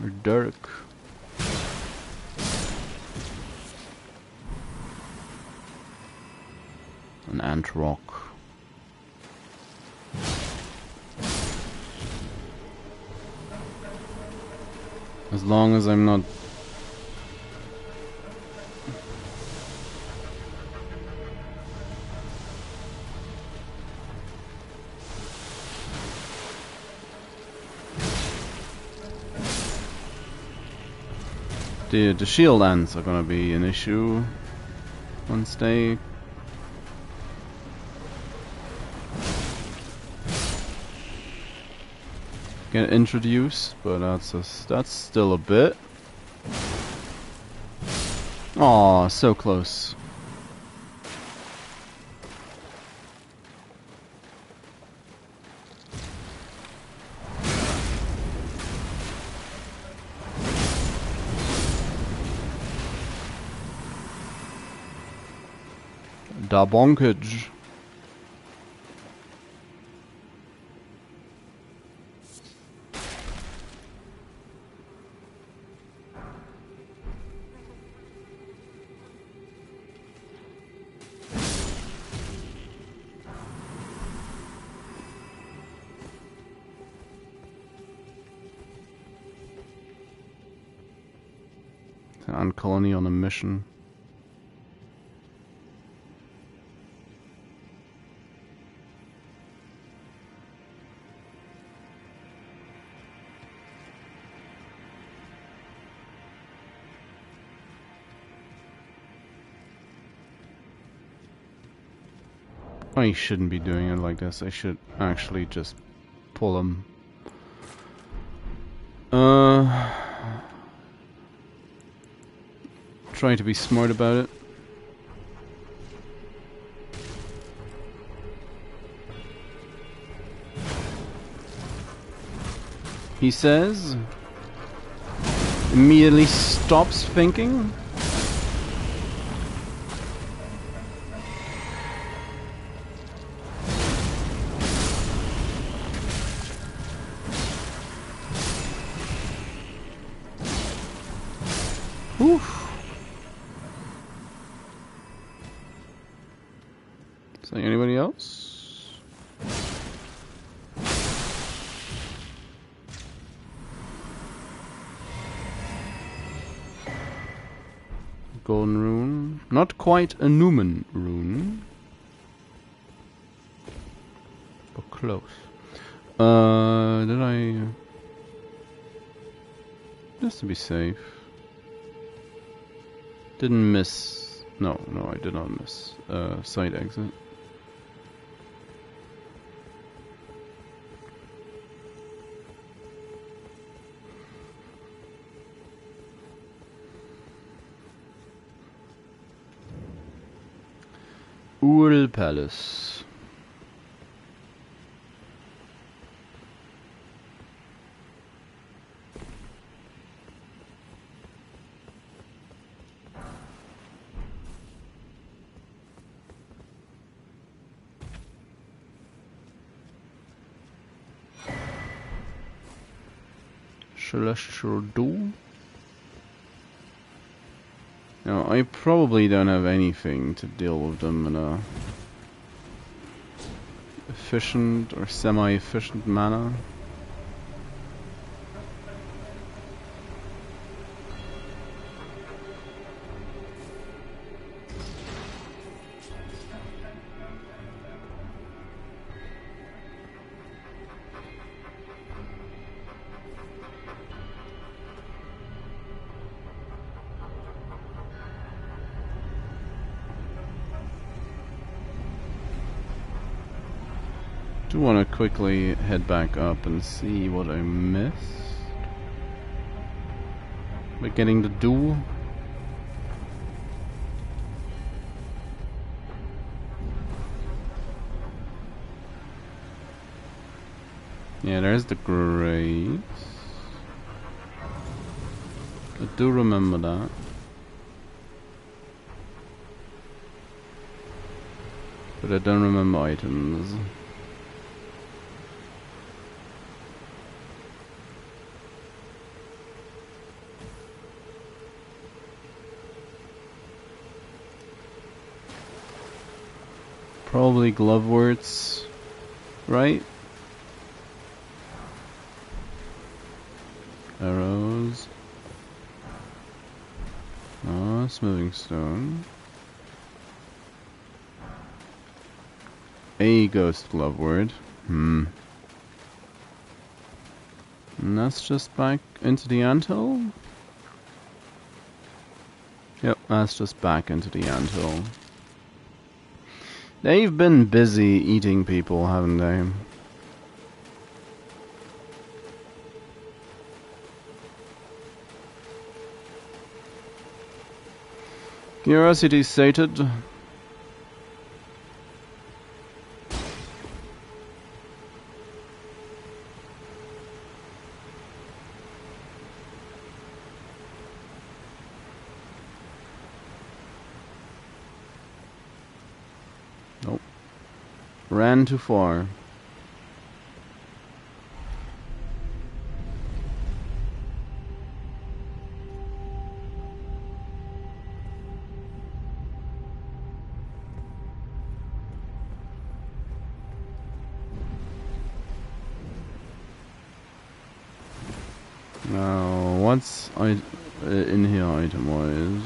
Or dark. An ant rock. As long as I'm not... The shield ants are gonna be an issue once they get introduced, but that's still a bit. Aw, so close. Da bonkage. An ant colony on a mission. I shouldn't be doing it like this. I should actually just pull them. Try to be smart about it. He says, immediately stops thinking. Oof. Is there anybody else? Golden rune. Not quite a Numen rune. But close. Did I... Just to be safe. Didn't miss. No, I did not miss. Side exit. Ul Palace. Celestial Door. Now, I probably don't have anything to deal with them in a efficient or semi-efficient manner. Do want to quickly head back up and see what I missed by getting the duel. Yeah, there's the graves. I do remember that. But I don't remember items. Probably gloveworts, right? Arrows. Oh, smoothing stone. A ghost glovewort. And that's just back into the anthill? Yep, that's just back into the anthill. They've been busy eating people, haven't they? Curiosity sated. Nope. Ran too far. Now, what's in here item-wise?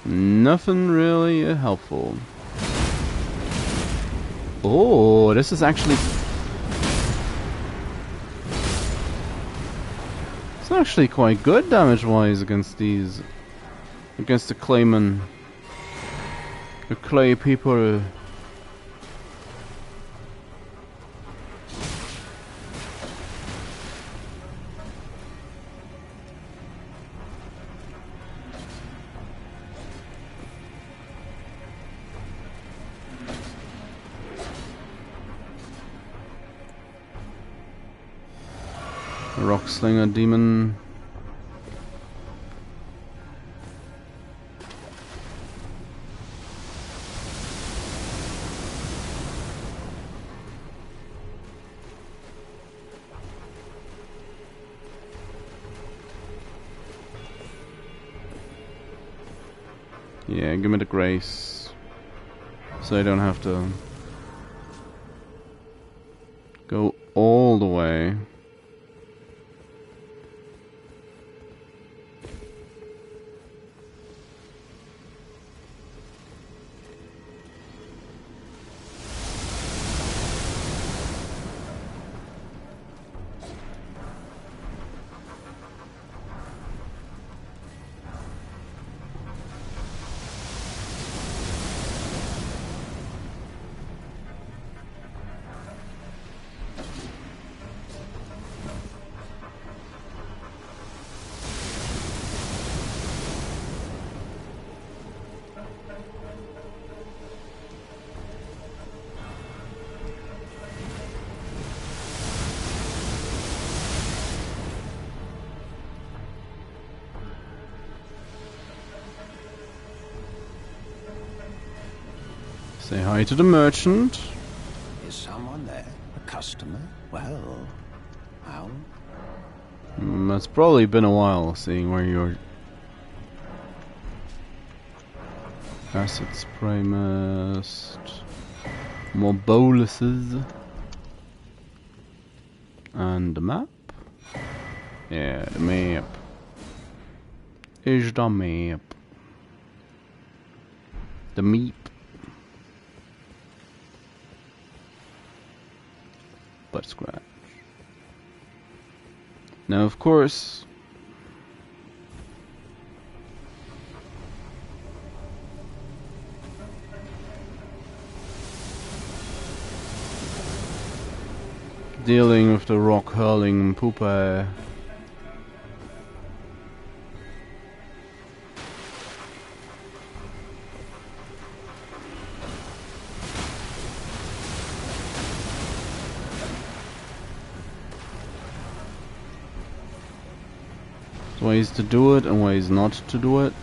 Nothing really helpful. Oh, this is actually... It's actually quite good damage-wise against these... Against the Claymen. The Clay people... Rock Slinger Demon. Yeah, give me the grace. So I don't have to go all the way. Say hi to the merchant. Is someone there? A customer? Well, how? It's probably been a while, seeing where you're. Acid spray mist. More boluses. And the map? Yeah, the map. Is the map. The meep. Butt scratch. Now, of course, dealing with the rock hurling poopa. Ways to do it and ways not to do it.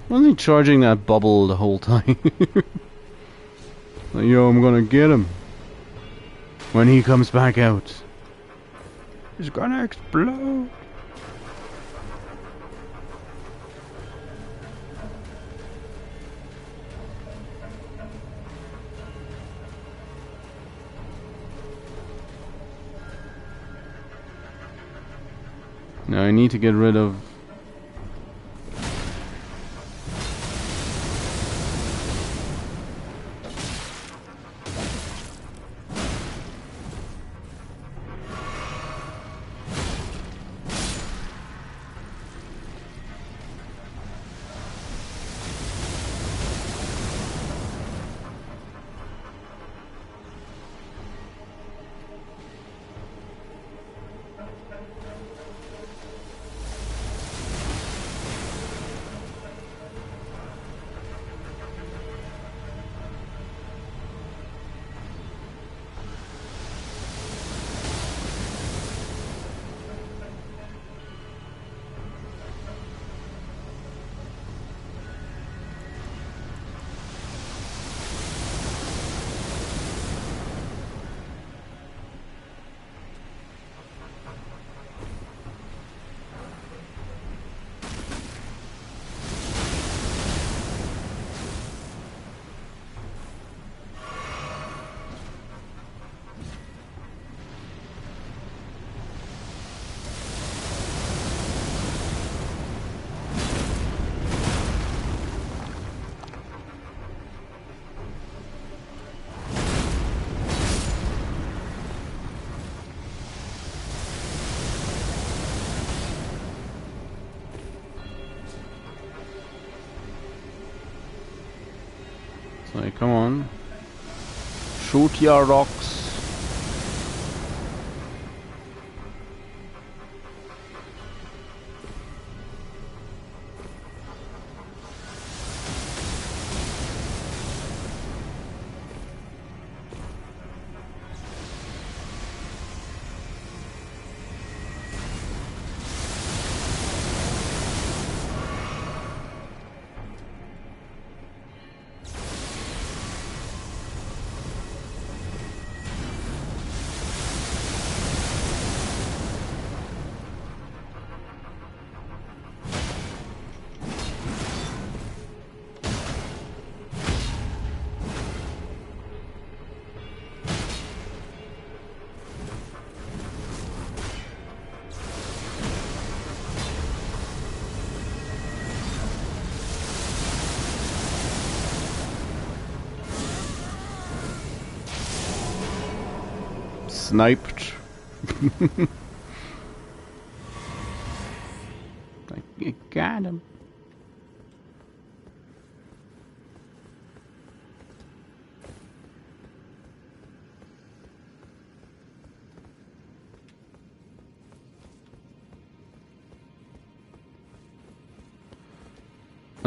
Wasn't he charging that bubble the whole time? Like, yo, I'm gonna get him. When he comes back out, he's gonna explode. Now I need to get rid of. So come on, shoot your rocks. Sniped. I got him.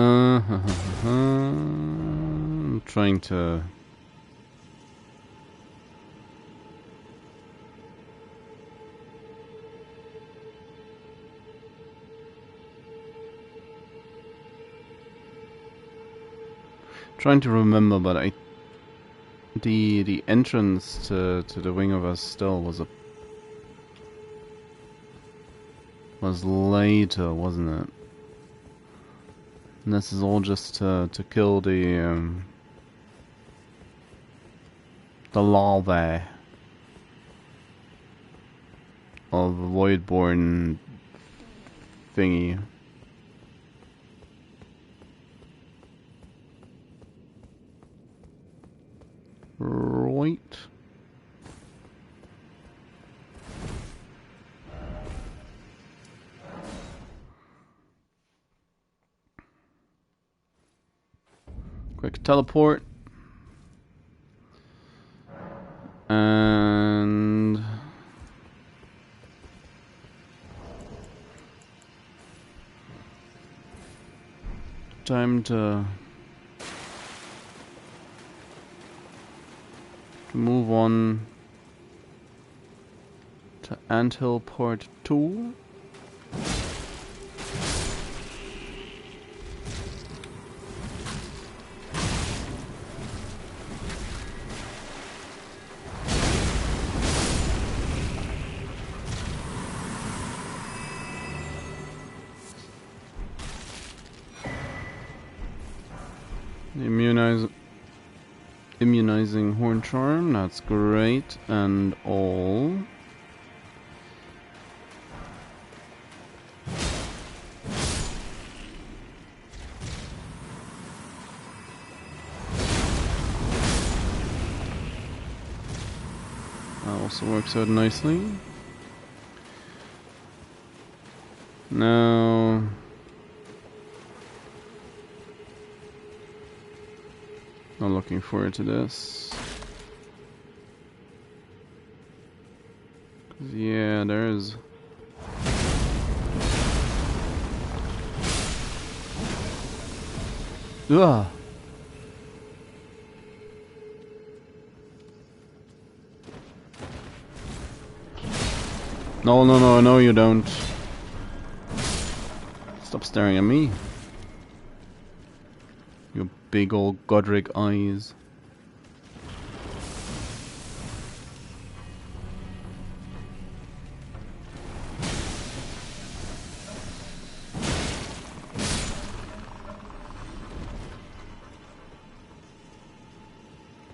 I'm trying to... Trying to remember, but the entrance to the Wing of Us still was later, wasn't it? And this is all just to kill the larvae of Voidborn thingy. Right. Quick teleport. And time to move on to Anthill Part 2. Immunizing Horn Charm, that's great, and all. That also works out nicely. Now... I'm looking forward to this. 'Cause yeah, there's... Ugh! No, you don't. Stop staring at me. Your big old Godric eyes.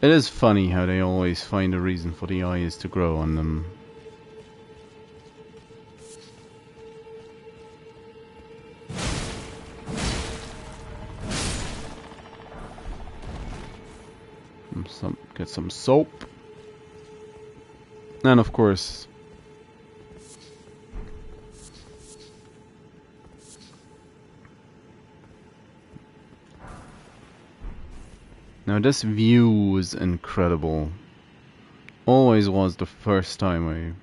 It is funny how they always find a reason for the eyes to grow on them. Get some soap. And of course... Now this view is incredible. Always was the first time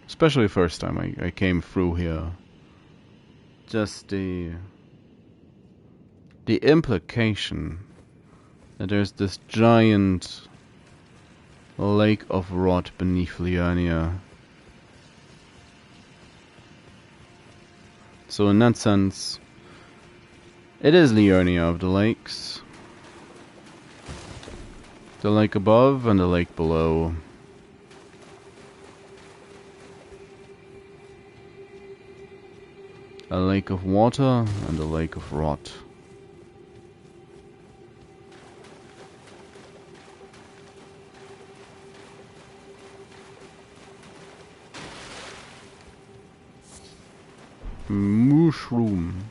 especially the first time I came through here. Just the implication that there's this giant lake of rot beneath Liurnia. So in that sense, it is Liurnia of the lakes. The lake above and the lake below. A lake of water and a lake of rot. Mushroom.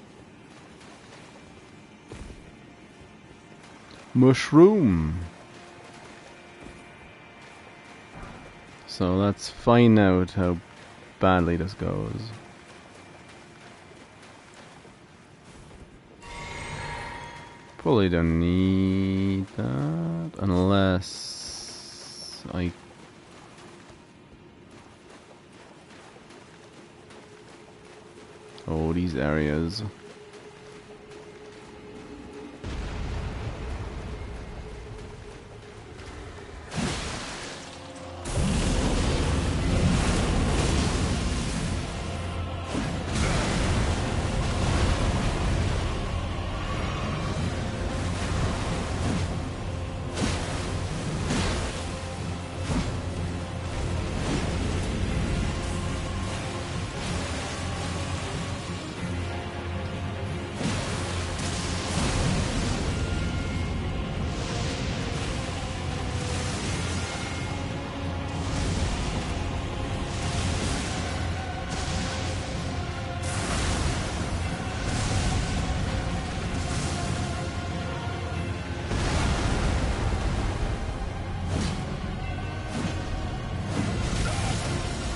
So let's find out how badly this goes. Probably don't need that unless I... Oh, these areas.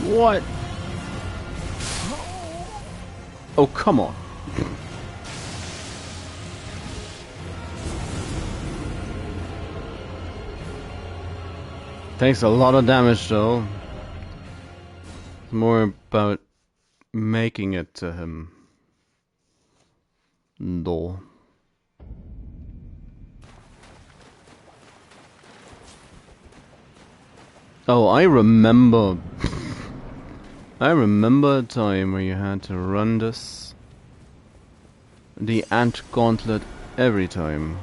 What? Oh, come on. Takes a lot of damage though. It's more about making it to him. Though. Oh, I remember. I remember a time where you had to run the ant gauntlet every time.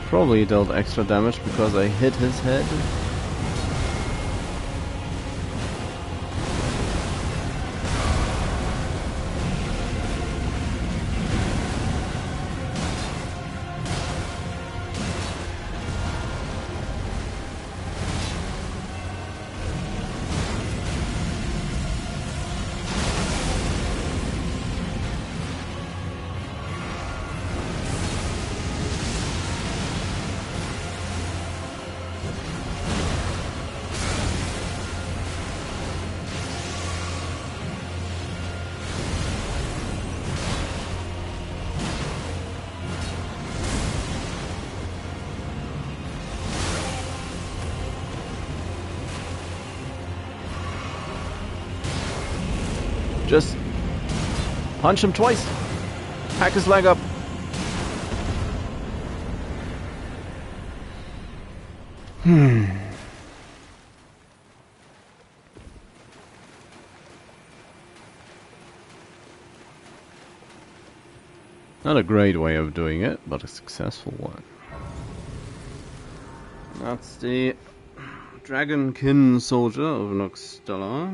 Probably dealt extra damage because I hit his head. Just punch him twice. Hack his leg up. Not a great way of doing it, but a successful one. That's the Dragonkin Soldier of Noxtella.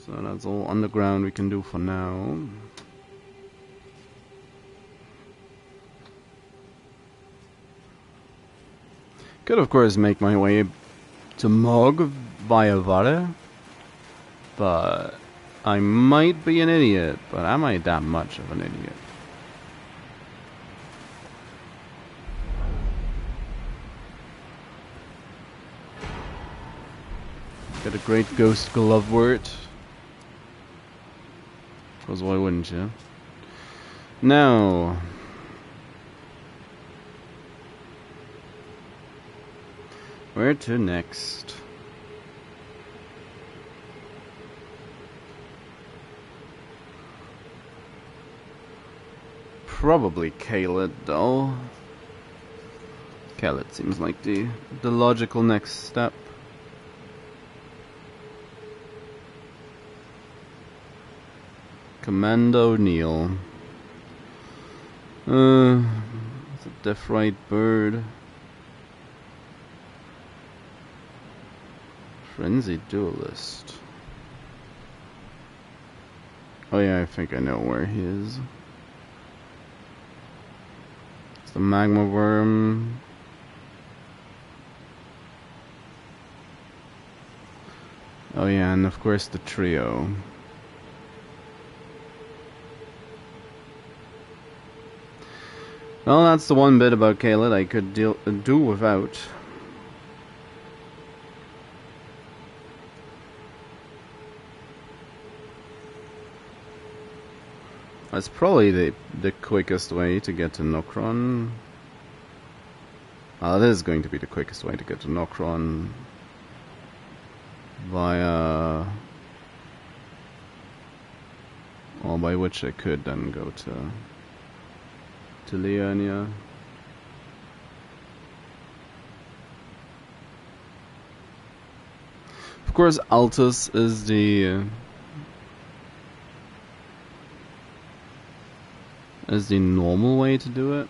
So that's all underground we can do for now. Could of course make my way to Mog via Vare, but I might be an idiot, but am I that much of an idiot? Get a great ghost glove word. Because why wouldn't you? Now, where to next? Probably Caelid, though. Caelid seems like the logical next step. Commander O'Neill. It's a Deathrite bird. Frenzied Duelist. Oh yeah, I think I know where he is. It's the Magma Worm. Oh yeah, and of course the trio. Well, that's the one bit about Caelid I could do without. That's probably the quickest way to get to Nokron. It is going to be the quickest way to get to Nokron via... Well, by which I could then go to Liurnia. Of course, Altus is the normal way to do it.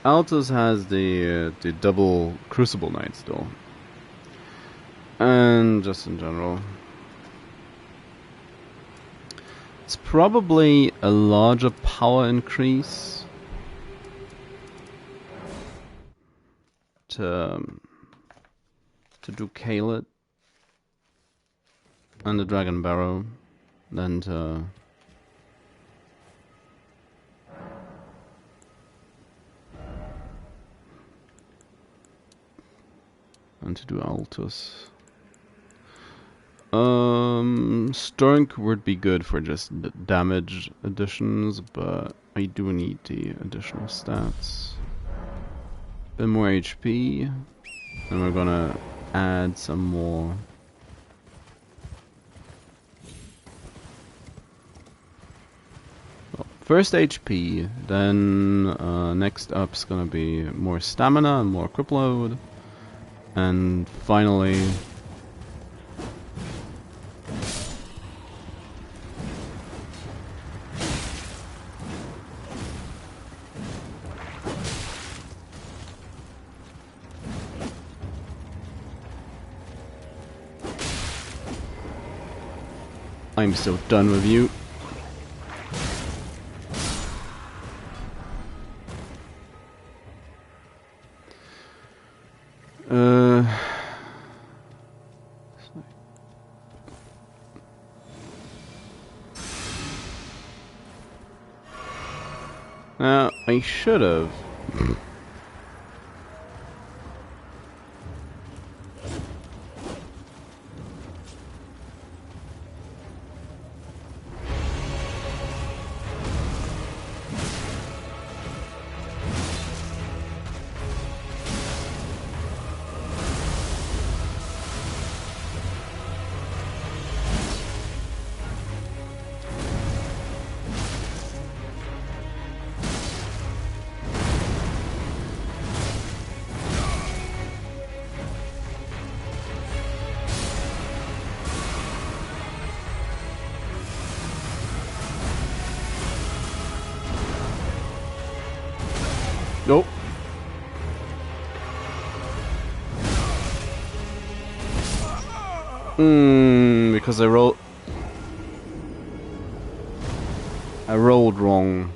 Altus has the double Crucible Knights though, and just in general, It's probably a larger power increase to do Caelid and the Dragon Barrow than to do Altus. Stunk would be good for just damage additions, but I do need the additional stats. Bit more HP, and we're gonna add some more. Well, first HP, then next up's gonna be more stamina and more crip load, and finally I'm so done with you. I should have. Nope. Because I rolled wrong.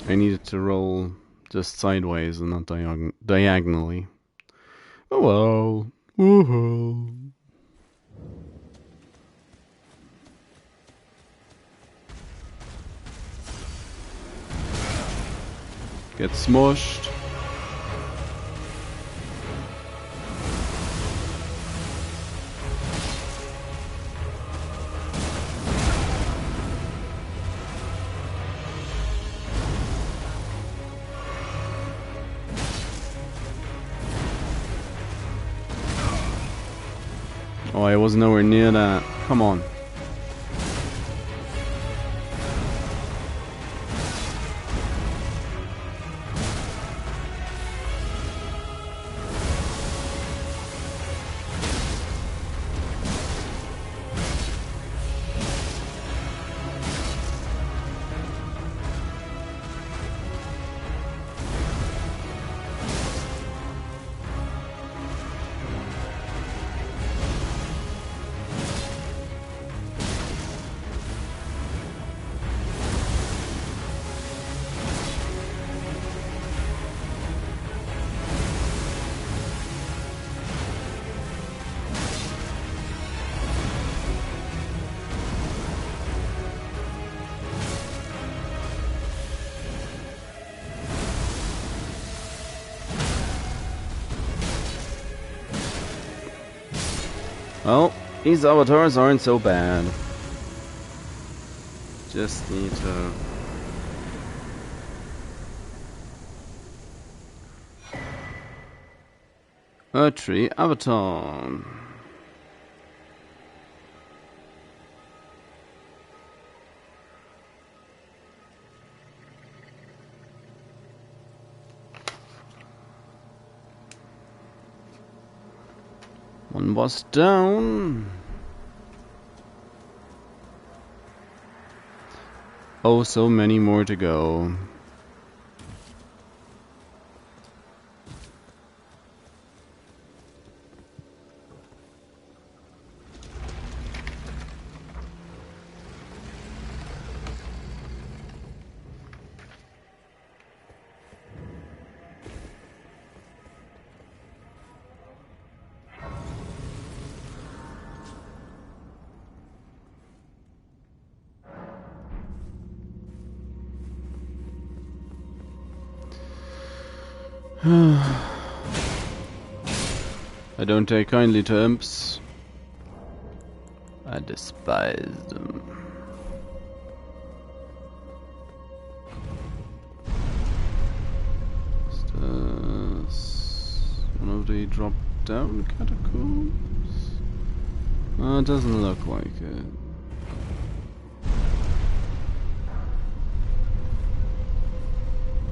I needed to roll just sideways and not diagonally. Oh well. Woohoo. Get smushed. Oh, I was nowhere near that. Come on. Well, these avatars aren't so bad. Just need to... a tree avatar. One boss down. Oh, so many more to go. I don't take kindly to imps. I despise them. Is this one of the drop down catacombs? It doesn't look like it.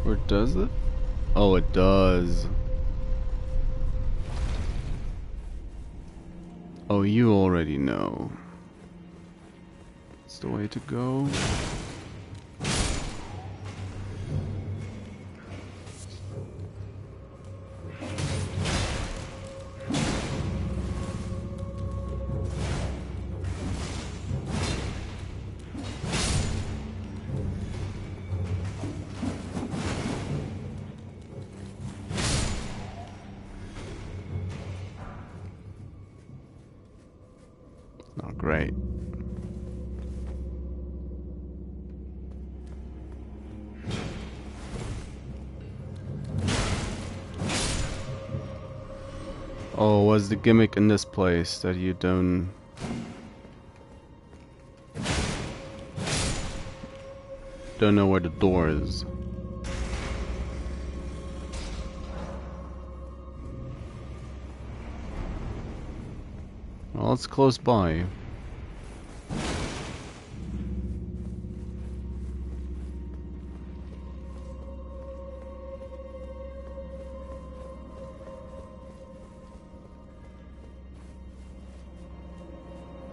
Or does it? Oh, it does. Oh, you already know. It's the way to go. Oh, great. Oh, what's the gimmick in this place that you don't know where the door is? Well, it's close by.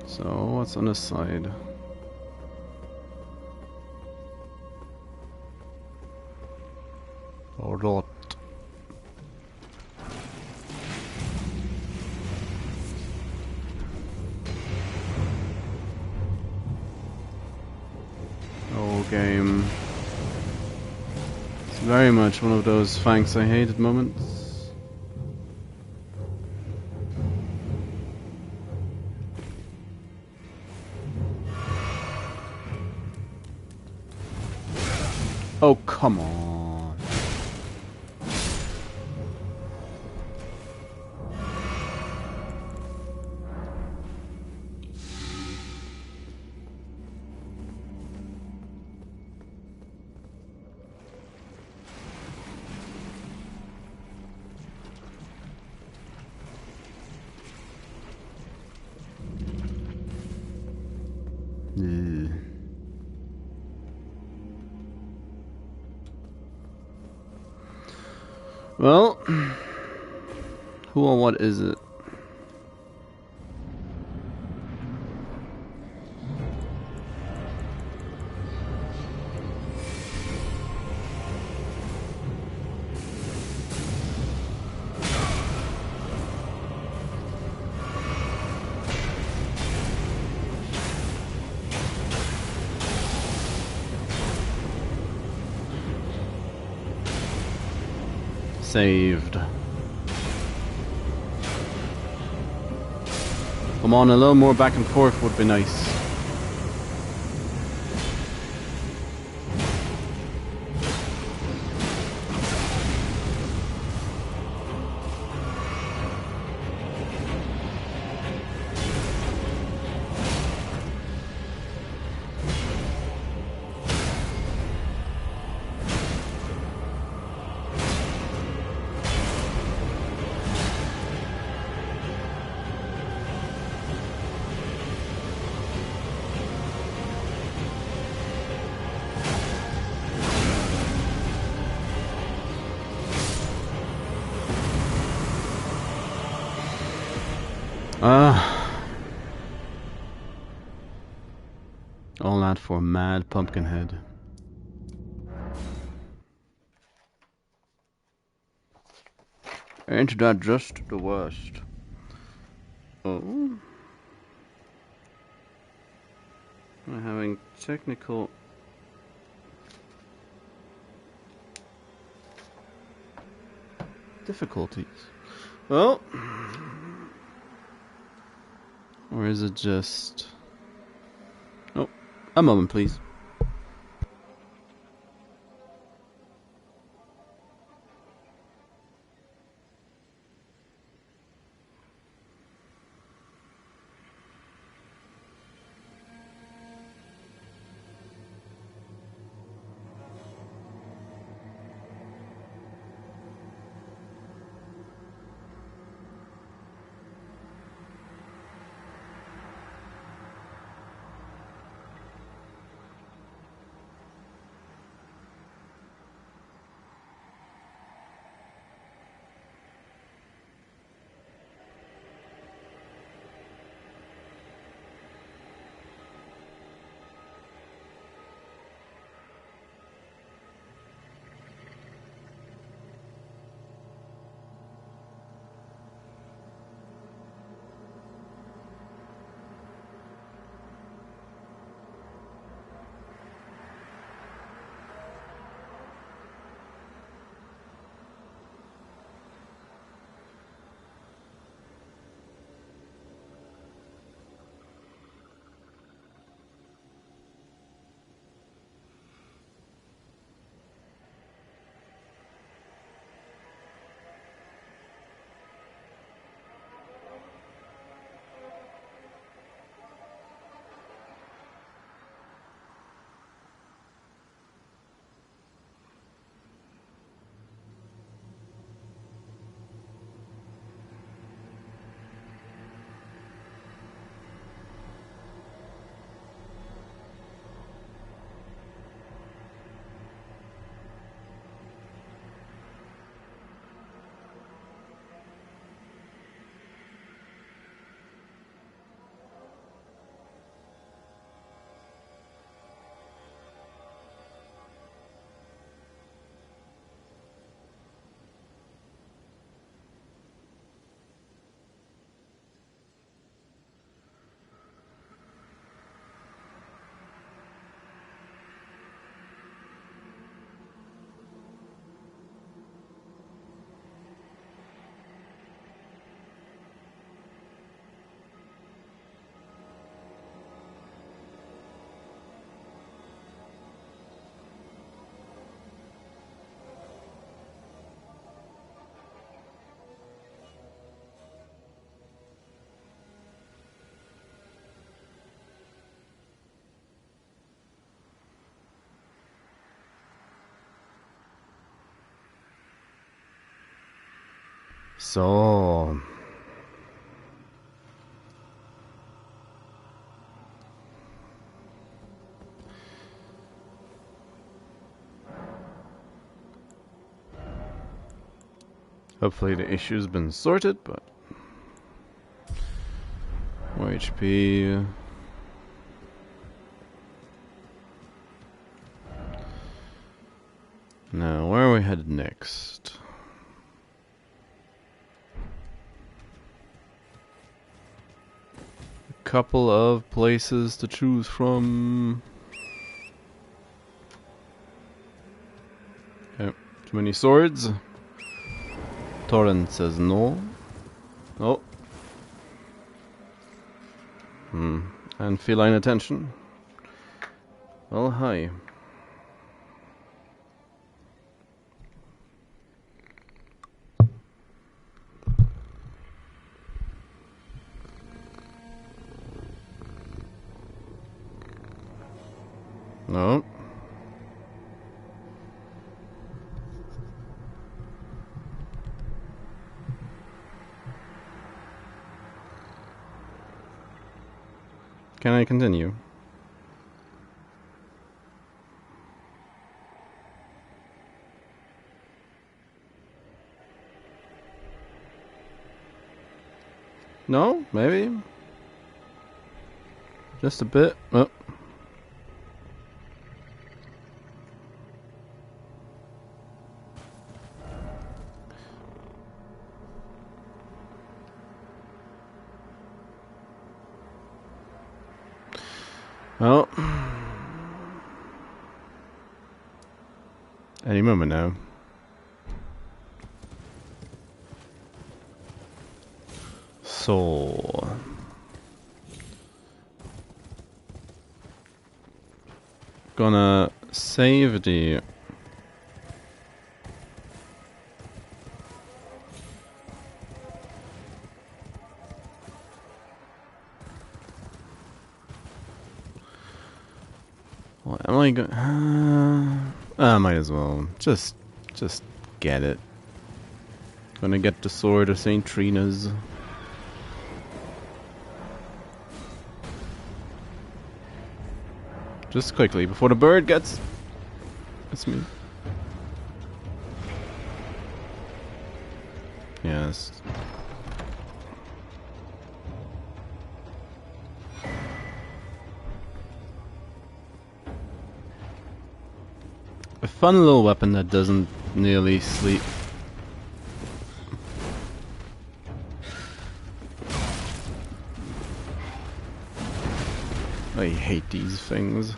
So, what's on the side? A lot. Oh, game. It's very much one of those thanks I hated moments. Oh, come on. Ugh. Well, who or what is it? Saved. Come on, a little more back and forth would be nice. All that for mad Pumpkinhead. Ain't that just the worst? Oh. I'm having technical difficulties. Well, or is it just... Oh, a moment, please. So. Hopefully the issue's been sorted, but more HP. Now, where are we headed next? A couple of places to choose from. Okay, too many swords. Torrent says no. Oh. And feline attention. Well, hi. No. Can I continue? No? Maybe? Just a bit? Oh. Well. Any moment now. So. Gonna save the what am I going? I might as well just get it. Gonna get the sword of Saint Trina's. Just quickly before the bird gets. It's me. Yes. A fun little weapon that doesn't nearly sleep. I hate these things.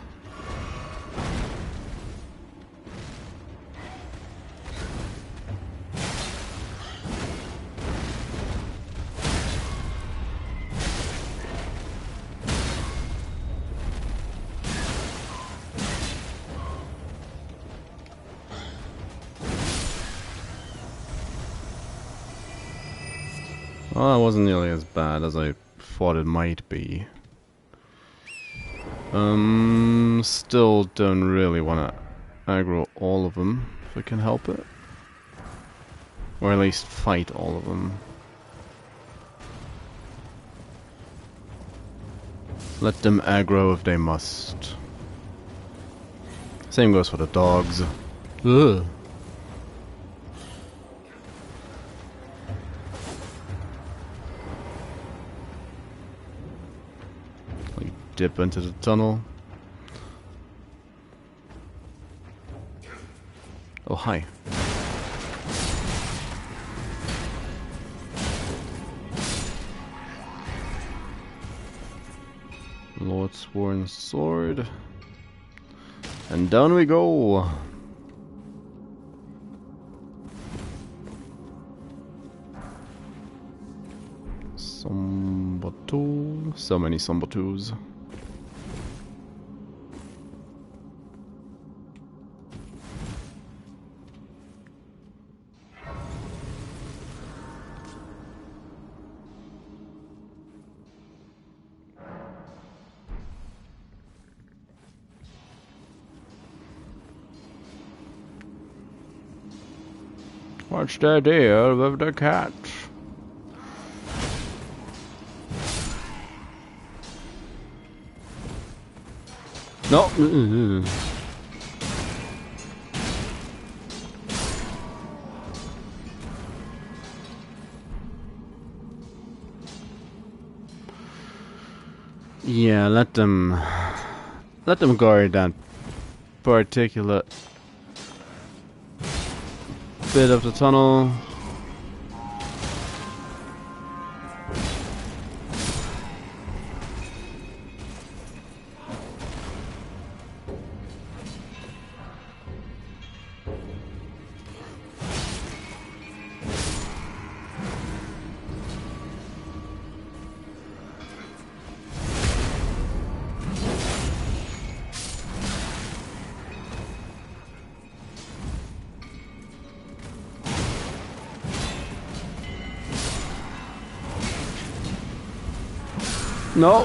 Well, that wasn't nearly as bad as I thought it might be. Still don't really want to aggro all of them, if I can help it. Or at least fight all of them. Let them aggro if they must. Same goes for the dogs. Ugh. Like dip into the tunnel. Oh, hi. Lord Sworn Sword. And down we go. Sombatu. So many Sombatus. What's the deal with the cat? No. Yeah, let them guard that particular bit of the tunnel. No.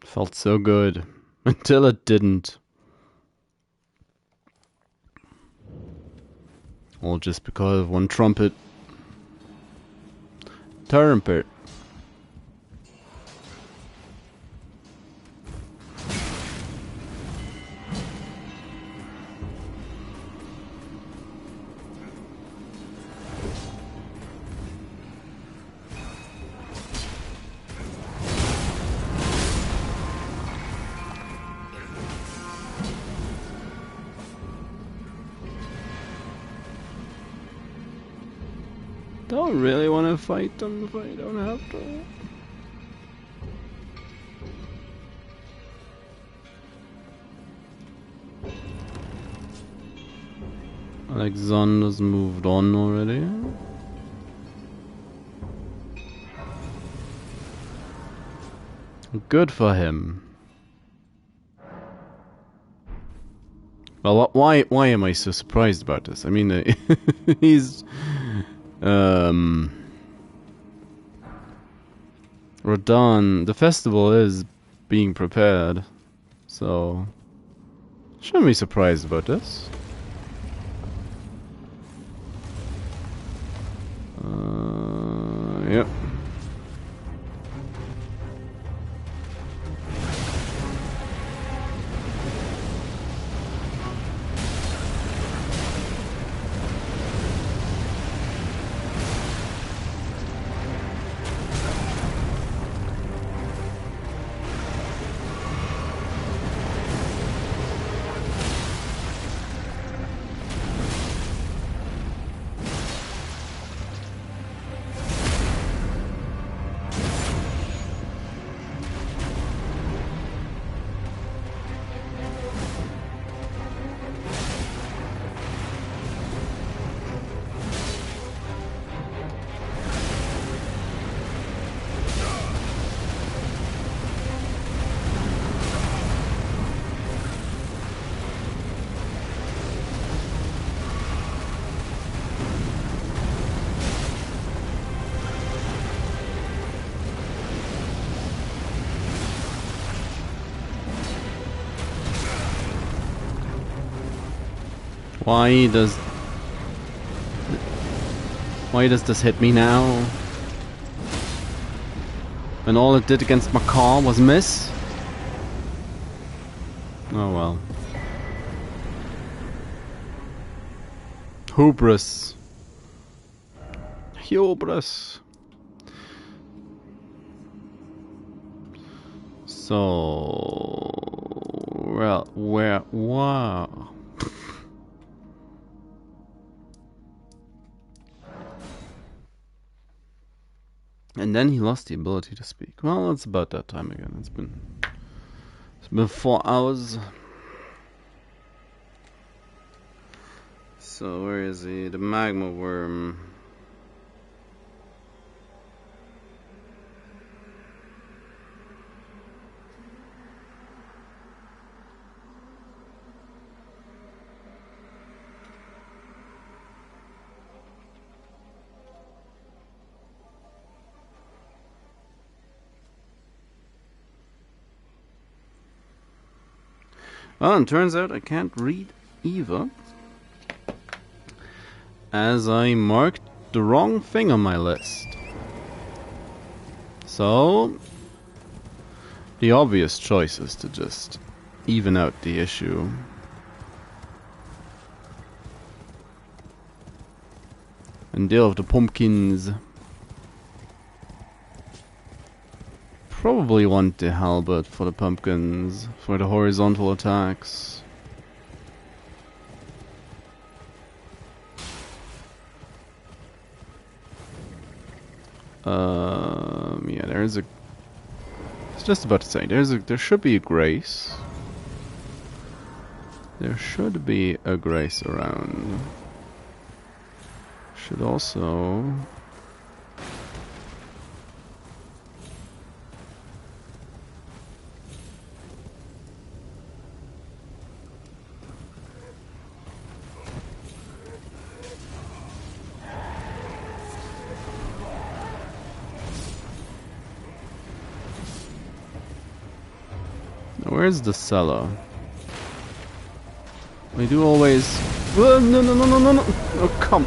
Felt so good until it didn't. All just because of one trumpet. Trumpet. Don't really want to fight them if I don't have to. Alexander's moved on already. Good for him. Well, why am I so surprised about this? I mean, he's Radon. The festival is being prepared, so shouldn't be surprised about this. Yep. Why does this hit me now? And all it did against my car was miss? Oh well. Hubris. Hubris. So... Well, wow. And then he lost the ability to speak. Well, it's about that time again. It's been 4 hours. So where is he? The magma worm. Well, and turns out I can't read either, as I marked the wrong thing on my list. So, the obvious choice is to just even out the issue. And deal with the pumpkins. Probably want the halberd for the pumpkins, for the horizontal attacks. Yeah, there's a... I was just about to say, there should be a grace. There should be a grace around. Should also... Where's the cellar? We do always... No, no, no, no, no, no! Oh, come!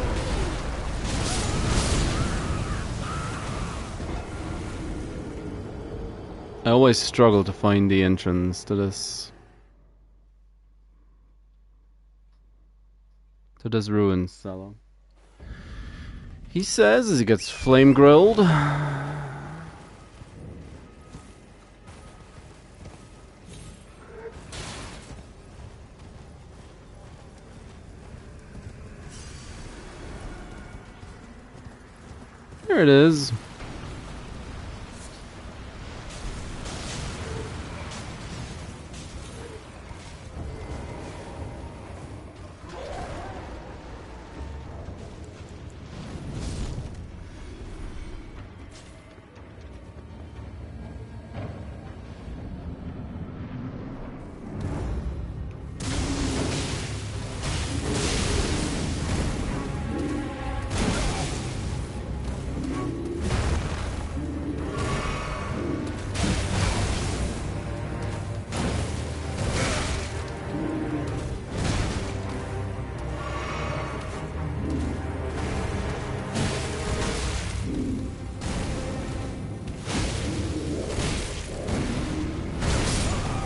I always struggle to find the entrance to this... to this ruined cellar. He says as he gets flame grilled. There it is.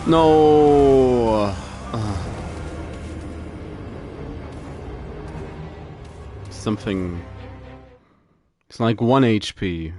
No. Something. It's like 1 HP.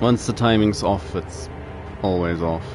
Once the timing's off, it's always off.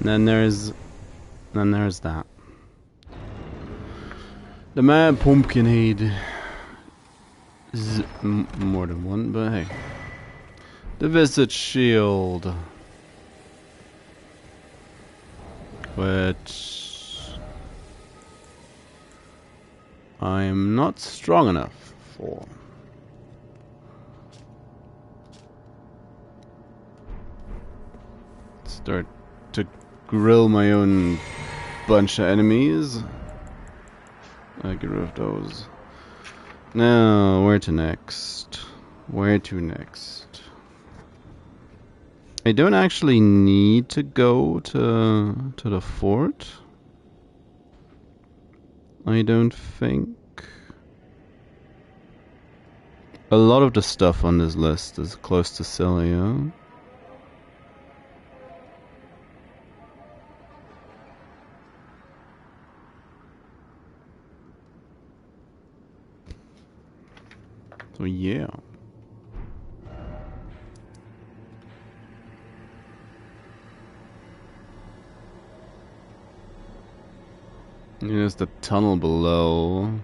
Then there's then there's that. The Mad Pumpkinhead. More than one, but hey. The Visage Shield. Which I'm not strong enough for. Start to grill my own bunch of enemies. I get rid of those. Now, where to next? Where to next? I don't actually need to go to the fort. I don't think. A lot of the stuff on this list is close to Celia. So yeah. Here's the tunnel below.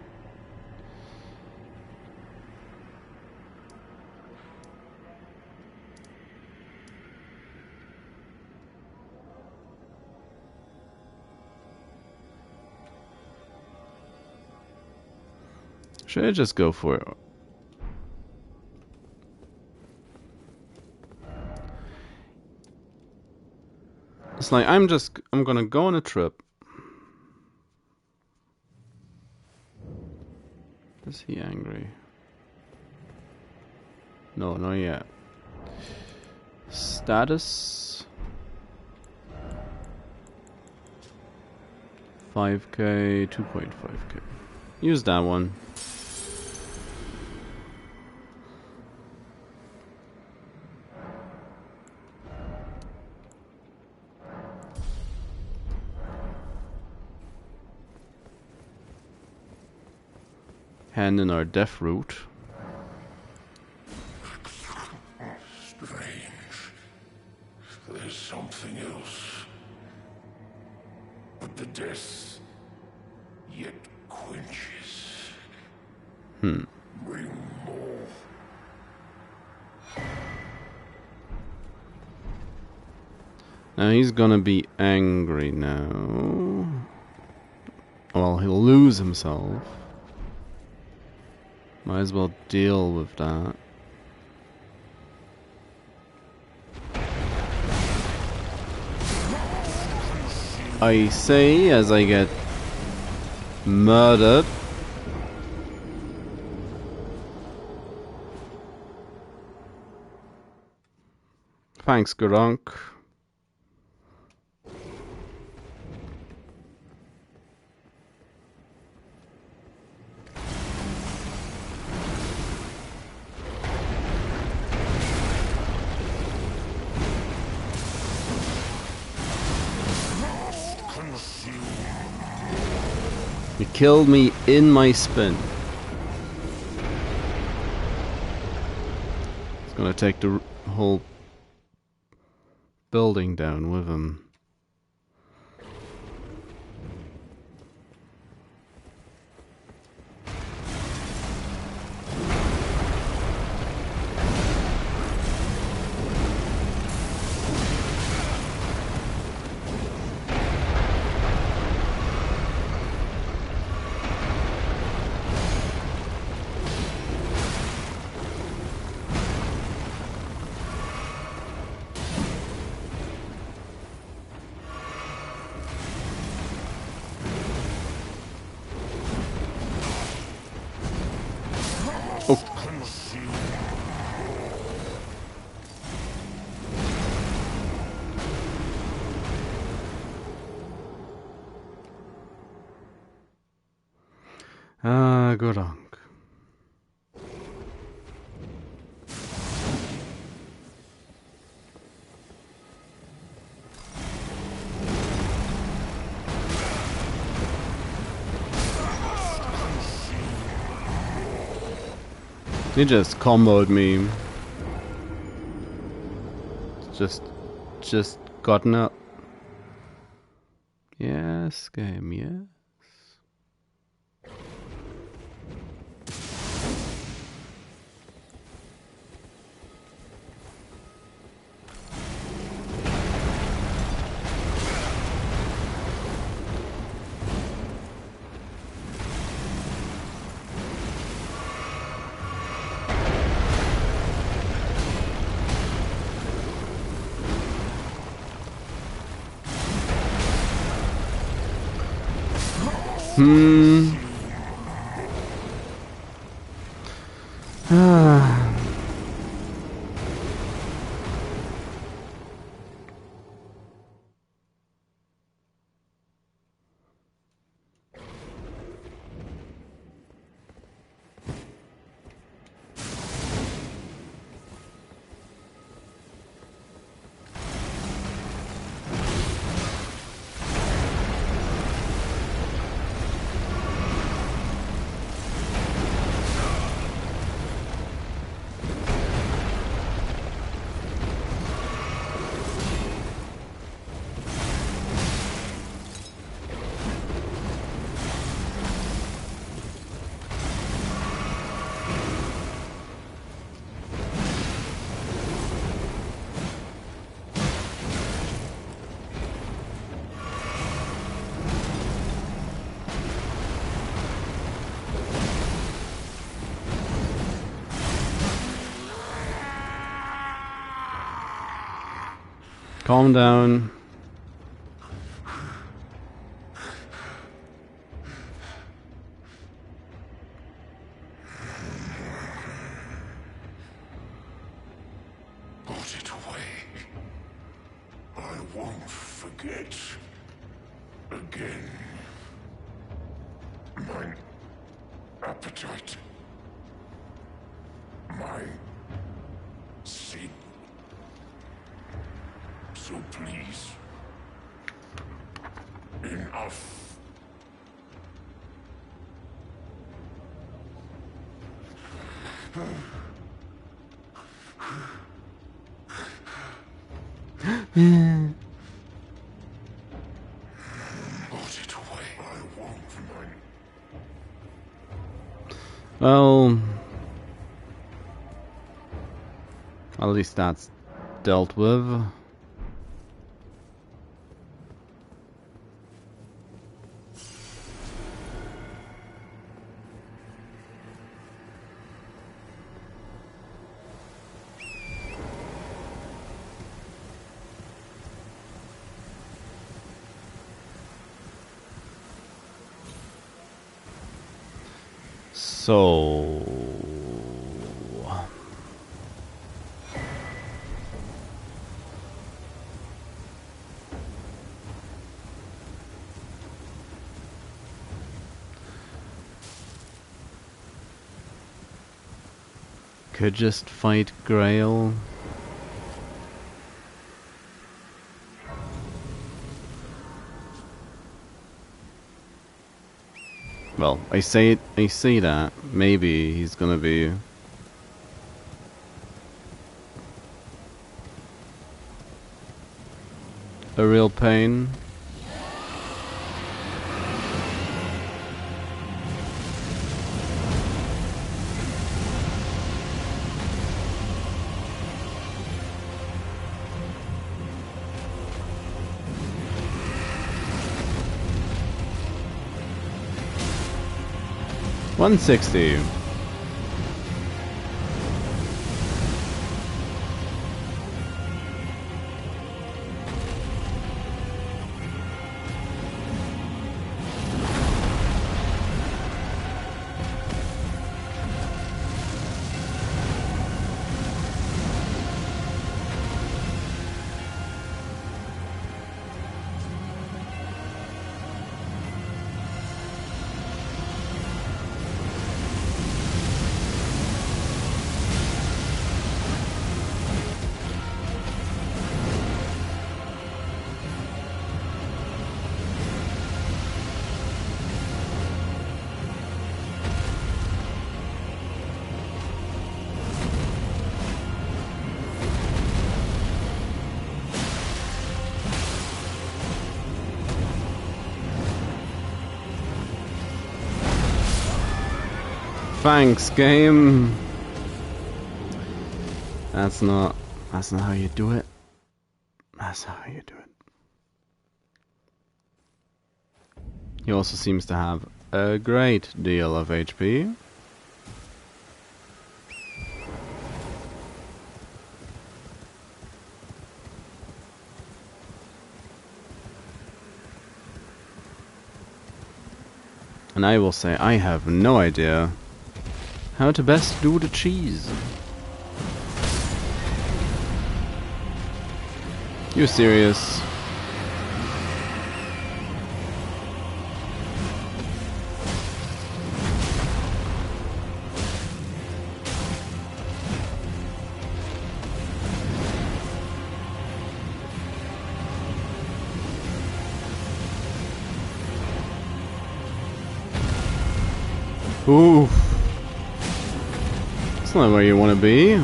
Should I just go for it? It's like I'm gonna go on a trip. Is he angry? No, not yet. Status 5k, 2.5k. Use that one. Hand in our death route. Strange. There's something else. But the death yet quenches. Bring more. Now he's gonna be angry now. Well, he'll lose himself. Might as well deal with that. I say as I get murdered. Thanks, Gronk. You killed me in my spin. He's gonna take the whole building down with him. Good on. He just comboed me. Just gotten up. Yes, game, yes. Calm down. Put it away. I won't forget. Again. My appetite. My sin. So please. Enough. Put it away. I won't mind. Well, at least that's dealt with. So could just fight Grail. Well, I say that maybe he's gonna be a real pain. $160. Thanks, game. That's not how you do it. That's not how you do it. He also seems to have a great deal of HP. And I will say, I have no idea how to best do the cheese. You serious? Ooh. That's not where you want to be.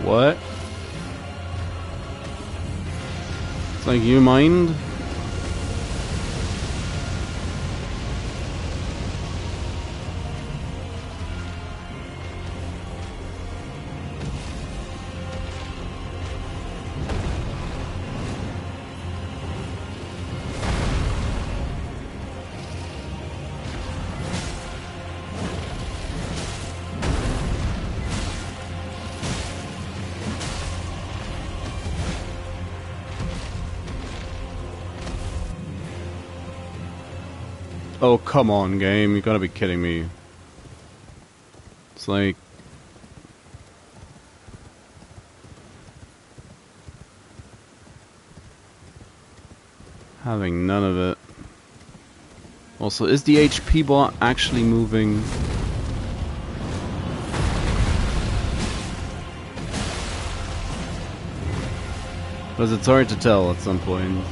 What? It's like, you mind? Oh, come on, game. You gotta be kidding me. It's like... having none of it. Also, is the HP bar actually moving? Because it's hard to tell at some point.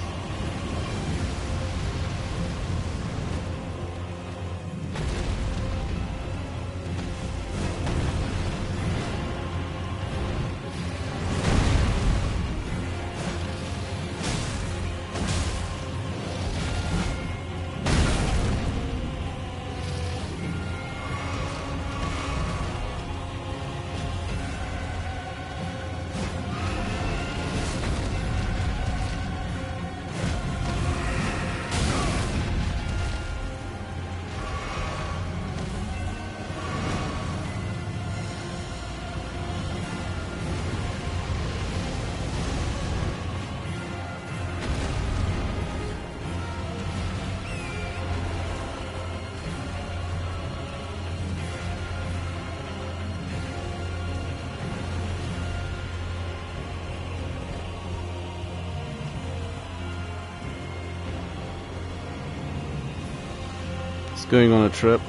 Going on a trip.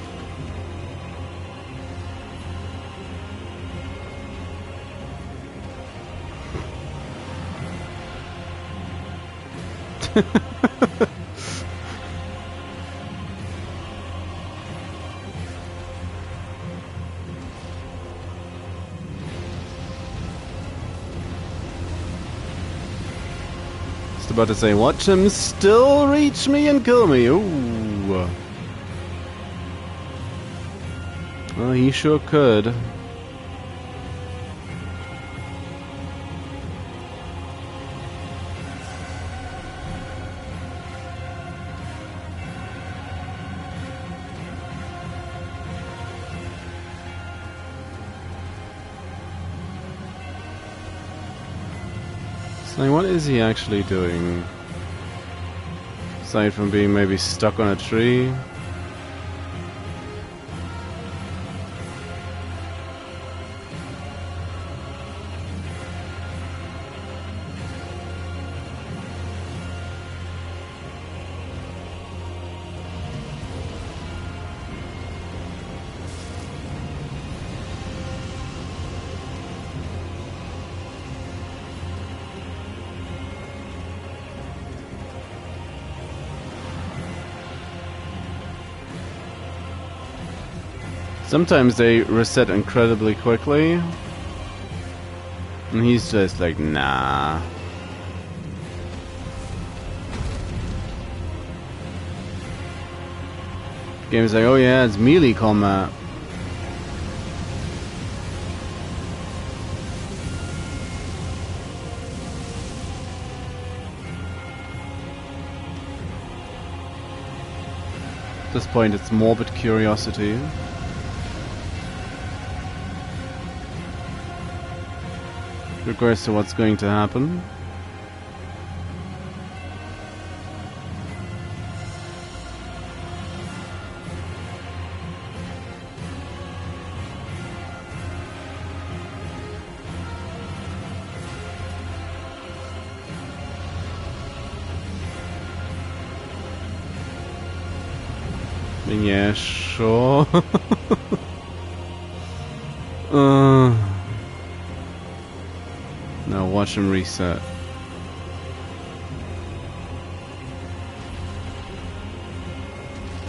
Just about to say, watch him still reach me and kill me. Ooh. Well, he sure could. So what is he actually doing? Aside from being maybe stuck on a tree? Sometimes they reset incredibly quickly. And he's just like, nah. Game's like, oh yeah, it's melee combat. At this point, it's morbid curiosity. Regards to what's going to happen. Yeah, sure. Now watch him reset.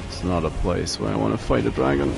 It's not a place where I want to fight a dragon.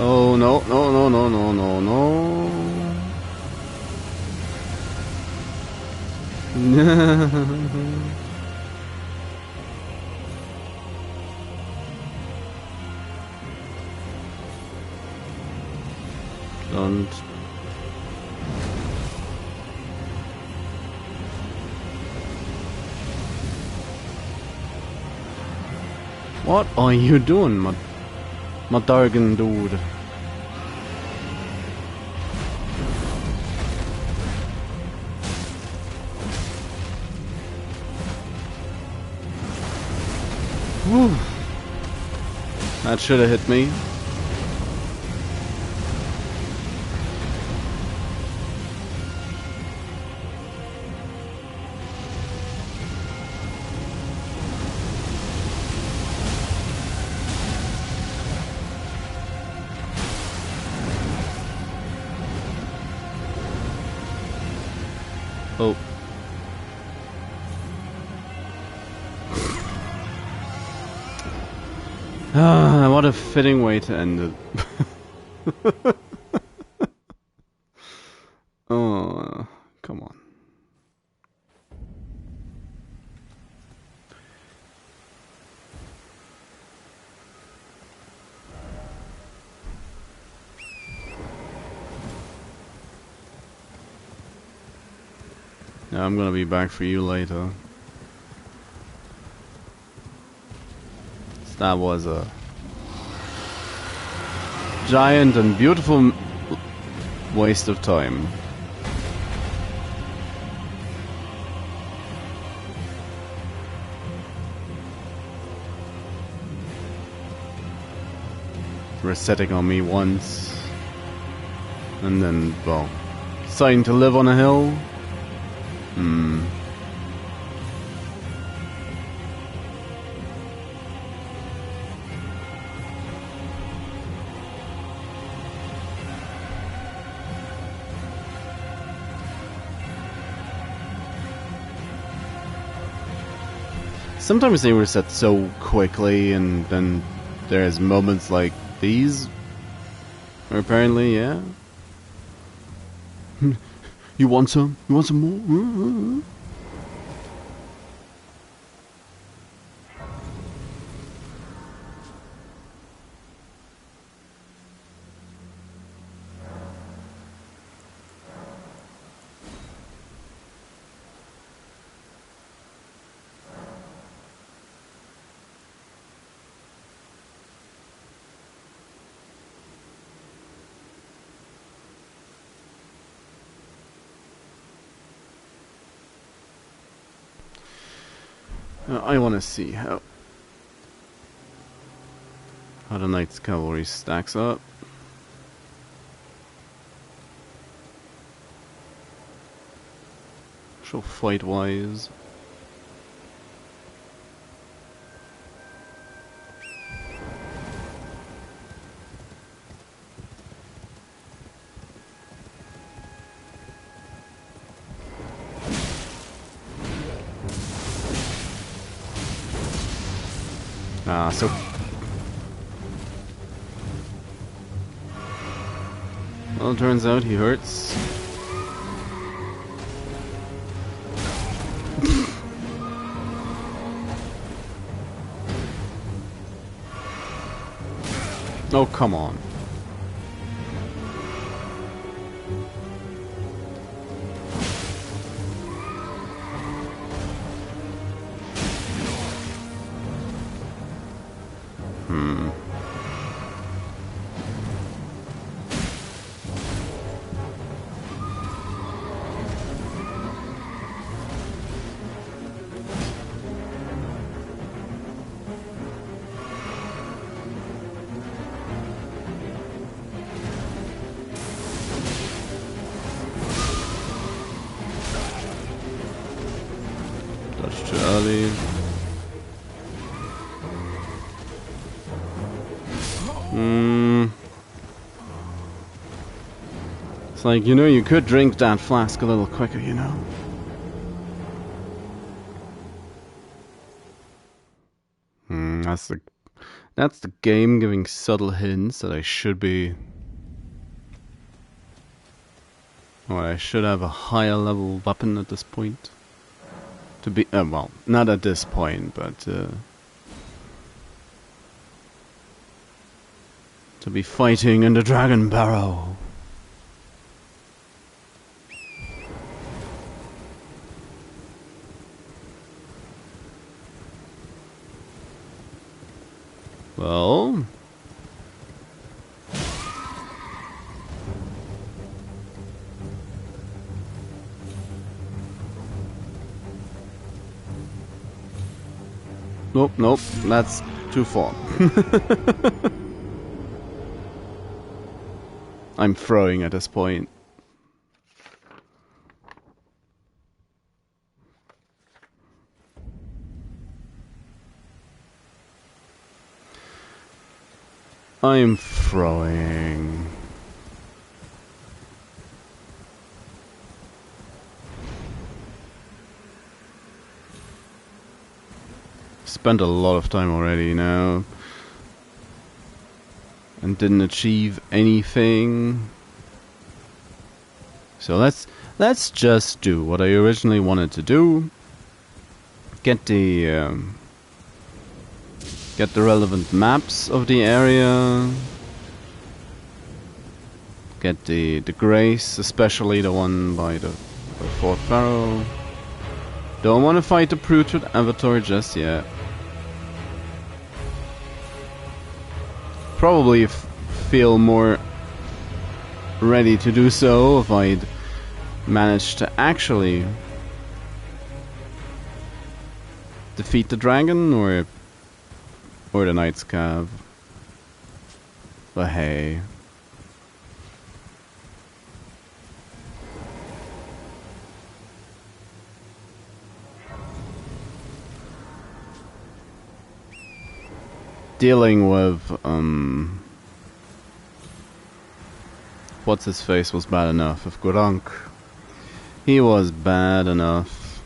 Oh no, no, no, no, no, no, no. Don't. What are you doing, my dargan dude? Whew. That should have hit me. Oh. Ah, what a fitting way to end it. Oh, come on. Yeah, I'm gonna be back for you later. That was a giant and beautiful waste of time. Resetting on me once, and then, well, deciding to live on a hill. Sometimes they reset so quickly, and then there's moments like these. Apparently, yeah. You want some? You want some more? I want to see how the Knight's Cavalry stacks up. So fight-wise. So well, it turns out he hurts. Oh, come on. Too early. It's like, you know, you could drink that flask a little quicker, you know. That's the game giving subtle hints that I should be, or I should have a higher level weapon at this point. To be, well, not at this point, but to be fighting in the Dragon Barrow. Well, nope, that's too far. I'm throwing at this point. I'm throwing. Spent a lot of time already now and didn't achieve anything. So let's just do what I originally wanted to do. Get the relevant maps of the area. Get the grace, especially the one by 4th Barrow. Don't want to fight the Putrid Avatar just yet. Probably feel more ready to do so if I'd managed to actually defeat the dragon or the Knight's Cab. But hey. Dealing with what's his face was bad enough. With Gurunk, he was bad enough.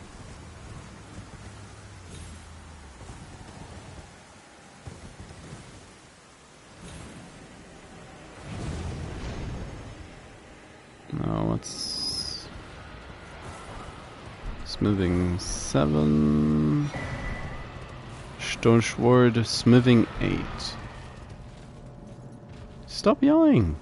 Now what's smithing 7. Stone Sword, smithing 8. Stop yelling.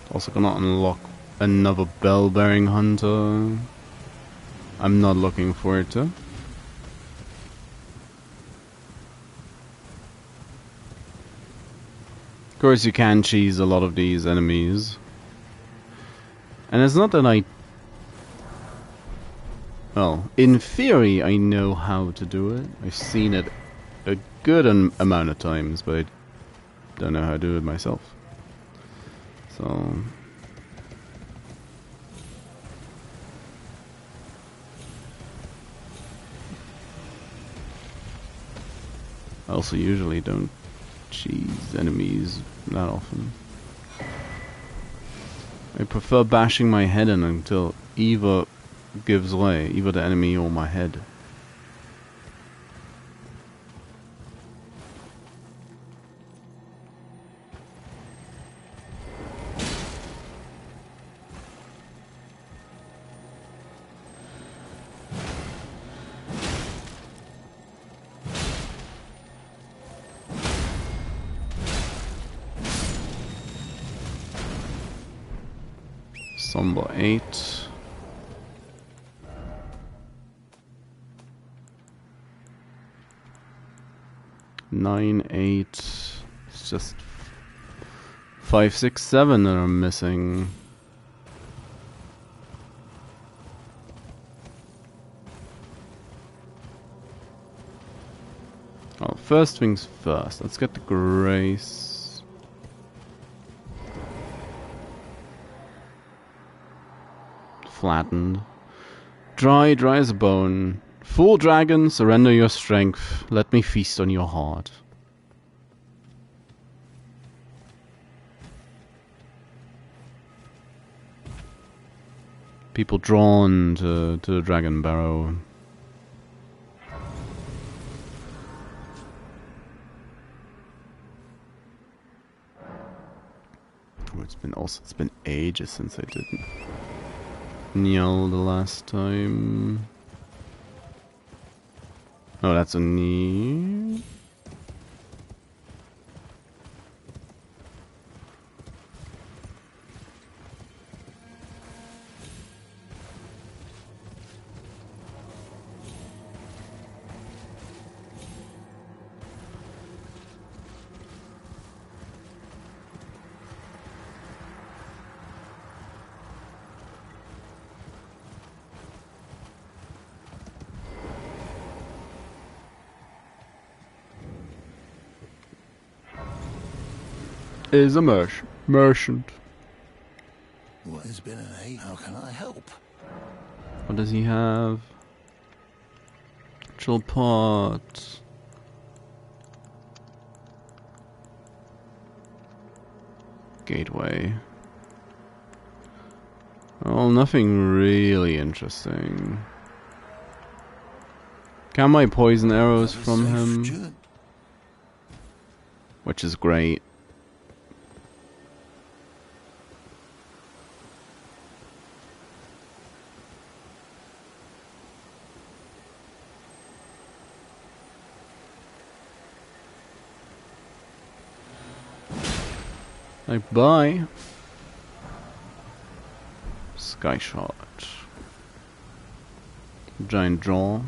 Also gonna unlock another bell-bearing hunter. I'm not looking forward to. Of course you can cheese a lot of these enemies. And it's not that well, in theory I know how to do it. I've seen it a good amount of times, but I don't know how to do it myself. So I also usually don't cheese enemies that often. I prefer bashing my head in until either gives way, either the enemy or my head. Somber 8. Nine, 8. It's just 5, 6, 7 that are missing. Oh, first things first. Let's get the Grace. Flattened. Dry as a bone. Fool dragon, surrender your strength. Let me feast on your heart. People drawn to the Dragon Barrow. Oh, it's been ages since I didn't Niel the last time. Oh, that's a knee. Is a merchant. What has been an eight? How can I help? What does he have? Chill pot. Gateway. Well, nothing really interesting. Can my poison arrows Have a from safe him, journey. which is great. Like, bye. Sky shot. Giant jaw.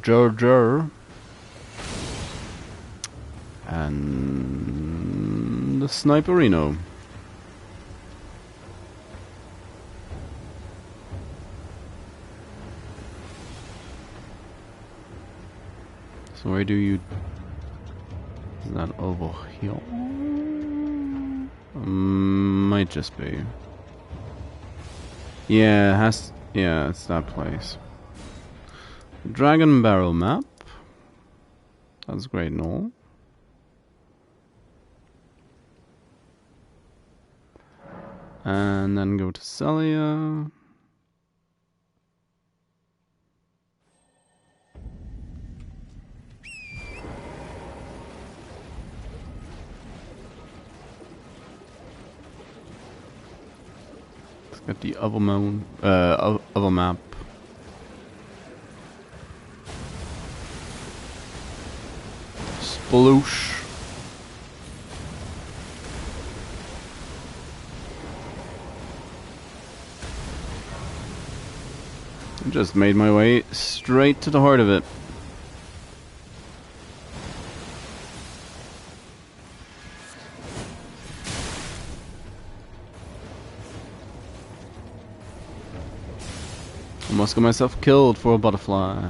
Jur. And the Sniperino. So where do you... Is that over here? Might just be. Yeah, it has... Yeah, it's that place. Dragon Barrow map. That's great and all. And then go to Celia. Let's get the other other map. Sploosh. Just made my way straight to the heart of it. Almost got myself killed for a butterfly.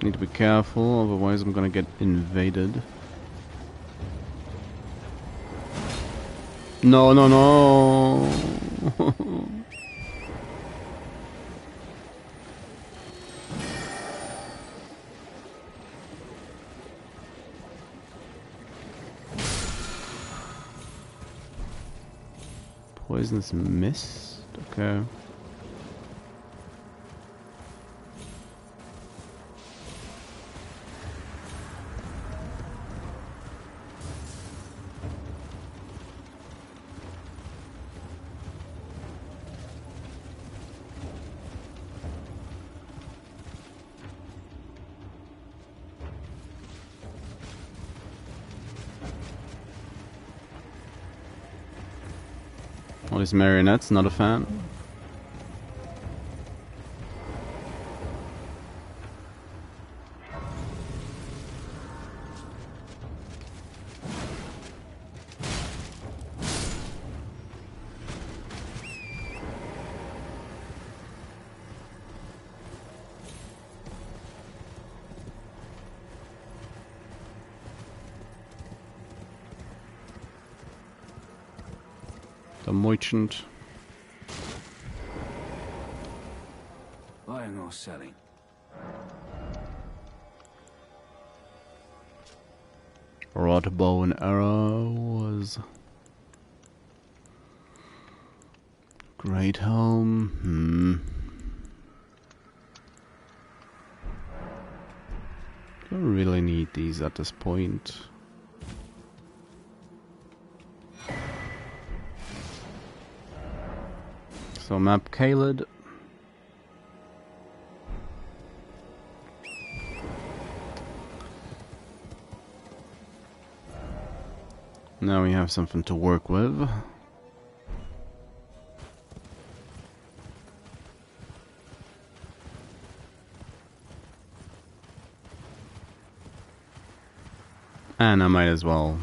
Need to be careful, otherwise I'm gonna get invaded. No, no, no! Poisonous mist? Okay. All these marionettes, not a fan. The merchant. Buying or selling? Wrought bow and arrow was great home. Don't really need these at this point. So map Caelid. Now we have something to work with. And I might as well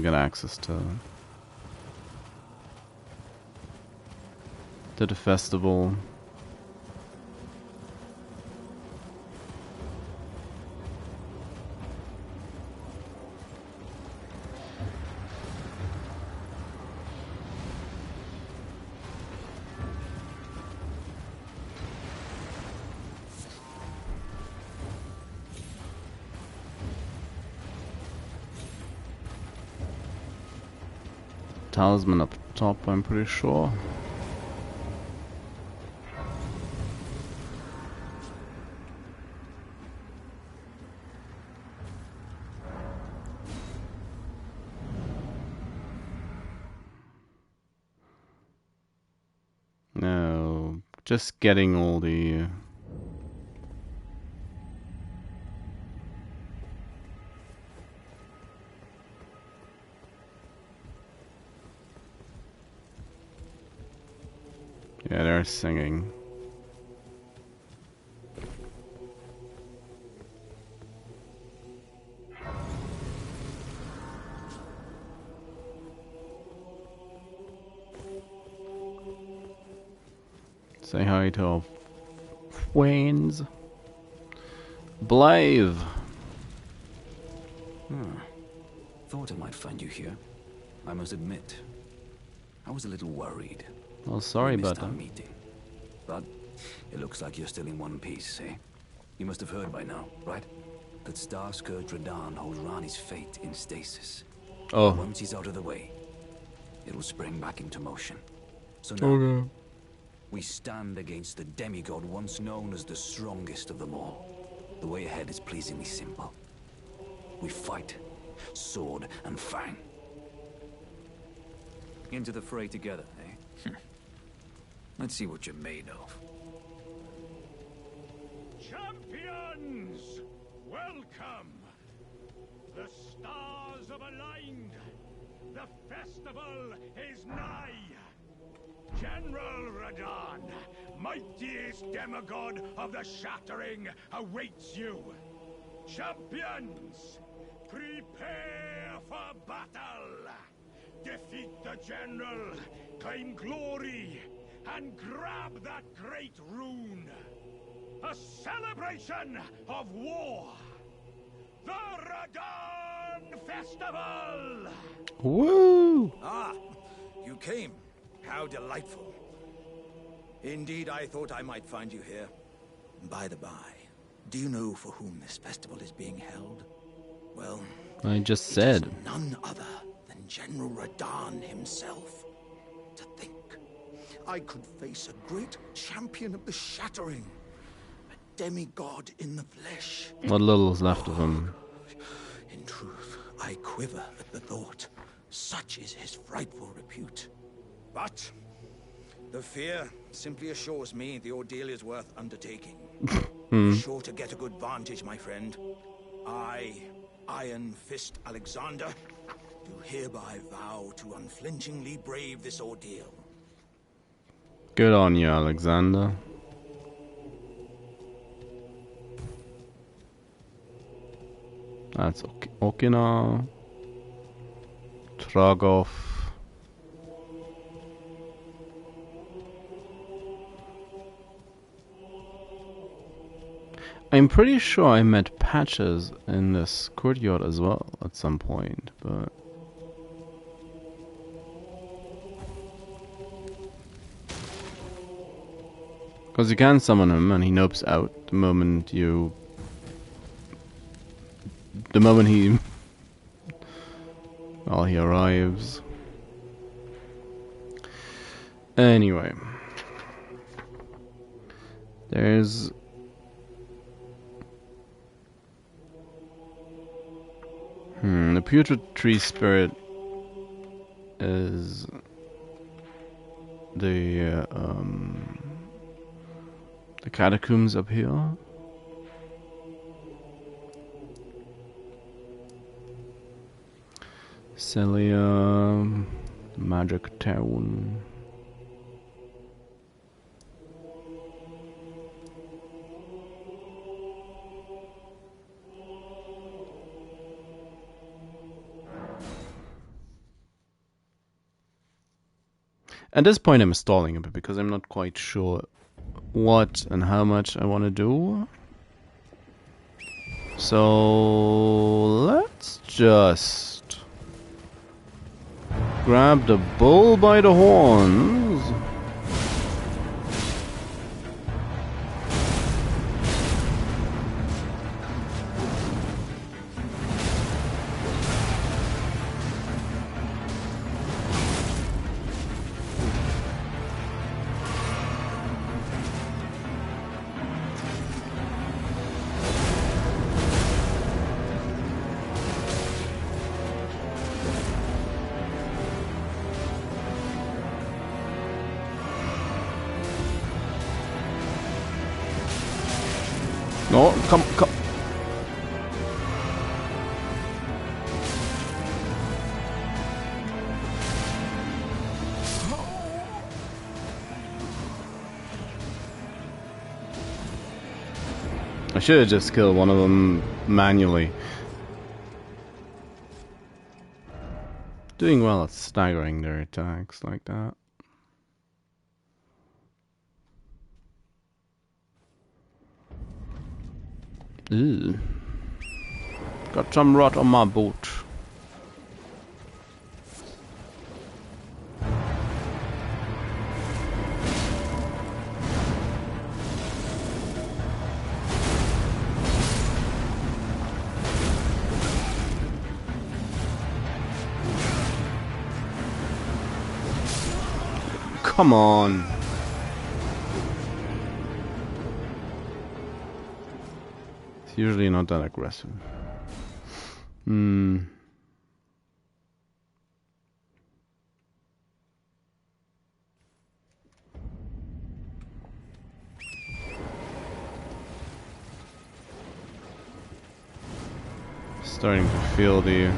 get access to the festival. talisman up top, I'm pretty sure. No, just getting all the... Yeah, they're singing. Say hi to our friends. Blaive. Thought I might find you here. I must admit, I was a little worried. Well, sorry We missed about our that. meeting. But it looks like you're still in one piece, eh? You must have heard by now, right? That Star-Scourge Radahn holds Ranni's fate in stasis. Oh. Once he's out of the way, it'll spring back into motion. So now, we stand against the demigod once known as the strongest of them all. The way ahead is pleasingly simple. We fight, sword and fang. Into the fray together, eh? Let's see what you're made of. Champions! Welcome! The stars have aligned. The festival is nigh. General Radahn, mightiest demigod of the Shattering, awaits you. Champions, prepare for battle. Defeat the General, claim glory, and grab that great rune. A celebration of war. The Radahn Festival! Woo! Ah, you came. How delightful. Indeed, I thought I might find you here. By the by, do you know for whom this festival is being held? Well, I just it said. is none other than General Radahn himself. To think, I could face a great champion of the Shattering. A demigod in the flesh. What little is left of him. In truth, I quiver at the thought. Such is his frightful repute. But the fear simply assures me the ordeal is worth undertaking. Be sure to get a good vantage, my friend. I, Iron Fist Alexander, do hereby vow to unflinchingly brave this ordeal. Good on you, Alexander. That's okay. Okina. Tragov. I'm pretty sure I met Patches in this courtyard as well at some point, but... Because you can summon him and he nopes out the moment you... The moment he... Well, he arrives. Anyway. There's... The putrid tree spirit is the catacombs up here. Celia, Magic Town. At this point I'm stalling a bit because I'm not quite sure what and how much I want to do. So let's just grab the bull by the horns. Oh, come. I should have just killed one of them manually. Doing well at staggering their attacks like that. Ew. Got some rot on my boot. Come on. It's usually not that aggressive. Starting to feel the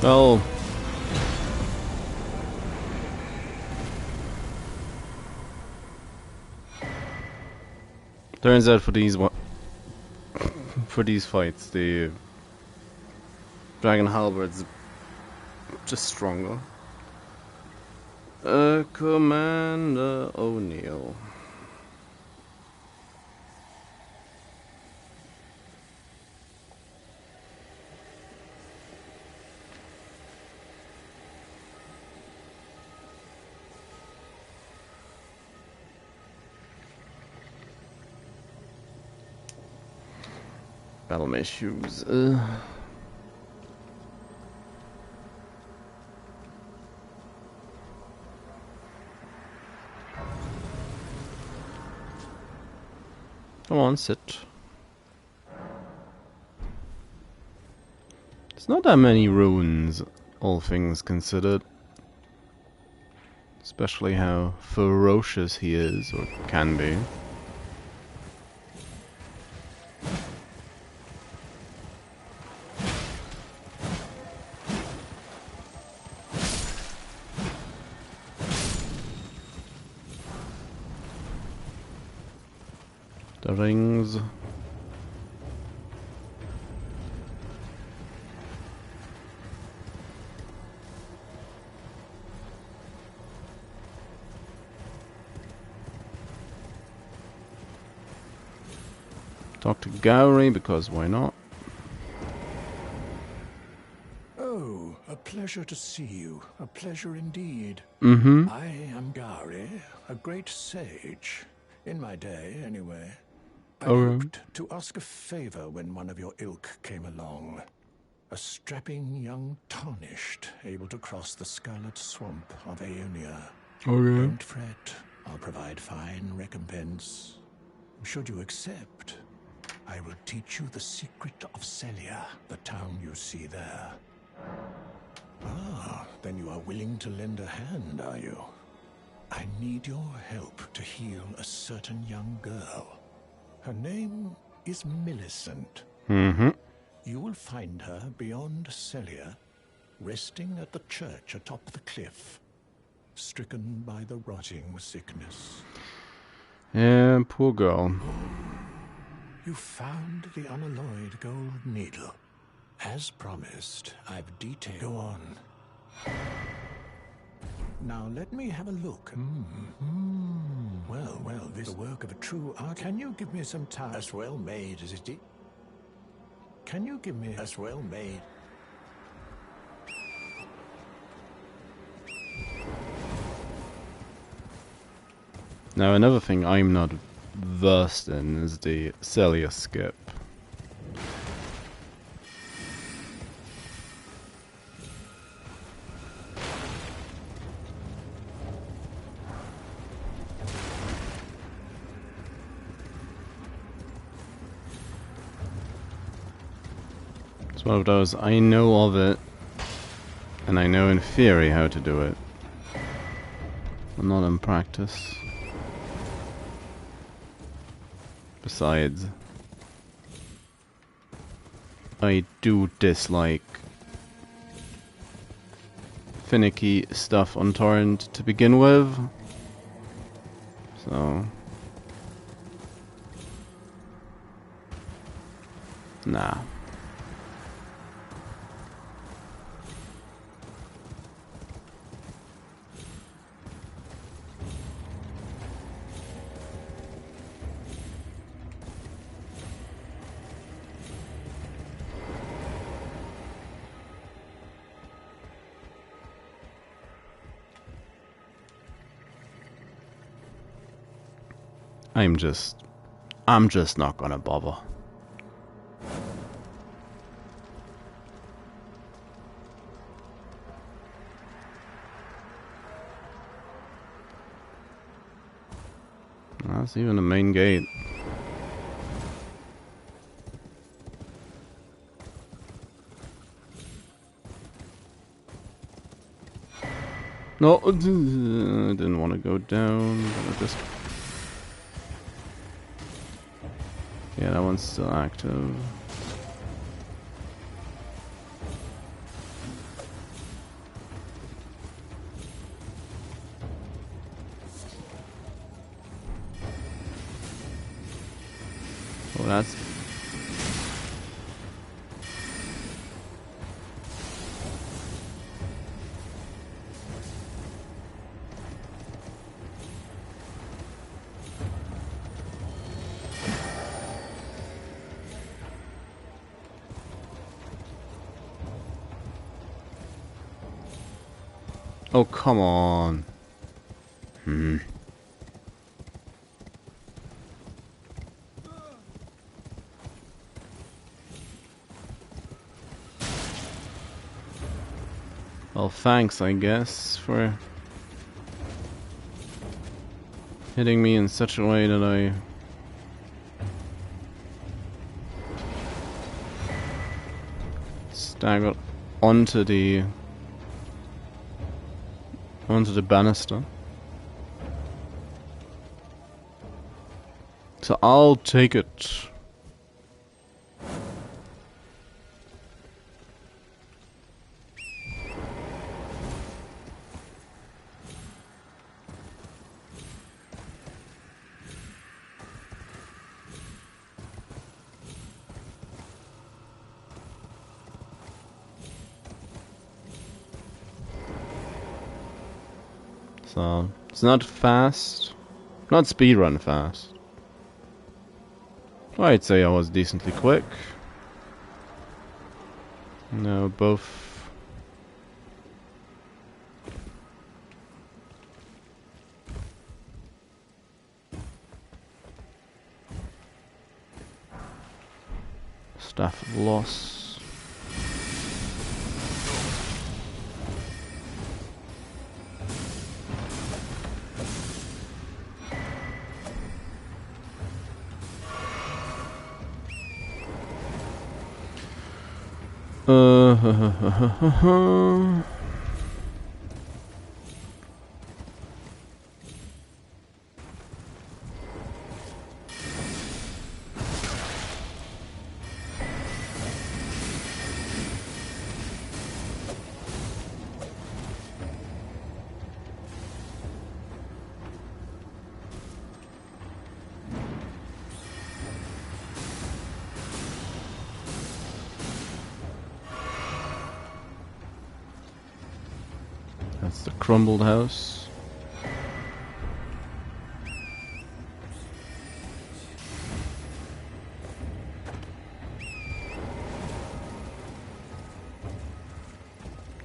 oh. Turns out for these fights, the Dragon Halberd's just stronger. Commander O'Neill. Battle my shoes. Come on, sit. It's not that many runes, all things considered. Especially how ferocious he is, or can be. The rings. Talk to Gowry, because why not? Oh, a pleasure to see you. A pleasure indeed. Mm-hmm. I am Gowry, a great sage. In my day, anyway. I hoped to ask a favor when one of your ilk came along. A strapping young tarnished, able to cross the scarlet swamp of Liurnia. Don't fret, I'll provide fine recompense. Should you accept, I will teach you the secret of Celia, the town you see there. Ah, then you are willing to lend a hand, are you? I need your help to heal a certain young girl. Her name is Millicent. Mm-hmm. You will find her beyond Celia, resting at the church atop the cliff, stricken by the rotting sickness. Yeah, poor girl. You found the unalloyed gold needle. As promised, I've detailed. Go on. Now let me have a look. Well, this is the work of a true art. Can you give me some time? As well made as it is. Can you give me as well made? Now another thing I'm not versed in is the Celia skip. It's one of those, I know of it, and I know in theory how to do it, but not in practice. Besides, I do dislike finicky stuff on torrent to begin with, so nah. I'm just not gonna bother. That's even the main gate. No, I didn't want to go down. Just yeah, that one's still active. Oh, that's... Oh, come on. Well, thanks, I guess, for hitting me in such a way that I staggered onto the banister. So I'll take it. So it's not fast, not speedrun fast. I'd say I was decently quick. No, both. Staff of Loss. That's the crumbled house.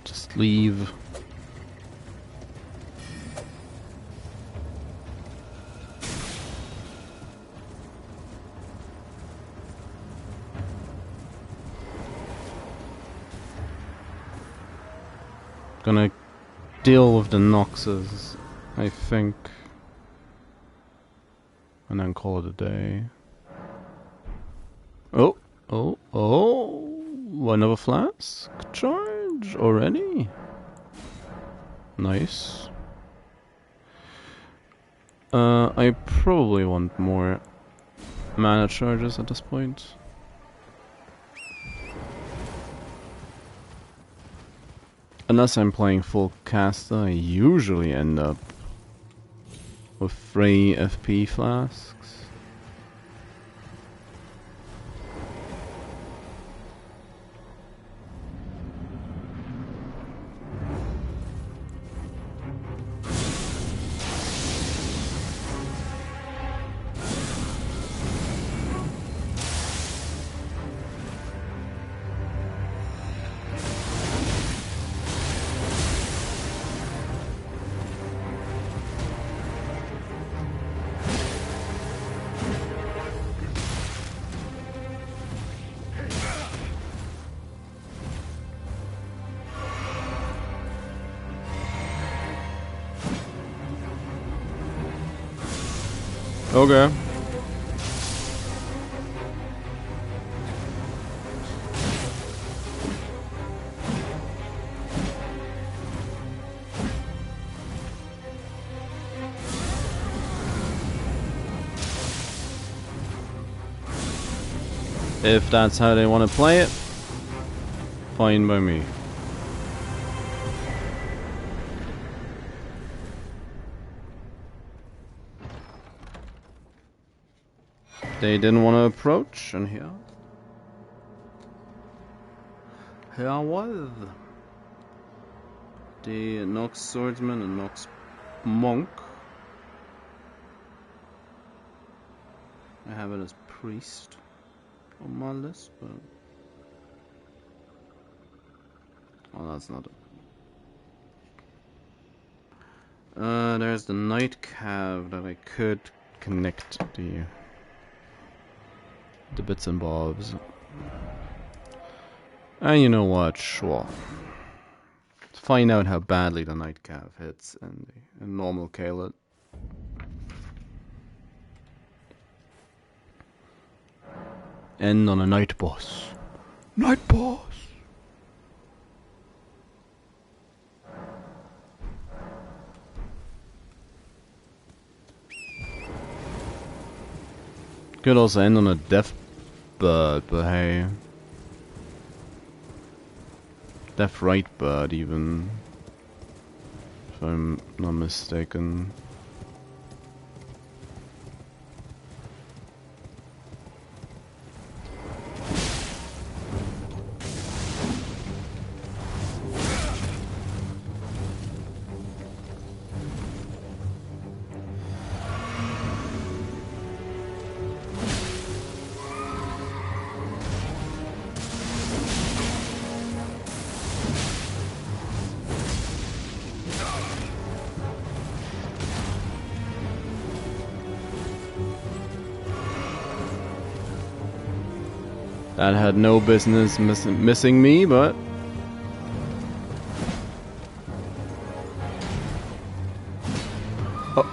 Just leave. Gonna deal with the Noxes, I think, and then call it a day. Oh, another flask charge already. Nice. I probably want more mana charges at this point. Unless I'm playing full caster, I usually end up with 3 FP flasks. Okay. If that's how they want to play it, fine by me. They didn't want to approach, and here I was. The Nox Swordsman and Nox Monk. I have it as Priest on my list, but... oh, that's not it. There's the Night Cav that I could connect the bits and bobs. And you know what? Sure. Let's find out how badly the Night Cav hits in normal Caelid. End on a Night Boss. Night Boss! Could also end on a Death Bird, but hey. Death Right Bird, even. If I'm not mistaken. That had no business missing me, but... Oh.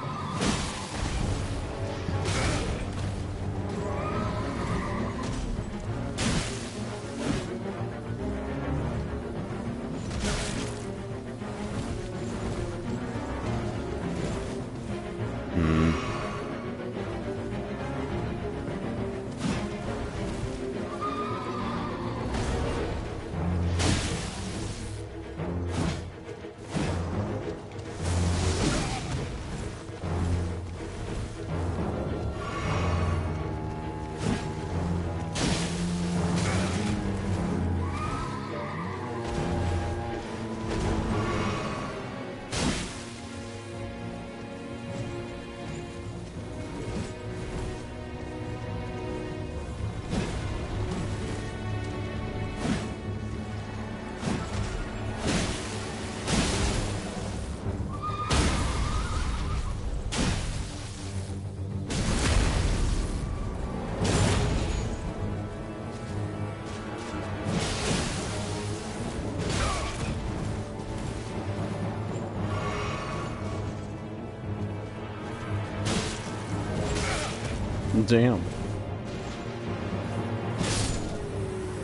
Damn.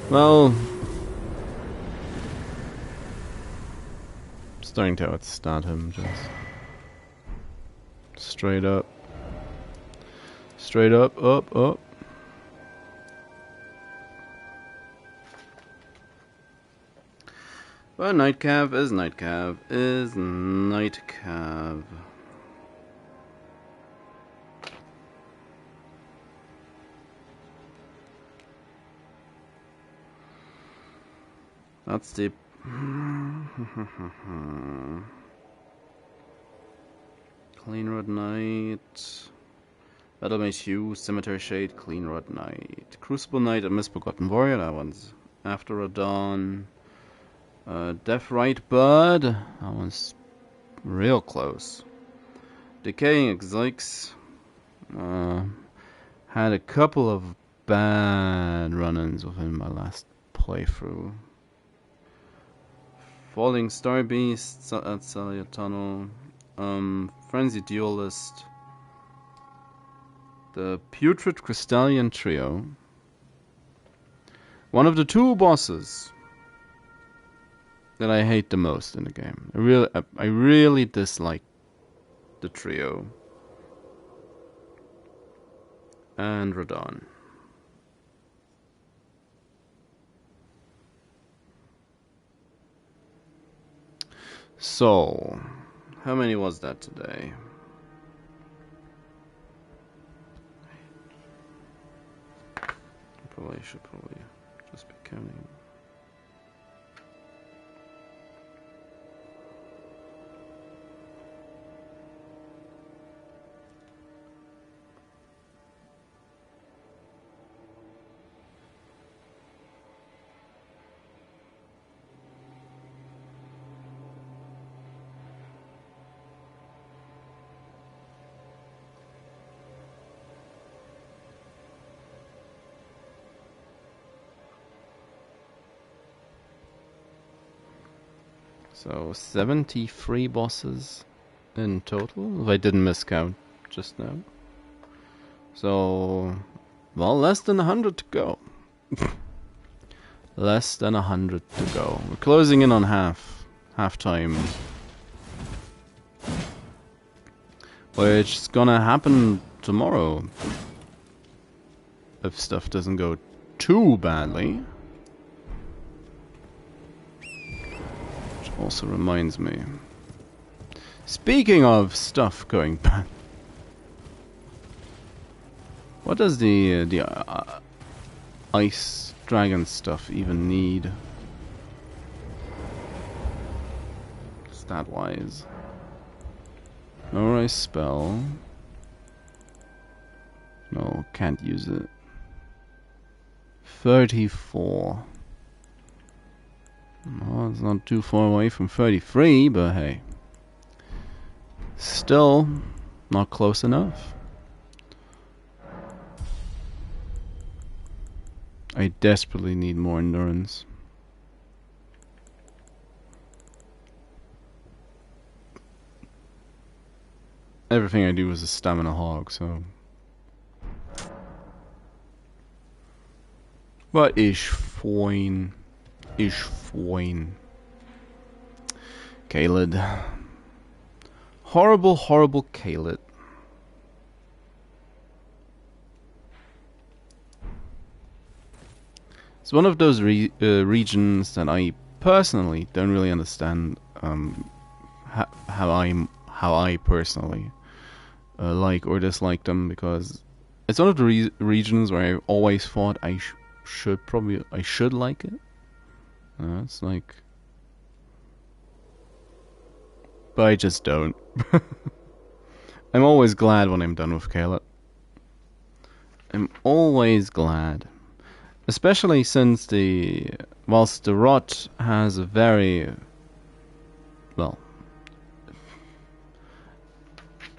Well, starting to outstart him, just straight up, up. Well, nightcap is nightcap is nightcap. That's deep. Clean Rod Knight. Battle Mage Hue, Cemetery Shade, Clean Rod Knight. Crucible Knight, a Misbegotten Warrior, that one's After a Dawn. Death Right Bud, that one's real close. Decaying Exotics. Had a couple of bad run-ins within my last playthrough. Falling Star Beast at Celia Tunnel. Frenzied Duelist. The Putrid Crystallian Trio. One of the two bosses that I hate the most in the game. I really dislike the trio. And Radon. So, how many was that today? I should probably just be counting. So 73 bosses in total, if I didn't miscount just now. So, well, less than 100 to go. Less than 100 to go. We're closing in on half time. Which is gonna happen tomorrow. If stuff doesn't go too badly. Also reminds me. Speaking of stuff going bad, what does the ice dragon stuff even need? Stat wise, no ice spell. No, can't use it. 34. Well, it's not too far away from 33, but hey. Still, not close enough. I desperately need more endurance. Everything I do is a stamina hog, so... But ish fine. Ish fine. Caelid. Horrible, horrible Caelid. It's one of those regions that I personally don't really understand how I personally like or dislike them, because it's one of the regions where I've always thought I should like it. It's like, but I just don't. I'm always glad when I'm done with Caelid. I'm always glad. Especially since whilst the rot has a very, well,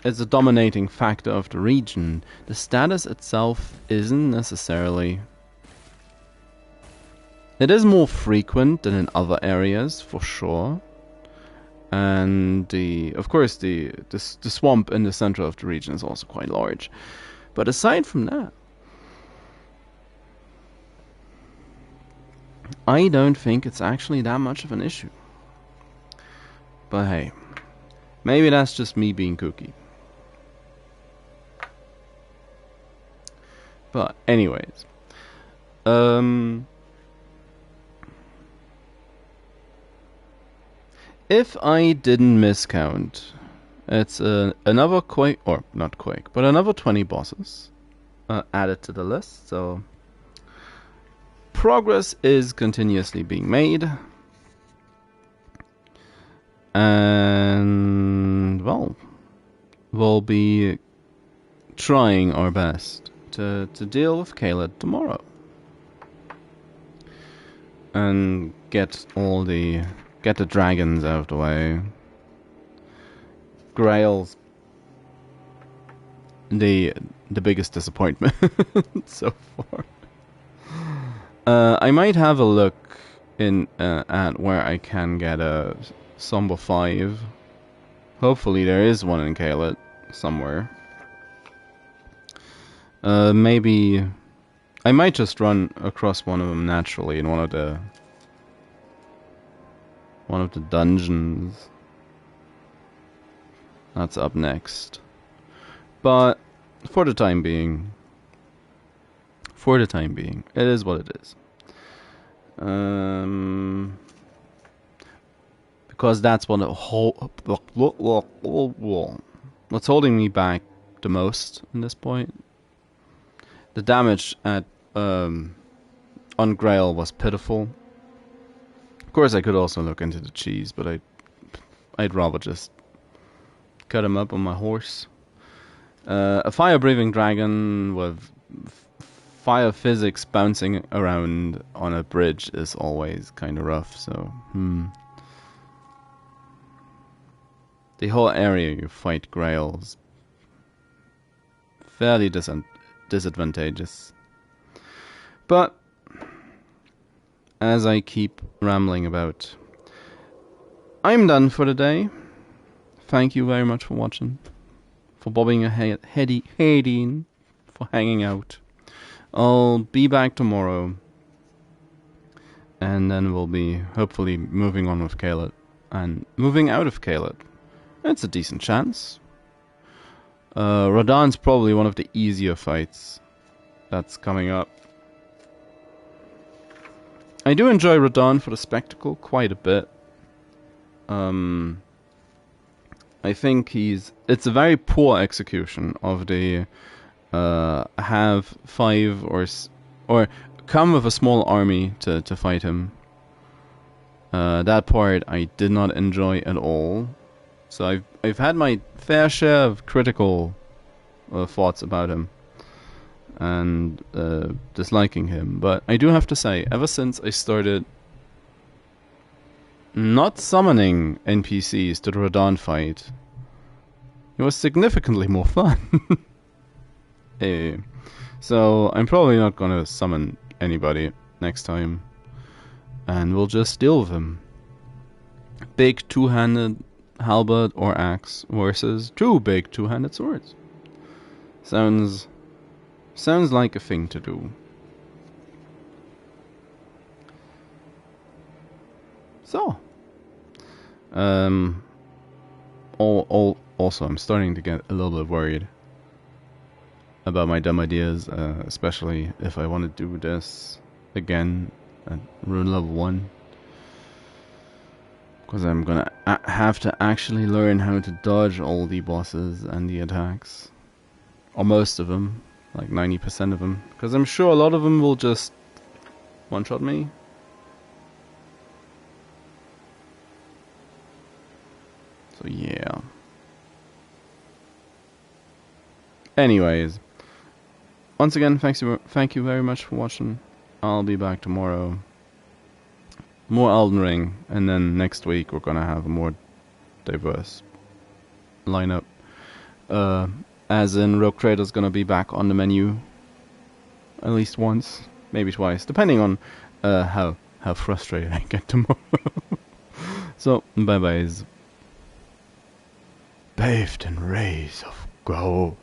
it's a dominating factor of the region, the status itself isn't necessarily... It is more frequent than in other areas, for sure. And of course the swamp in the center of the region is also quite large. But aside from that, I don't think it's actually that much of an issue. But hey, maybe that's just me being kooky. But anyways, if I didn't miscount, it's another quake, or not quake, but another 20 bosses added to the list. So progress is continuously being made, and well, we'll be trying our best to deal with Caelid tomorrow and get the dragons out of the way. Grail's the biggest disappointment so far. I might have a look at where I can get a Somber 5. Hopefully there is one in Caelid somewhere. Maybe I might just run across one of them naturally in one of the dungeons. That's up next. But for the time being, it is what it is. Because that's what what's holding me back the most in this point. The damage at on Grail was pitiful. Of course, I could also look into the cheese, but I'd rather just cut him up on my horse. A fire-breathing dragon with fire physics bouncing around on a bridge is always kind of rough, so the whole area you fight Grail's fairly disadvantageous. But as I keep rambling about, I'm done for the day. Thank you very much for watching, for bobbing your head in, for hanging out. I'll be back tomorrow, and then we'll be hopefully moving on with Caelid and moving out of Caelid. It's a decent chance. Radahn's probably one of the easier fights that's coming up. I do enjoy Radahn for the spectacle quite a bit. I think it's a very poor execution of the have 5 or come with a small army to fight him. That part I did not enjoy at all. So I've had my fair share of critical thoughts about him and disliking him, but I do have to say, ever since I started not summoning NPCs to the Radahn fight, it was significantly more fun. So I'm probably not gonna summon anybody next time. And we'll just deal with him. Big two-handed halberd or axe versus two big two-handed swords. Sounds like a thing to do. So, also I'm starting to get a little bit worried about my dumb ideas, especially if I want to do this again at rune level 1. Because I'm gonna have to actually learn how to dodge all the bosses and the attacks. Or most of them, like 90% of them. Because I'm sure a lot of them will just one-shot me. So yeah. Anyways, once again, thank you very much for watching. I'll be back tomorrow. More Elden Ring, and then next week we're gonna have a more diverse lineup. As in, Rogue Trader's gonna be back on the menu at least once, maybe twice, depending on how frustrated I get tomorrow. So, bye-byes. Bathed in rays of gold.